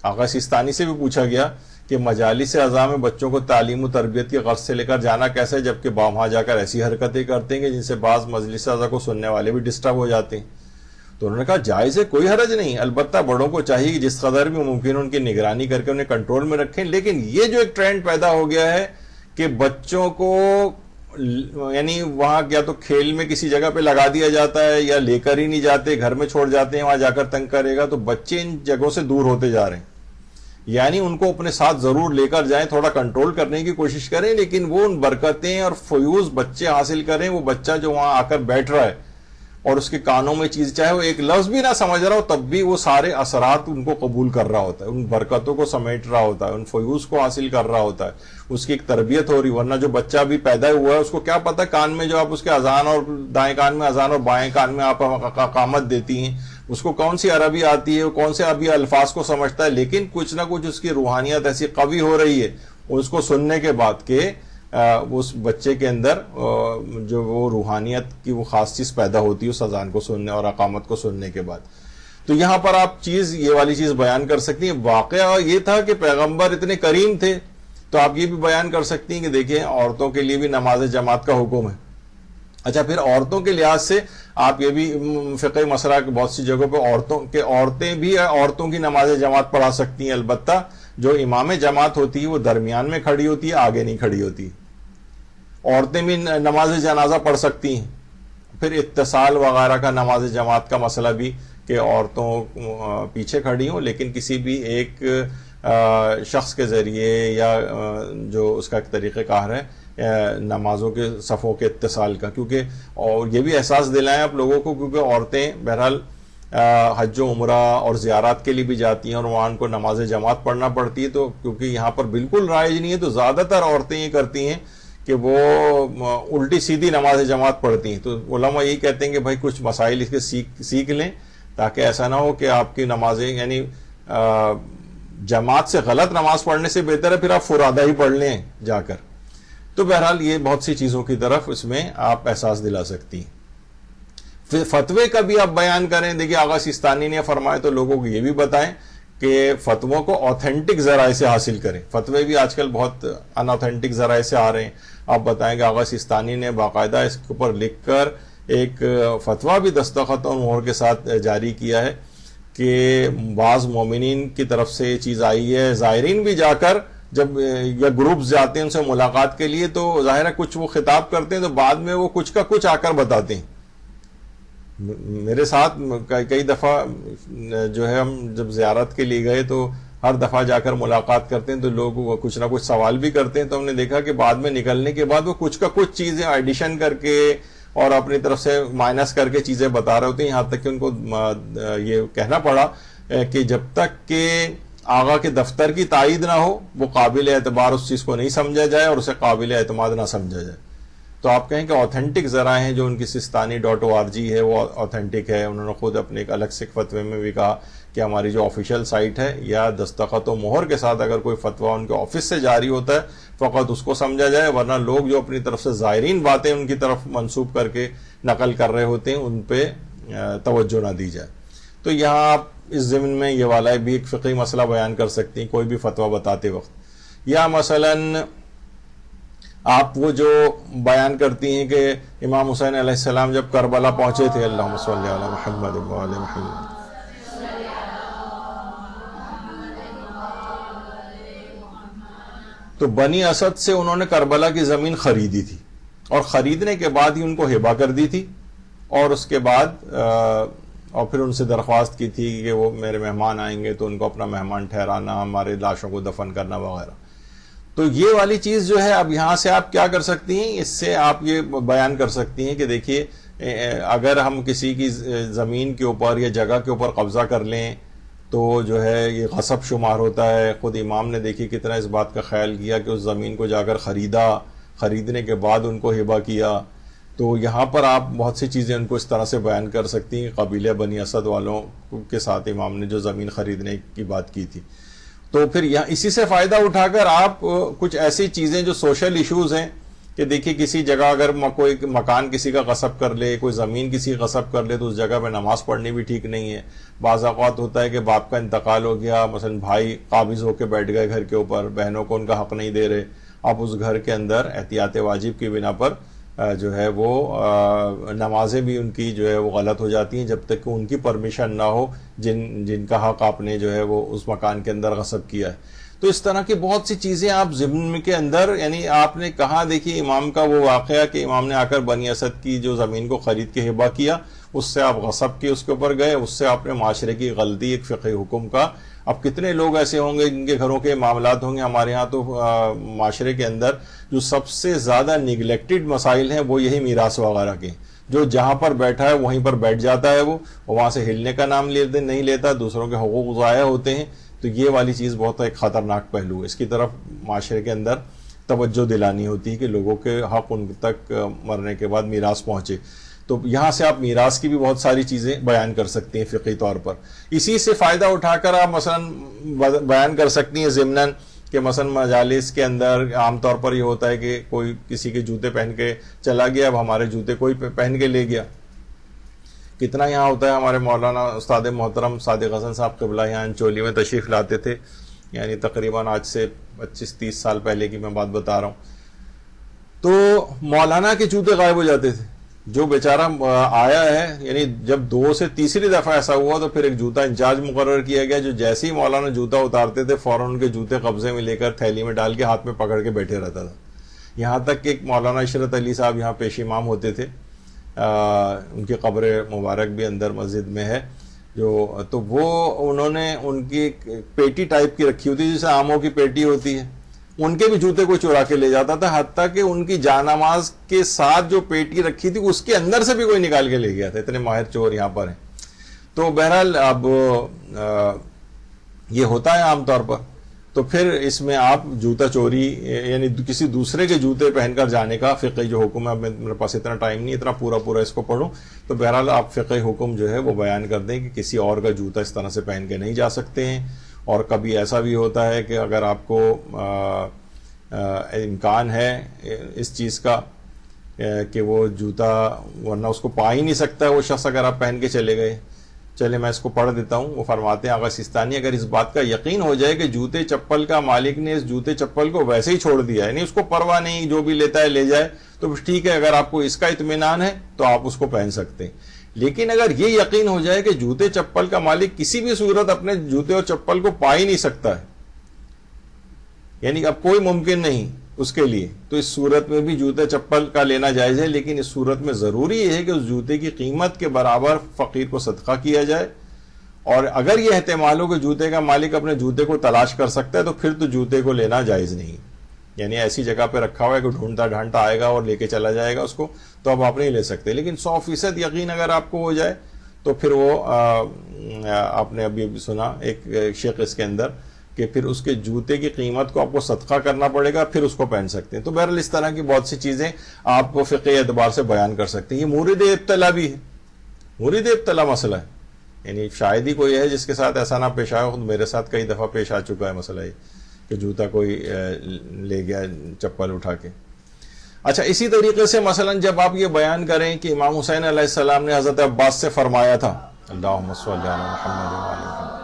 آقا سیستانی سے بھی پوچھا گیا کہ مجالس اعضاء میں بچوں کو تعلیم و تربیت کی غرض سے لے کر جانا کیسے، جبکہ وہاں جا کر ایسی حرکتیں کرتے ہیں کہ جن سے بعض مجلس اعضاء کو سننے والے بھی ڈسٹرب ہو جاتے ہیں. تو انہوں نے کہا جائز ہے، کوئی حرج نہیں، البتہ بڑوں کو چاہیے کہ جس قدر بھی ممکن ان کی نگرانی کر کے انہیں کنٹرول میں رکھیں. لیکن یہ جو ایک ٹرینڈ پیدا ہو گیا ہے کہ بچوں کو یعنی وہاں یا تو کھیل میں کسی جگہ پہ لگا دیا جاتا ہے یا لے کر ہی نہیں جاتے، گھر میں چھوڑ جاتے ہیں، وہاں جا کر تنگ کرے گا، تو بچے ان جگہوں سے دور ہوتے جا رہے ہیں. یعنی ان کو اپنے ساتھ ضرور لے کر جائیں، تھوڑا کنٹرول کرنے کی کوشش کریں، لیکن وہ ان برکتیں اور فیوز بچے حاصل کریں. وہ بچہ جو وہاں آ کر بیٹھ رہا ہے اور اس کے کانوں میں چیز، چاہے وہ ایک لفظ بھی نہ سمجھ رہا ہو، تب بھی وہ سارے اثرات ان کو قبول کر رہا ہوتا ہے، ان برکتوں کو سمیٹ رہا ہوتا ہے، ان فیوز کو حاصل کر رہا ہوتا ہے، اس کی ایک تربیت ہو رہی. ورنہ جو بچہ بھی پیدا ہوا ہے اس کو کیا پتہ کان میں جو آپ اس کے اذان اور دائیں کان میں اذان اور بائیں کان میں آپ اقامت دیتی ہیں، اس کو کون سی عربی آتی ہے، کون سے ابھی الفاظ کو سمجھتا ہے، لیکن کچھ نہ کچھ اس کی روحانیت ایسی قوی ہو رہی ہے اس کو سننے کے بعد کہ اس بچے کے اندر جو وہ روحانیت کی وہ خاص چیز پیدا ہوتی ہے اس اذان کو سننے اور اقامت کو سننے کے بعد. تو یہاں پر آپ یہ والی چیز بیان کر سکتی ہیں. واقعہ یہ تھا کہ پیغمبر اتنے کریم تھے، تو آپ یہ بھی بیان کر سکتی ہیں کہ دیکھیں عورتوں کے لیے بھی نماز جماعت کا حکم ہے. اچھا، پھر عورتوں کے لحاظ سے آپ یہ بھی فقہی مسئلہ کہ بہت سی جگہوں پہ عورتیں بھی عورتوں کی نماز جماعت پڑھا سکتی ہیں، البتہ جو امام جماعت ہوتی ہے وہ درمیان میں کھڑی ہوتی ہے، آگے نہیں کھڑی ہوتی. عورتیں بھی نماز جنازہ پڑھ سکتی ہیں. پھر اتصال وغیرہ کا نماز جماعت کا مسئلہ بھی کہ عورتوں پیچھے کھڑی ہوں، لیکن کسی بھی ایک شخص کے ذریعے یا جو اس کا ایک طریقہ کار ہے نمازوں کے صفوں کے اتصال کا. کیونکہ اور یہ بھی احساس دلائیں آپ لوگوں کو، کیونکہ عورتیں بہرحال حج و عمرہ اور زیارات کے لیے بھی جاتی ہیں اور وہاں ان کو نماز جماعت پڑھنا پڑتی ہے. تو کیونکہ یہاں پر بالکل رائج نہیں ہے، تو زیادہ تر عورتیں یہ کرتی ہیں کہ وہ الٹی سیدھی نماز جماعت پڑھتی ہیں. تو علماء یہی کہتے ہیں کہ بھائی کچھ مسائل اس کے سیکھ لیں، تاکہ ایسا نہ ہو کہ آپ کی نمازیں یعنی جماعت سے غلط نماز پڑھنے سے بہتر ہے پھر آپ فرادہ ہی پڑھ لیں جا کر. تو بہرحال یہ بہت سی چیزوں کی طرف اس میں آپ احساس دلا سکتی ہیں. پھر فتوے کا بھی آپ بیان کریں. دیکھیے آغا سیستانی نے فرمایا تو لوگوں کو یہ بھی بتائیں کہ فتووں کو آتھینٹک ذرائع سے حاصل کریں. فتوے بھی آج کل بہت ان آتھینٹک ذرائع سے آ رہے ہیں. آپ بتائیں کہ آغا سیستانی نے باقاعدہ اس کے اوپر لکھ کر ایک فتویٰ بھی دستخط اور مہر کے ساتھ جاری کیا ہے کہ بعض مومنین کی طرف سے یہ چیز آئی ہے. زائرین بھی جا کر جب یا گروپس جاتے ہیں ان سے ملاقات کے لیے تو ظاہر ہے کچھ وہ خطاب کرتے ہیں تو بعد میں وہ کچھ کا کچھ آ کر بتاتے ہیں. میرے ساتھ کئی دفعہ جو ہے ہم جب زیارت کے لیے گئے تو ہر دفعہ جا کر ملاقات کرتے ہیں تو لوگ وہ کچھ نہ کچھ سوال بھی کرتے ہیں. تو ہم نے دیکھا کہ بعد میں نکلنے کے بعد وہ کچھ کا کچھ چیزیں ایڈیشن کر کے اور اپنی طرف سے مائنس کر کے چیزیں بتا رہے ہوتے ہیں. یہاں تک کہ ان کو یہ کہنا پڑا کہ جب تک کہ آغا کے دفتر کی تائید نہ ہو وہ قابل اعتبار اس چیز کو نہیں سمجھا جائے اور اسے قابل اعتماد نہ سمجھا جائے. تو آپ کہیں کہ آتھینٹک ذرائع ہیں جو ان کی sistani.org ہے وہ آتھینٹک ہے. انہوں نے خود اپنے ایک الگ سے فتوے میں بھی کہا کہ ہماری جو آفیشیل سائٹ ہے یا دستخط و مہر کے ساتھ اگر کوئی فتویٰ ان کے آفس سے جاری ہوتا ہے فقط اس کو سمجھا جائے، ورنہ لوگ جو اپنی طرف سے زائرین باتیں ان کی طرف منسوب کر کے نقل کر رہے ہوتے ہیں ان پہ توجہ نہ دی جائے. تو یہاں آپ اس ضمن میں یہ والا بھی ایک فقہی مسئلہ بیان کر سکتی ہیں کوئی بھی فتویٰ بتاتے وقت. یا مثلاً آپ وہ جو بیان کرتی ہیں کہ امام حسین علیہ السلام جب کربلا پہنچے تھے، اللہم صلی علی محمد وعلی محمد، تو بنی اسد سے انہوں نے کربلا کی زمین خریدی تھی اور خریدنے کے بعد ہی ان کو ہبہ کر دی تھی اور اس کے بعد اور پھر ان سے درخواست کی تھی کہ وہ میرے مہمان آئیں گے تو ان کو اپنا مہمان ٹھہرانا، ہمارے لاشوں کو دفن کرنا وغیرہ. تو یہ والی چیز جو ہے اب یہاں سے آپ کیا کر سکتی ہیں، اس سے آپ یہ بیان کر سکتی ہیں کہ دیکھیے اگر ہم کسی کی زمین کے اوپر یا جگہ کے اوپر قبضہ کر لیں تو جو ہے یہ غصب شمار ہوتا ہے. خود امام نے دیکھی کتنا اس بات کا خیال کیا کہ اس زمین کو جا کر خریدنے کے بعد ان کو ہبہ کیا. تو یہاں پر آپ بہت سی چیزیں ان کو اس طرح سے بیان کر سکتی ہیں. قبیلہ بنی اسد والوں کے ساتھ امام نے جو زمین خریدنے کی بات کی تھی. تو پھر یہاں اسی سے فائدہ اٹھا کر آپ کچھ ایسی چیزیں جو سوشل ایشوز ہیں کہ دیکھیے کسی جگہ اگر کوئی مکان کسی کا غصب کر لے, کوئی زمین کسی کا غصب کر لے, تو اس جگہ پہ نماز پڑھنی بھی ٹھیک نہیں ہے. بعض اوقات ہوتا ہے کہ باپ کا انتقال ہو گیا, مثلا بھائی قابض ہو کے بیٹھ گئے گھر کے اوپر, بہنوں کو ان کا حق نہیں دے رہے, آپ اس گھر کے اندر احتیاط واجب کی بنا پر جو ہے وہ نمازیں بھی ان کی جو ہے وہ غلط ہو جاتی ہیں جب تک کہ ان کی پرمیشن نہ ہو جن کا حق آپ نے جو ہے وہ اس مکان کے اندر غصب کیا ہے. تو اس طرح کی بہت سی چیزیں آپ ضمن کے اندر, یعنی آپ نے کہا دیکھیے امام کا وہ واقعہ کہ امام نے آ کر بنی اسد کی جو زمین کو خرید کے ہبہ کیا, اس سے آپ غصب کے اس کے اوپر گئے, اس سے آپ نے معاشرے کی غلطی ایک فقہی حکم کا. اب کتنے لوگ ایسے ہوں گے جن کے گھروں کے معاملات ہوں گے, ہمارے ہاں تو معاشرے کے اندر جو سب سے زیادہ نگلیکٹڈ مسائل ہیں وہ یہی میراث وغیرہ کے, جو جہاں پر بیٹھا ہے وہیں پر بیٹھ جاتا ہے وہ وہاں سے ہلنے کا نام نہیں لیتا, دوسروں کے حقوق ضائع ہوتے ہیں. تو یہ والی چیز بہت ایک خطرناک پہلو ہے, اس کی طرف معاشرے کے اندر توجہ دلانی ہوتی ہے کہ لوگوں کے حق ان تک مرنے کے بعد میراث پہنچے. تو یہاں سے آپ میراث کی بھی بہت ساری چیزیں بیان کر سکتی ہیں فقہی طور پر. اسی سے فائدہ اٹھا کر آپ مثلا بیان کر سکتی ہیں ضمناً کہ مثلا مجالس کے اندر عام طور پر یہ ہوتا ہے کہ کوئی کسی کے جوتے پہن کے چلا گیا, اب ہمارے جوتے کوئی پہن کے لے گیا. کتنا یہاں ہوتا ہے, ہمارے مولانا استاد محترم صادق حسن صاحب قبلہ یہاں چولی میں تشریف لاتے تھے, یعنی تقریباً آج سے 25-30 سال پہلے کی میں بات بتا رہا ہوں. تو مولانا کے جوتے غائب ہو جاتے تھے. جو بیچارہ آیا ہے, یعنی جب 2 سے تیسری دفعہ ایسا ہوا تو پھر ایک جوتا انچارج مقرر کیا گیا, جو جیسے ہی مولانا جوتا اتارتے تھے فوراً ان کے جوتے قبضے میں لے کر تھیلی میں ڈال کے ہاتھ میں پکڑ کے بیٹھے رہتا تھا. یہاں تک کہ ایک مولانا عشرت علی صاحب یہاں پیش امام ہوتے تھے, ان کی قبر مبارک بھی اندر مسجد میں ہے, تو وہ انہوں نے ان کی پیٹی ٹائپ کی رکھی ہوتی ہے جیسے آموں کی پیٹی ہوتی ہے, ان کے بھی جوتے کو چرا کے لے جاتا تھا, حتیٰ کہ ان کی جانماز کے ساتھ جو پیٹی رکھی تھی اس کے اندر سے بھی کوئی نکال کے لے گیا تھا. اتنے ماہر چور یہاں پر ہیں. تو بہرحال اب یہ ہوتا ہے عام طور پر. تو پھر اس میں آپ جوتا چوری یعنی کسی دوسرے کے جوتے پہن کر جانے کا فقہی جو حکم ہے, میرے پاس اتنا ٹائم نہیں اتنا پورا اس کو پڑھوں, تو بہرحال آپ فقہی حکم جو ہے وہ بیان کر دیں کہ کسی اور کا جوتا اس طرح سے پہن کے نہیں جا سکتے ہیں. اور کبھی ایسا بھی ہوتا ہے کہ اگر آپ کو امکان ہے اس چیز کا کہ وہ جوتا ورنہ اس کو پا ہی نہیں سکتا ہے وہ شخص, اگر آپ پہن کے چلے گئے. چلے میں اس کو پڑھ دیتا ہوں. وہ فرماتے ہیں آغا سیستانی, اگر اس بات کا یقین ہو جائے کہ جوتے چپل کا مالک نے اس جوتے چپل کو ویسے ہی چھوڑ دیا ہے, یعنی اس کو پرواہ نہیں, جو بھی لیتا ہے لے جائے, تو ٹھیک ہے, اگر آپ کو اس کا اطمینان ہے تو آپ اس کو پہن سکتے ہیں. لیکن اگر یہ یقین ہو جائے کہ جوتے چپل کا مالک کسی بھی صورت اپنے جوتے اور چپل کو پا ہی نہیں سکتا ہے, یعنی اب کوئی ممکن نہیں اس کے لیے, تو اس صورت میں بھی جوتے چپل کا لینا جائز ہے. لیکن اس صورت میں ضروری یہ ہے کہ اس جوتے کی قیمت کے برابر فقیر کو صدقہ کیا جائے. اور اگر یہ احتمال ہو کہ جوتے کا مالک اپنے جوتے کو تلاش کر سکتا ہے تو پھر تو جوتے کو لینا جائز نہیں. یعنی ایسی جگہ پہ رکھا ہوا ہے کہ ڈھونڈتا ڈھانٹتا آئے گا اور لے کے چلا جائے گا اس کو, تو اب آپ نہیں لے سکتے. لیکن 100% یقین اگر آپ کو ہو جائے تو پھر وہ آپ نے ابھی سنا ایک شیخ اس کے اندر کہ پھر اس کے جوتے کی قیمت کو آپ کو صدقہ کرنا پڑے گا, پھر اس کو پہن سکتے ہیں. تو بہرحال اس طرح کی بہت سی چیزیں آپ کو فقہی اعتبار سے بیان کر سکتے ہیں. یہ مورد ابتلا بھی ہے, مورد ابتلا مسئلہ ہے, یعنی شاید ہی کوئی ہے جس کے ساتھ ایسا نہ پیش آیا. خود میرے ساتھ کئی دفعہ پیش آ چکا ہے مسئلہ یہ کہ جوتا کوئی لے گیا چپل اٹھا کے. اچھا, اسی طریقے سے مثلا جب آپ یہ بیان کریں کہ امام حسین علیہ السلام نے حضرت عباس سے فرمایا تھا, اللہم صلی علی محمد وعلی محمد,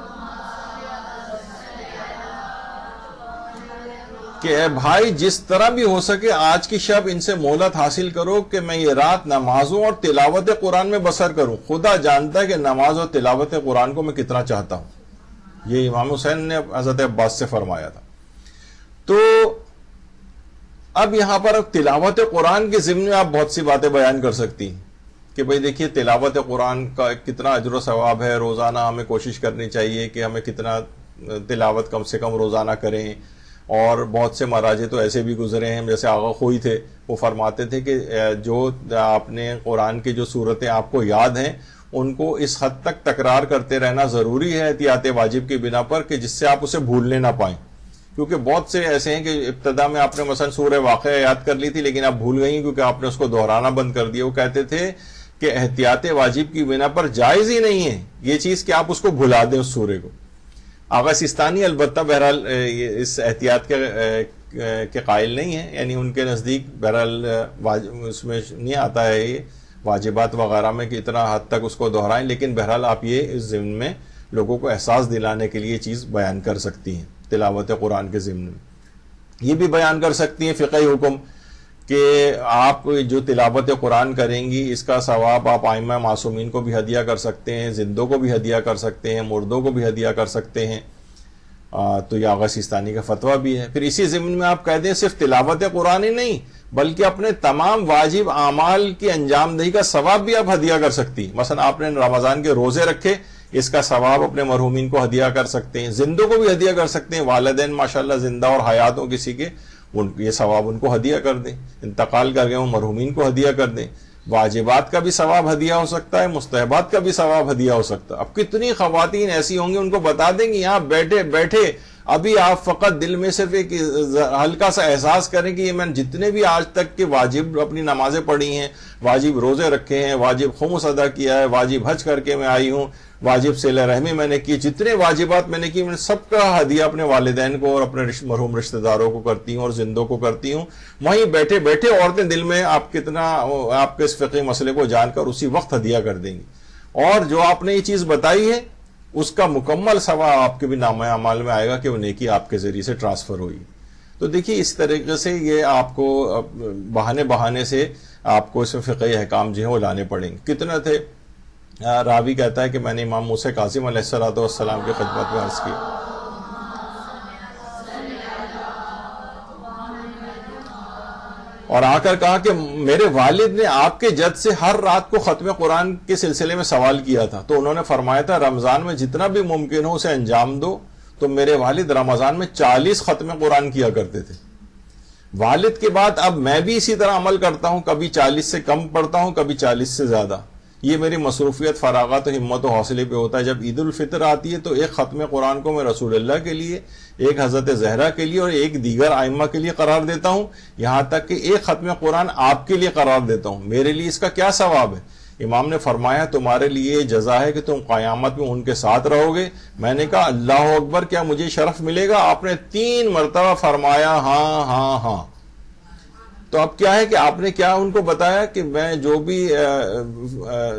کہ اے بھائی جس طرح بھی ہو سکے آج کی شب ان سے مہلت حاصل کرو کہ میں یہ رات نمازوں اور تلاوت قرآن میں بسر کروں. خدا جانتا ہے کہ نماز اور تلاوت قرآن کو میں کتنا چاہتا ہوں. یہ امام حسین نے حضرت عباس سے فرمایا تھا. تو اب یہاں پر تلاوت قرآن کے ضمن میں آپ بہت سی باتیں بیان کر سکتی ہیں کہ بھئی دیکھیے تلاوت قرآن کا کتنا اجر و ثواب ہے. روزانہ ہمیں کوشش کرنی چاہیے کہ ہمیں کتنا تلاوت کم سے کم روزانہ کریں. اور بہت سے مراجع تو ایسے بھی گزرے ہیں, جیسے آغا خوئی تھے, وہ فرماتے تھے کہ جو آپ نے قرآن کی جو صورتیں آپ کو یاد ہیں ان کو اس حد تک تکرار کرتے رہنا ضروری ہے احتیاط واجب کی بنا پر کہ جس سے آپ اسے بھولنے نہ پائیں, کیونکہ بہت سے ایسے ہیں کہ ابتدا میں آپ نے مثلا سورہ واقعہ یاد کر لی تھی لیکن آپ بھول گئی کیونکہ آپ نے اس کو دہرانا بند کر دیا. وہ کہتے تھے کہ احتیاط واجب کی بنا پر جائز ہی نہیں ہے یہ چیز کہ آپ اس کو بھلا دیں اس سورے کو. آغا سیستانی البتہ بہرحال اس احتیاط کے قائل نہیں ہے, یعنی ان کے نزدیک بہرحال اس میں نہیں آتا ہے یہ واجبات وغیرہ میں کہ اتنا حد تک اس کو دہرائیں, لیکن بہرحال آپ یہ اس ضمن میں لوگوں کو احساس دلانے کے لیے چیز بیان کر سکتی ہیں. تلاوت قرآن کے ضمن میں یہ بھی بیان کر سکتی ہیں فقہی حکم کہ آپ جو تلاوت قرآن کریں گی اس کا ثواب آپ ائمہ معصومین کو بھی ہدیہ کر سکتے ہیں, زندوں کو بھی ہدیہ کر سکتے ہیں, مردوں کو بھی ہدیہ کر سکتے ہیں. تو یہ آغا سیستانی کا فتویٰ بھی ہے. پھر اسی ضمن میں آپ کہہ دیں صرف تلاوت قرآن ہی نہیں بلکہ اپنے تمام واجب اعمال کی انجام دہی کا ثواب بھی آپ ہدیہ کر سکتی ہیں. مثلا آپ نے رمضان کے روزے رکھے, اس کا ثواب اپنے مرحومین کو ہدیہ کر سکتے ہیں, زندوں کو بھی ہدیہ کر سکتے ہیں. والدین ماشاءاللہ زندہ اور حیات ہوں کسی کے, یہ ثواب ان کو ہدیہ کر دیں. انتقال کر گئے ہوں مرحومین کو ہدیہ کر دیں. واجبات کا بھی ثواب ہدیہ ہو سکتا ہے, مستحبات کا بھی ثواب ہدیہ ہو سکتا ہے. اب کتنی خواتین ایسی ہوں گی ان کو بتا دیں گی یہاں بیٹھے بیٹھے ابھی آپ فقط دل میں صرف ایک ہلکا سا احساس کریں کہ یہ میں جتنے بھی آج تک کے واجب اپنی نمازیں پڑھی ہیں, واجب روزے رکھے ہیں, واجب خمس ادا کیا ہے, واجب حج کر کے میں آئی ہوں, واجب صلہ رحمی میں نے کی, جتنے واجبات میں نے کی میں نے سب کا ہدیہ اپنے والدین کو اور اپنے مرحوم رشتہ داروں کو کرتی ہوں اور زندوں کو کرتی ہوں. وہیں بیٹھے بیٹھے عورتیں دل میں آپ کتنا آپ کے اس فقہی مسئلے کو جان کر اسی وقت ہدیہ کر دیں گی, اور جو آپ نے یہ چیز بتائی ہے اس کا مکمل ثواب آپ کے بھی نامہ اعمال میں آئے گا کہ وہ نیکی آپ کے ذریعے سے ٹرانسفر ہوئی. تو دیکھیے اس طریقے سے یہ آپ کو بہانے سے آپ کو اس میں فقہی احکام جو ہیں وہ لانے پڑیں گے. کتنا تھے راوی کہتا ہے کہ میں نے امام موسیٰ کاظم علیہ السلام کی خدمت میں عرض کی, اور آ کر کہا کہ میرے والد نے آپ کے جد سے ہر رات کو ختم قرآن کے سلسلے میں سوال کیا تھا, تو انہوں نے فرمایا تھا رمضان میں جتنا بھی ممکن ہو اسے انجام دو. تو میرے والد رمضان میں 40 ختم قرآن کیا کرتے تھے. والد کے بعد اب میں بھی اسی طرح عمل کرتا ہوں, کبھی 40 سے کم پڑھتا ہوں, کبھی 40 سے زیادہ. یہ میری مصروفیت فراغت و ہمت و حوصلے پہ ہوتا ہے. جب عید الفطر آتی ہے تو ایک ختم قرآن کو میں رسول اللہ کے لیے, ایک حضرت زہرا کے لیے اور ایک دیگر ائمہ کے لیے قرار دیتا ہوں, یہاں تک کہ ایک ختم قرآن آپ کے لیے قرار دیتا ہوں. میرے لیے اس کا کیا ثواب ہے؟ امام نے فرمایا تمہارے لیے جزا ہے کہ تم قیامت میں ان کے ساتھ رہو گے. میں نے کہا اللہ اکبر, کیا مجھے شرف ملے گا؟ آپ نے 3 مرتبہ فرمایا ہاں ہاں ہاں. تو اب کیا ہے کہ آپ نے کیا ان کو بتایا کہ میں جو بھی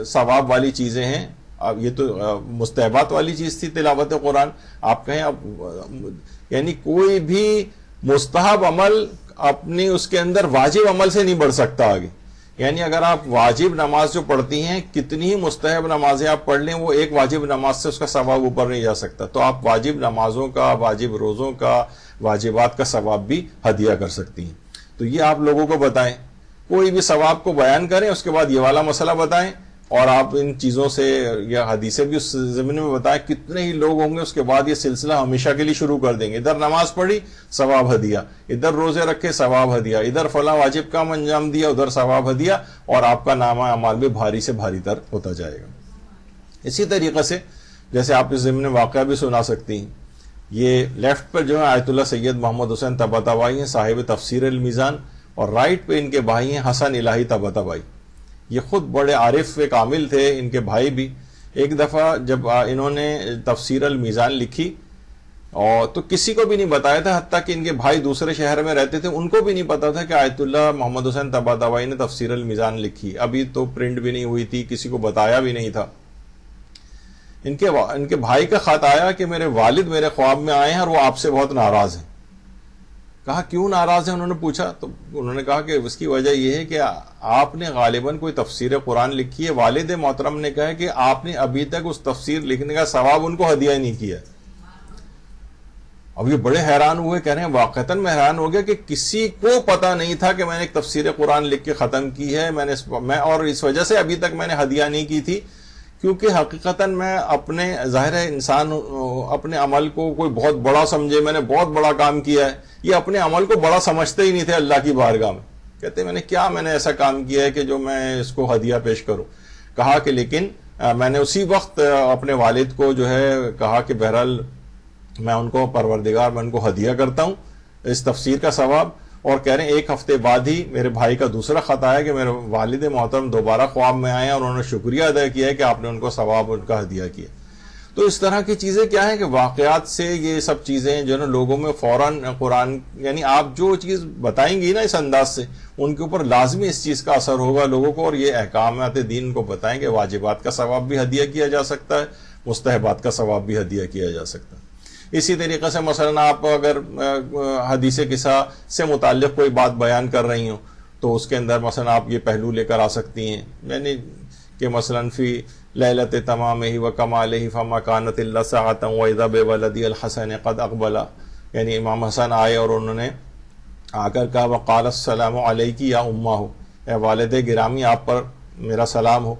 ثواب والی چیزیں ہیں, اب یہ تو مستحبات والی چیز تھی تلاوت قرآن, آپ کہیں اب یعنی کوئی بھی مستحب عمل اپنی اس کے اندر واجب عمل سے نہیں بڑھ سکتا آگے. یعنی اگر آپ واجب نماز جو پڑھتی ہیں, کتنی ہی مستحب نمازیں آپ پڑھ لیں, وہ ایک واجب نماز سے اس کا ثواب اوپر نہیں جا سکتا. تو آپ واجب نمازوں کا, واجب روزوں کا, واجبات کا ثواب بھی ہدیہ کر سکتی ہیں. تو یہ آپ لوگوں کو بتائیں, کوئی بھی ثواب کو بیان کریں, اس کے بعد یہ والا مسئلہ بتائیں, اور آپ ان چیزوں سے یا حدیثیں بھی اس زمین میں بتائیں. کتنے ہی لوگ ہوں گے اس کے بعد یہ سلسلہ ہمیشہ کے لیے شروع کر دیں گے. ادھر نماز پڑھی ثواب ہدیہ, ادھر روزے رکھے ثواب ہدیہ, ادھر فلاں واجب کام انجام دیا ادھر ثواب ہدیہ, اور آپ کا نامہ اعمال بھی بھاری سے بھاری تر ہوتا جائے گا. اسی طریقے سے جیسے آپ اس ضمن واقعہ بھی سنا سکتی ہیں, یہ لیفٹ پر جو ہے آیت اللہ سید محمد حسین طباطبائی ہیں صاحب تفسیر المیزان, اور رائٹ پہ ان کے بھائی ہیں حسن الہی طباطبائی. یہ خود بڑے عارف کامل تھے ان کے بھائی بھی. ایک دفعہ جب انہوں نے تفسیر المیزان لکھی اور تو کسی کو بھی نہیں بتایا تھا, حتیٰ کہ ان کے بھائی دوسرے شہر میں رہتے تھے, ان کو بھی نہیں پتا تھا کہ آیت اللہ محمد حسین طباطبائی نے تفسیر المیزان لکھی. ابھی تو پرنٹ بھی نہیں ہوئی تھی, کسی کو بتایا بھی نہیں تھا. ان کے بھائی کا خط آیا کہ میرے والد میرے خواب میں آئے ہیں اور وہ آپ سے بہت ناراض ہیں. کہا کیوں ناراض ہیں؟ انہوں نے پوچھا تو انہوں نے کہا کہ اس کی وجہ یہ ہے کہ آپ نے غالباً کوئی تفسیر قرآن لکھی ہے. والد محترم نے کہا کہ آپ نے ابھی تک اس تفسیر لکھنے کا ثواب ان کو ہدیہ نہیں کیا. اب یہ بڑے حیران ہوئے, کہہ رہے ہیں واقعتاً میں حیران ہو گیا کہ کسی کو پتا نہیں تھا کہ میں نے ایک تفسیر قرآن لکھ کے ختم کی ہے, میں اور اس وجہ سے ابھی تک میں نے ہدیہ نہیں کی تھی, کیونکہ حقیقتاً میں اپنے ظاہر ہے انسان اپنے عمل کو کوئی بہت بڑا سمجھے, میں نے بہت بڑا کام کیا ہے. یہ اپنے عمل کو بڑا سمجھتے ہی نہیں تھے اللہ کی بارگاہ میں. کہتے میں نے ایسا کام کیا ہے کہ جو میں اس کو ہدیہ پیش کروں. کہا کہ لیکن میں نے اسی وقت اپنے والد کو جو ہے کہا کہ بہرحال میں ان کو پروردگار میں ان کو ہدیہ کرتا ہوں اس تفسیر کا ثواب. اور کہہ رہے ہیں 1 ہفتے بعد ہی میرے بھائی کا دوسرا خط آیا کہ میرے والد محترم دوبارہ خواب میں آئے اور انہوں نے شکریہ ادا کیا ہے کہ آپ نے ان کو ثواب ان کا ہدیہ کیا. تو اس طرح کی چیزیں کیا ہیں کہ واقعات سے یہ سب چیزیں جو ہے نا لوگوں میں فوراً قرآن یعنی آپ جو چیز بتائیں گی نا اس انداز سے ان کے اوپر لازمی اس چیز کا اثر ہوگا لوگوں کو. اور یہ احکامات دین کو بتائیں کہ واجبات کا ثواب بھی ہدیہ کیا جا سکتا ہے, مستحبات کا ثواب بھی ہدیہ کیا جا سکتا ہے. اسی طریقے سے مثلا آپ اگر حدیث قصہ سے متعلق کوئی بات بیان کر رہی ہوں تو اس کے اندر مثلا آپ یہ پہلو لے کر آ سکتی ہیں, یعنی کہ مثلا فی لیلت تمامہ و کمالہ فما کانت الا ساعۃ واذا بولدی الحسن قد اقبلا, یعنی امام حسن آئے اور انہوں نے آ کر کہا وقال السلام علیک یا امہ, اے والد گرامی آپ پر میرا سلام ہو.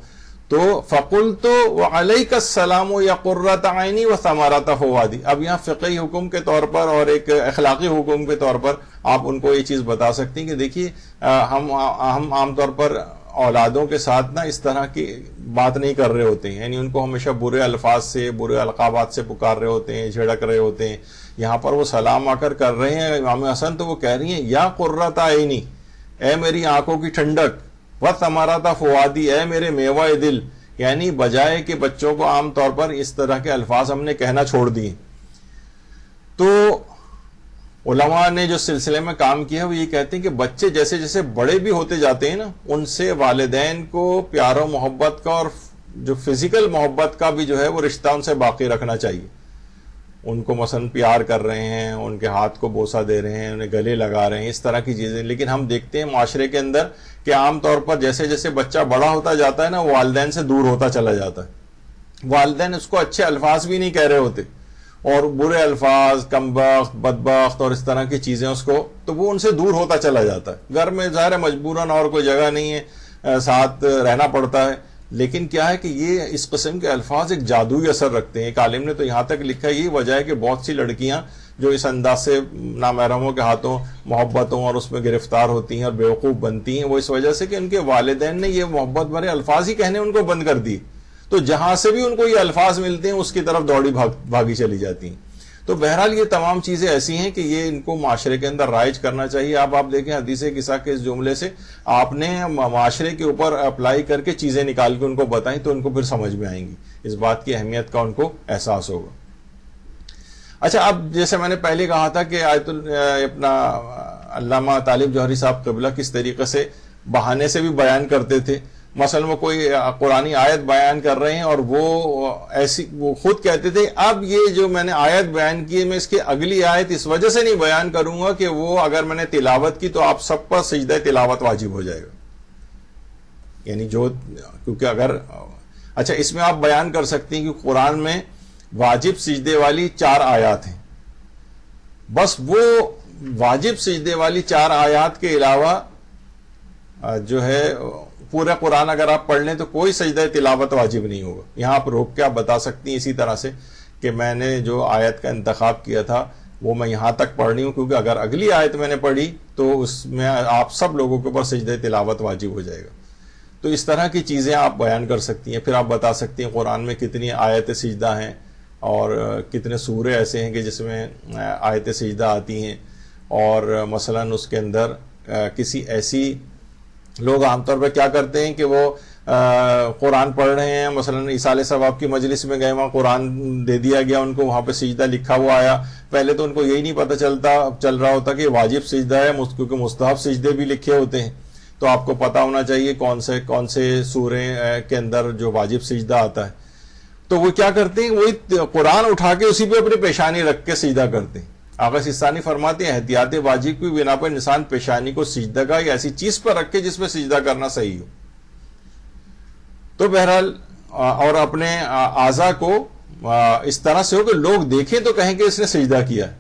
تو فقلت وعلیک السلام یا قرۃ عینی و ثمرۃ فؤادی. اب یہاں فقہی حکم کے طور پر اور ایک اخلاقی حکم کے طور پر آپ ان کو یہ چیز بتا سکتی ہیں کہ دیکھیے ہم عام طور پر اولادوں کے ساتھ نا اس طرح کی بات نہیں کر رہے ہوتے ہیں, یعنی ان کو ہمیشہ برے الفاظ سے برے القابات سے پکار رہے ہوتے ہیں, جھڑک رہے ہوتے ہیں. یہاں پر وہ سلام آ کر رہے ہیں امام حسن تو وہ کہہ رہی ہیں یا قرۃ عینی, اے میری آنکھوں کی ٹھنڈک, وثمرۃ فؤادی, اے میرے میوہ دل. یعنی بجائے کہ بچوں کو عام طور پر اس طرح کے الفاظ ہم نے کہنا چھوڑ دیے. تو علماء نے جو سلسلے میں کام کیا ہے وہ یہ کہتے ہیں کہ بچے جیسے جیسے بڑے بھی ہوتے جاتے ہیں نا ان سے والدین کو پیار و محبت کا اور جو فزیکل محبت کا بھی جو ہے وہ رشتہ ان سے باقی رکھنا چاہیے. ان کو مثلا پیار کر رہے ہیں, ان کے ہاتھ کو بوسہ دے رہے ہیں, انہیں گلے لگا رہے ہیں, اس طرح کی چیزیں. لیکن ہم دیکھتے ہیں معاشرے کے اندر کہ عام طور پر جیسے جیسے بچہ بڑا ہوتا جاتا ہے نا والدین سے دور ہوتا چلا جاتا ہے. والدین اس کو اچھے الفاظ بھی نہیں کہہ رہے ہوتے اور برے الفاظ, کمبخت, بدبخت اور اس طرح کی چیزیں اس کو, تو وہ ان سے دور ہوتا چلا جاتا ہے. گھر میں ظاہر ہے مجبوراً اور کوئی جگہ نہیں ہے, ساتھ رہنا پڑتا ہے. لیکن کیا ہے کہ یہ اس قسم کے الفاظ ایک جادوئی اثر رکھتے ہیں. ایک عالم نے تو یہاں تک لکھا ہے یہ وجہ ہے کہ بہت سی لڑکیاں جو اس انداز سے نامحرموں کے ہاتھوں محبتوں اور اس میں گرفتار ہوتی ہیں اور بیوقوف بنتی ہیں, وہ اس وجہ سے کہ ان کے والدین نے یہ محبت بھرے الفاظ ہی کہنے ان کو بند کر دی. تو جہاں سے بھی ان کو یہ الفاظ ملتے ہیں اس کی طرف دوڑی بھاگی چلی جاتی ہیں. تو بہرحال یہ تمام چیزیں ایسی ہیں کہ یہ ان کو معاشرے کے اندر رائج کرنا چاہیے. آپ دیکھیں حدیث قصہ کے اس جملے سے آپ نے معاشرے کے اوپر اپلائی کر کے چیزیں نکال کے ان کو بتائیں تو ان کو پھر سمجھ میں آئیں گی, اس بات کی اہمیت کا ان کو احساس ہوگا. اچھا, اب جیسے میں نے پہلے کہا تھا کہ اپنا علامہ طالب جوہری صاحب قبلہ کس طریقے سے بہانے سے بھی بیان کرتے تھے. مثلا وہ کوئی قرآنی آیت بیان کر رہے ہیں اور وہ خود کہتے تھے اب یہ جو میں نے آیت بیان کی ہے میں اس کی اگلی آیت اس وجہ سے نہیں بیان کروں گا کہ وہ اگر میں نے تلاوت کی تو آپ سب پر سجدہ تلاوت واجب ہو جائے گا. یعنی کیونکہ اگر اچھا اس میں آپ بیان کر سکتے ہیں کہ قرآن میں واجب سجدے والی 4 آیات ہیں, بس وہ واجب سجدے والی 4 آیات کے علاوہ جو ہے پورا قرآن اگر آپ پڑھ لیں تو کوئی سجدہ تلاوت واجب نہیں ہوگا. یہاں آپ روک کے آپ بتا سکتی ہیں اسی طرح سے کہ میں نے جو آیت کا انتخاب کیا تھا وہ میں یہاں تک پڑھ رہی ہوں کیونکہ اگر اگلی آیت میں نے پڑھی تو اس میں آپ سب لوگوں کے اوپر سجدہ تلاوت واجب ہو جائے گا. تو اس طرح کی چیزیں آپ بیان کر سکتی ہیں. پھر آپ بتا سکتی ہیں قرآن میں کتنی آیت سجدہ ہیں اور کتنے سورے ایسے ہیں کہ جس میں آیت سجدہ آتی ہیں, اور مثلا اس کے اندر کسی ایسی لوگ عام طور پہ کیا کرتے ہیں کہ وہ قرآن پڑھ رہے ہیں, مثلا ایصال ثواب کی مجلس میں گئے, وہاں قرآن دے دیا گیا ان کو, وہاں پہ سجدہ لکھا ہوا آیا. پہلے تو ان کو یہی نہیں پتہ چل رہا ہوتا کہ واجب سجدہ ہے کیونکہ مستحب سجدے بھی لکھے ہوتے ہیں. تو آپ کو پتہ ہونا چاہیے کون سے سورے کے اندر جو واجب سجدہ آتا ہے. تو وہ کیا کرتے ہیں, وہی قرآن اٹھا کے اسی پہ اپنی پیشانی رکھ کے سجدہ کرتے ہیں. آقا سستانی فرماتے ہیں احتیاط واجب کی بنا پر انسان پیشانی کو سجدہ کا یا ایسی چیز پر رکھے جس میں سجدہ کرنا صحیح ہو. تو بہرحال اور اپنے اعضاء کو اس طرح سے ہو کہ لوگ دیکھیں تو کہیں کہ اس نے سجدہ کیا ہے,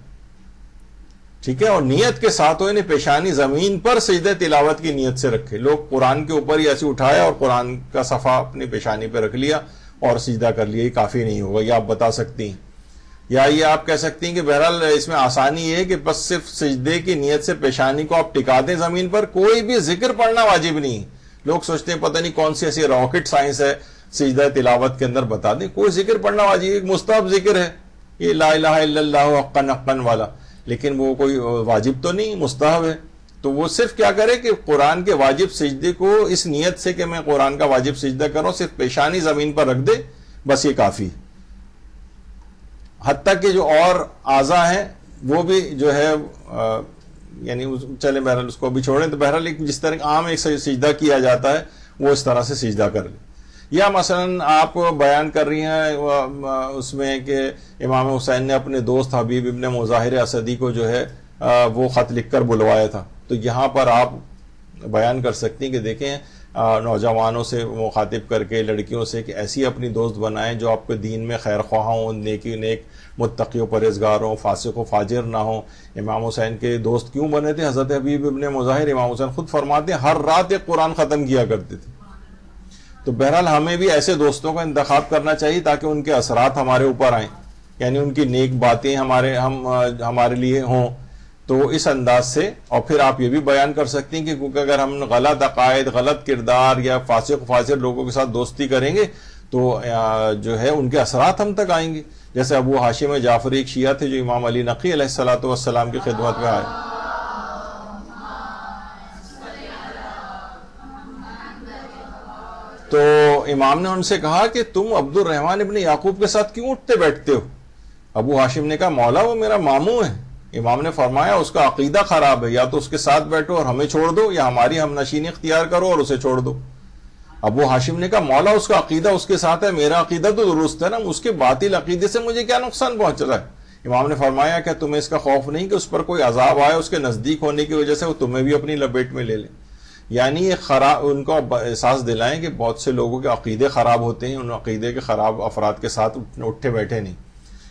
ٹھیک ہے, اور نیت کے ساتھ ہو, انہیں پیشانی زمین پر سجدہ تلاوت کی نیت سے رکھے. لوگ قرآن کے اوپر ہی ایسے اٹھایا اور قرآن کا صفحہ اپنی پیشانی پہ رکھ لیا اور سجدہ کر لیا, یہ کافی نہیں ہوگا. یہ آپ بتا سکتی ہیں. یا یہ آپ کہہ سکتی ہیں کہ بہرحال اس میں آسانی یہ ہے کہ بس صرف سجدے کی نیت سے پیشانی کو آپ ٹکا دیں زمین پر, کوئی بھی ذکر پڑھنا واجب نہیں. لوگ سوچتے ہیں پتہ نہیں کون سی ایسی راکٹ سائنس ہے سجدہ تلاوت کے اندر, بتا دیں کوئی ذکر پڑھنا واجب, ایک مستحب ذکر ہے, یہ لا الہ الا اللہ حقا حقا والا، لیکن وہ کوئی واجب تو نہیں، مستحب ہے. تو وہ صرف کیا کرے کہ قرآن کے واجب سجدے کو اس نیت سے کہ میں قرآن کا واجب سجدہ کروں، صرف پیشانی زمین پر رکھ دے، بس یہ کافی. حتیٰ کہ جو اور اعضاء ہیں وہ بھی جو ہے یعنی چلے بہرحال اس کو بھی چھوڑیں، تو بہرحال جس طرح عام ایک سجدہ کیا جاتا ہے وہ اس طرح سے سجدہ کر لیں. یا مثلا آپ بیان کر رہی ہیں اس میں کہ امام حسین نے اپنے دوست حبیب ابن مظاہر اسدی کو جو ہے وہ خط لکھ کر بلوایا تھا، تو یہاں پر آپ بیان کر سکتی ہیں کہ دیکھیں نوجوانوں سے مخاطب کر کے لڑکیوں سے کہ ایسی اپنی دوست بنائیں جو آپ کے دین میں خیر خواہ ہوں، نیک متقی و پرہیزگار ہوں، فاسق و فاجر نہ ہوں. امام حسین کے دوست کیوں بنے تھے؟ حضرت حبیب ابن مظاہر امام حسین خود فرماتے ہیں ہر رات ایک قرآن ختم کیا کرتے تھے. تو بہرحال ہمیں بھی ایسے دوستوں کا انتخاب کرنا چاہیے تاکہ ان کے اثرات ہمارے اوپر آئیں، یعنی ان کی نیک باتیں ہمارے لیے ہوں. تو اس انداز سے، اور پھر آپ یہ بھی بیان کر سکتی ہیں کہ کیونکہ اگر ہم غلط عقائد، غلط کردار یا فاسق فاجر لوگوں کے ساتھ دوستی کریں گے تو جو ہے ان کے اثرات ہم تک آئیں گے. جیسے ابو ہاشم جعفری ایک شیعہ تھے جو امام علی نقی علیہ السلام کی خدمت میں آئے. تو امام نے ان سے کہا کہ تم عبد الرحمن ابن یعقوب کے ساتھ کیوں اٹھتے بیٹھتے ہو؟ ابو ہاشم نے کہا مولا وہ میرا ماموں ہے. امام نے فرمایا اس کا عقیدہ خراب ہے، یا تو اس کے ساتھ بیٹھو اور ہمیں چھوڑ دو، یا ہماری ہم نشینی اختیار کرو اور اسے چھوڑ دو. ابو ہاشم نے کہا مولا اس کا عقیدہ اس کے ساتھ ہے، میرا عقیدہ تو درست ہے نا، اس کے باطل عقیدے سے مجھے کیا نقصان پہنچ رہا ہے؟ امام نے فرمایا کہ تمہیں اس کا خوف نہیں کہ اس پر کوئی عذاب آئے اس کے نزدیک ہونے کی وجہ سے وہ تمہیں بھی اپنی لپیٹ میں لے لیں. یعنی یہ ان کو احساس دلائیں کہ بہت سے لوگوں کے عقیدے خراب ہوتے ہیں، ان عقیدے کے خراب افراد کے ساتھ اٹھے بیٹھے نہیں،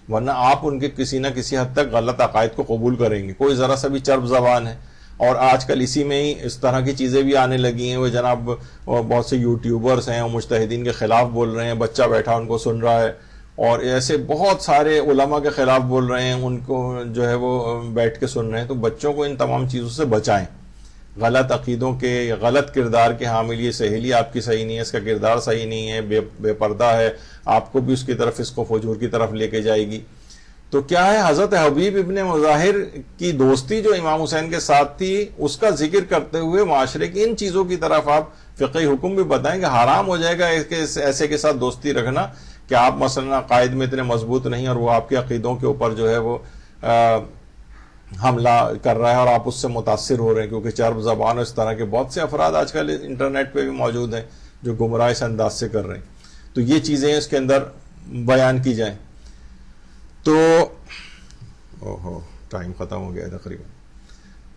ورنہ آپ ان کے کسی نہ کسی حد تک غلط عقائد کو قبول کریں گے. کوئی ذرا سا بھی چرب زبان ہے، اور آج کل اسی میں ہی اس طرح کی چیزیں بھی آنے لگی ہیں. وہ جناب بہت سے یوٹیوبرز ہیں وہ مجتہدین کے خلاف بول رہے ہیں، بچہ بیٹھا ان کو سن رہا ہے، اور ایسے بہت سارے علماء کے خلاف بول رہے ہیں، ان کو جو ہے وہ بیٹھ کے سن رہے ہیں. تو بچوں کو ان تمام چیزوں سے بچائیں، غلط عقیدوں کے یا غلط کردار کے حامل. یہ سہیلی آپ کی صحیح نہیں ہے، اس کا کردار صحیح نہیں ہے، بے پردہ ہے، آپ کو بھی اس کی طرف فسق و فجور کی طرف لے کے جائے گی. تو کیا ہے، حضرت حبیب ابن مظاہر کی دوستی جو امام حسین کے ساتھ تھی اس کا ذکر کرتے ہوئے معاشرے کی ان چیزوں کی طرف آپ فقہی حکم بھی بتائیں کہ حرام ہو جائے گا ایسے کے ساتھ دوستی رکھنا کہ آپ مثلا عقائد میں اتنے مضبوط نہیں اور وہ آپ کے عقیدوں کے اوپر جو ہے وہ حملہ کر رہا ہے اور آپ اس سے متاثر ہو رہے ہیں. کیونکہ چرب زبان اس طرح کے بہت سے افراد آج کل انٹرنیٹ پہ بھی موجود ہیں جو گمراہ اس انداز سے کر رہے ہیں. تو یہ چیزیں اس کے اندر بیان کی جائیں. تو ٹائم ختم ہو گیا تقریباً.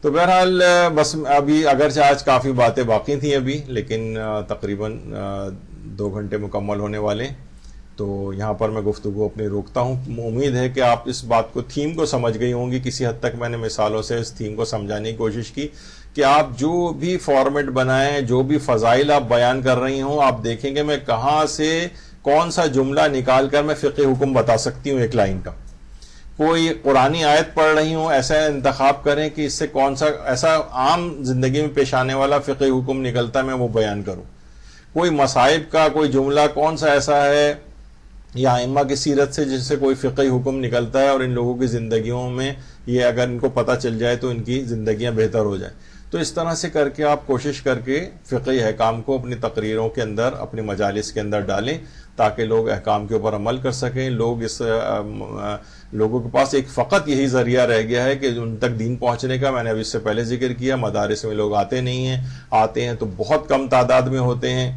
تو بہرحال بس ابھی اگرچہ آج کافی باتیں باقی تھیں ابھی، لیکن تقریباً 2 گھنٹے مکمل ہونے والے، تو یہاں پر میں گفتگو اپنی روکتا ہوں. امید ہے کہ آپ اس بات کو، تھیم کو سمجھ گئی ہوں گی. کسی حد تک میں نے مثالوں سے اس تھیم کو سمجھانے کی کوشش کی کہ آپ جو بھی فارمیٹ بنائیں، جو بھی فضائل آپ بیان کر رہی ہوں، آپ دیکھیں گے میں کہاں سے کون سا جملہ نکال کر میں فقہ حکم بتا سکتی ہوں ایک لائن کا. کوئی قرآنی آیت پڑھ رہی ہوں، ایسا انتخاب کریں کہ اس سے کون سا ایسا عام زندگی میں پیش آنے والا فقہ حکم نکلتا ہے میں وہ بیان کروں. کوئی مصائب کا کوئی جملہ کون سا ایسا ہے یا ائمہ کی سیرت سے جس سے کوئی فقہی حکم نکلتا ہے اور ان لوگوں کی زندگیوں میں یہ اگر ان کو پتہ چل جائے تو ان کی زندگیاں بہتر ہو جائیں. تو اس طرح سے کر کے آپ کوشش کر کے فقہی احکام کو اپنی تقریروں کے اندر، اپنی مجالس کے اندر ڈالیں تاکہ لوگ احکام کے اوپر عمل کر سکیں. لوگوں کے پاس ایک فقط یہی ذریعہ رہ گیا ہے کہ ان تک دین پہنچنے کا. میں نے ابھی اس سے پہلے ذکر کیا مدارس میں لوگ آتے نہیں ہیں، آتے ہیں تو بہت کم تعداد میں ہوتے ہیں،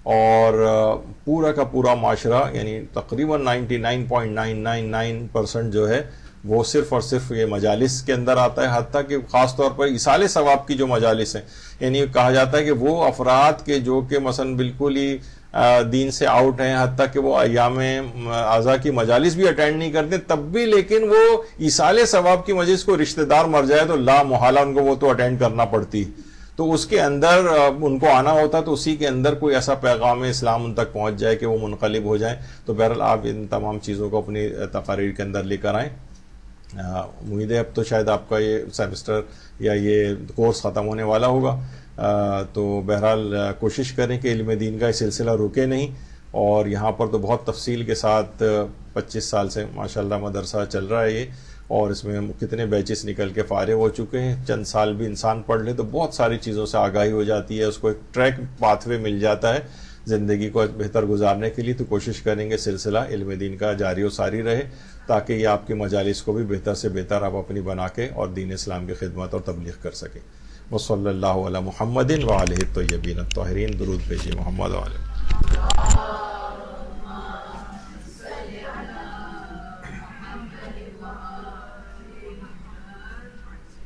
اور پورا کا پورا معاشرہ یعنی تقریباً 99.999% جو ہے وہ صرف اور صرف یہ مجالس کے اندر آتا ہے. حتیٰ کہ خاص طور پر ایصال ثواب کی جو مجالس ہیں، یعنی کہا جاتا ہے کہ وہ افراد کے جو کہ مثلا بالکل ہی دین سے آؤٹ ہیں، حتیٰ کہ وہ ایام اعضاء کی مجالس بھی اٹینڈ نہیں کرتے، تب بھی لیکن وہ ایصال ثواب کی مجلس کو رشتہ دار مر جائے تو لا محالہ ان کو وہ تو اٹینڈ کرنا پڑتی. تو اس کے اندر ان کو آنا ہوتا تو اسی کے اندر کوئی ایسا پیغام اسلام ان تک پہنچ جائے کہ وہ منقلب ہو جائیں. تو بہرحال آپ ان تمام چیزوں کو اپنی تقاریر کے اندر لے کر آئیں. امید ہے اب تو شاید آپ کا یہ سیمسٹر یا یہ کورس ختم ہونے والا ہوگا. تو بہرحال کوشش کریں کہ علم دین کا یہ سلسلہ رکے نہیں، اور یہاں پر تو بہت تفصیل کے ساتھ 25 سال سے ماشاءاللہ مدرسہ چل رہا ہے یہ، اور اس میں کتنے بیچز نکل کے فارغ ہو چکے ہیں. چند سال بھی انسان پڑھ لے تو بہت ساری چیزوں سے آگاہی ہو جاتی ہے، اس کو ایک ٹریک پاتھ وے مل جاتا ہے زندگی کو بہتر گزارنے کے لیے. تو کوشش کریں گے سلسلہ علم دین کا جاری و ساری رہے، تاکہ یہ آپ کی مجالس کو بھی بہتر سے بہتر آپ اپنی بنا کے اور دین اسلام کی خدمت اور تبلیغ کر سکیں. وصلی اللہ علی محمد وآلہ الطیبین الطاہرین. درود بھیجیے محمد وآلہ.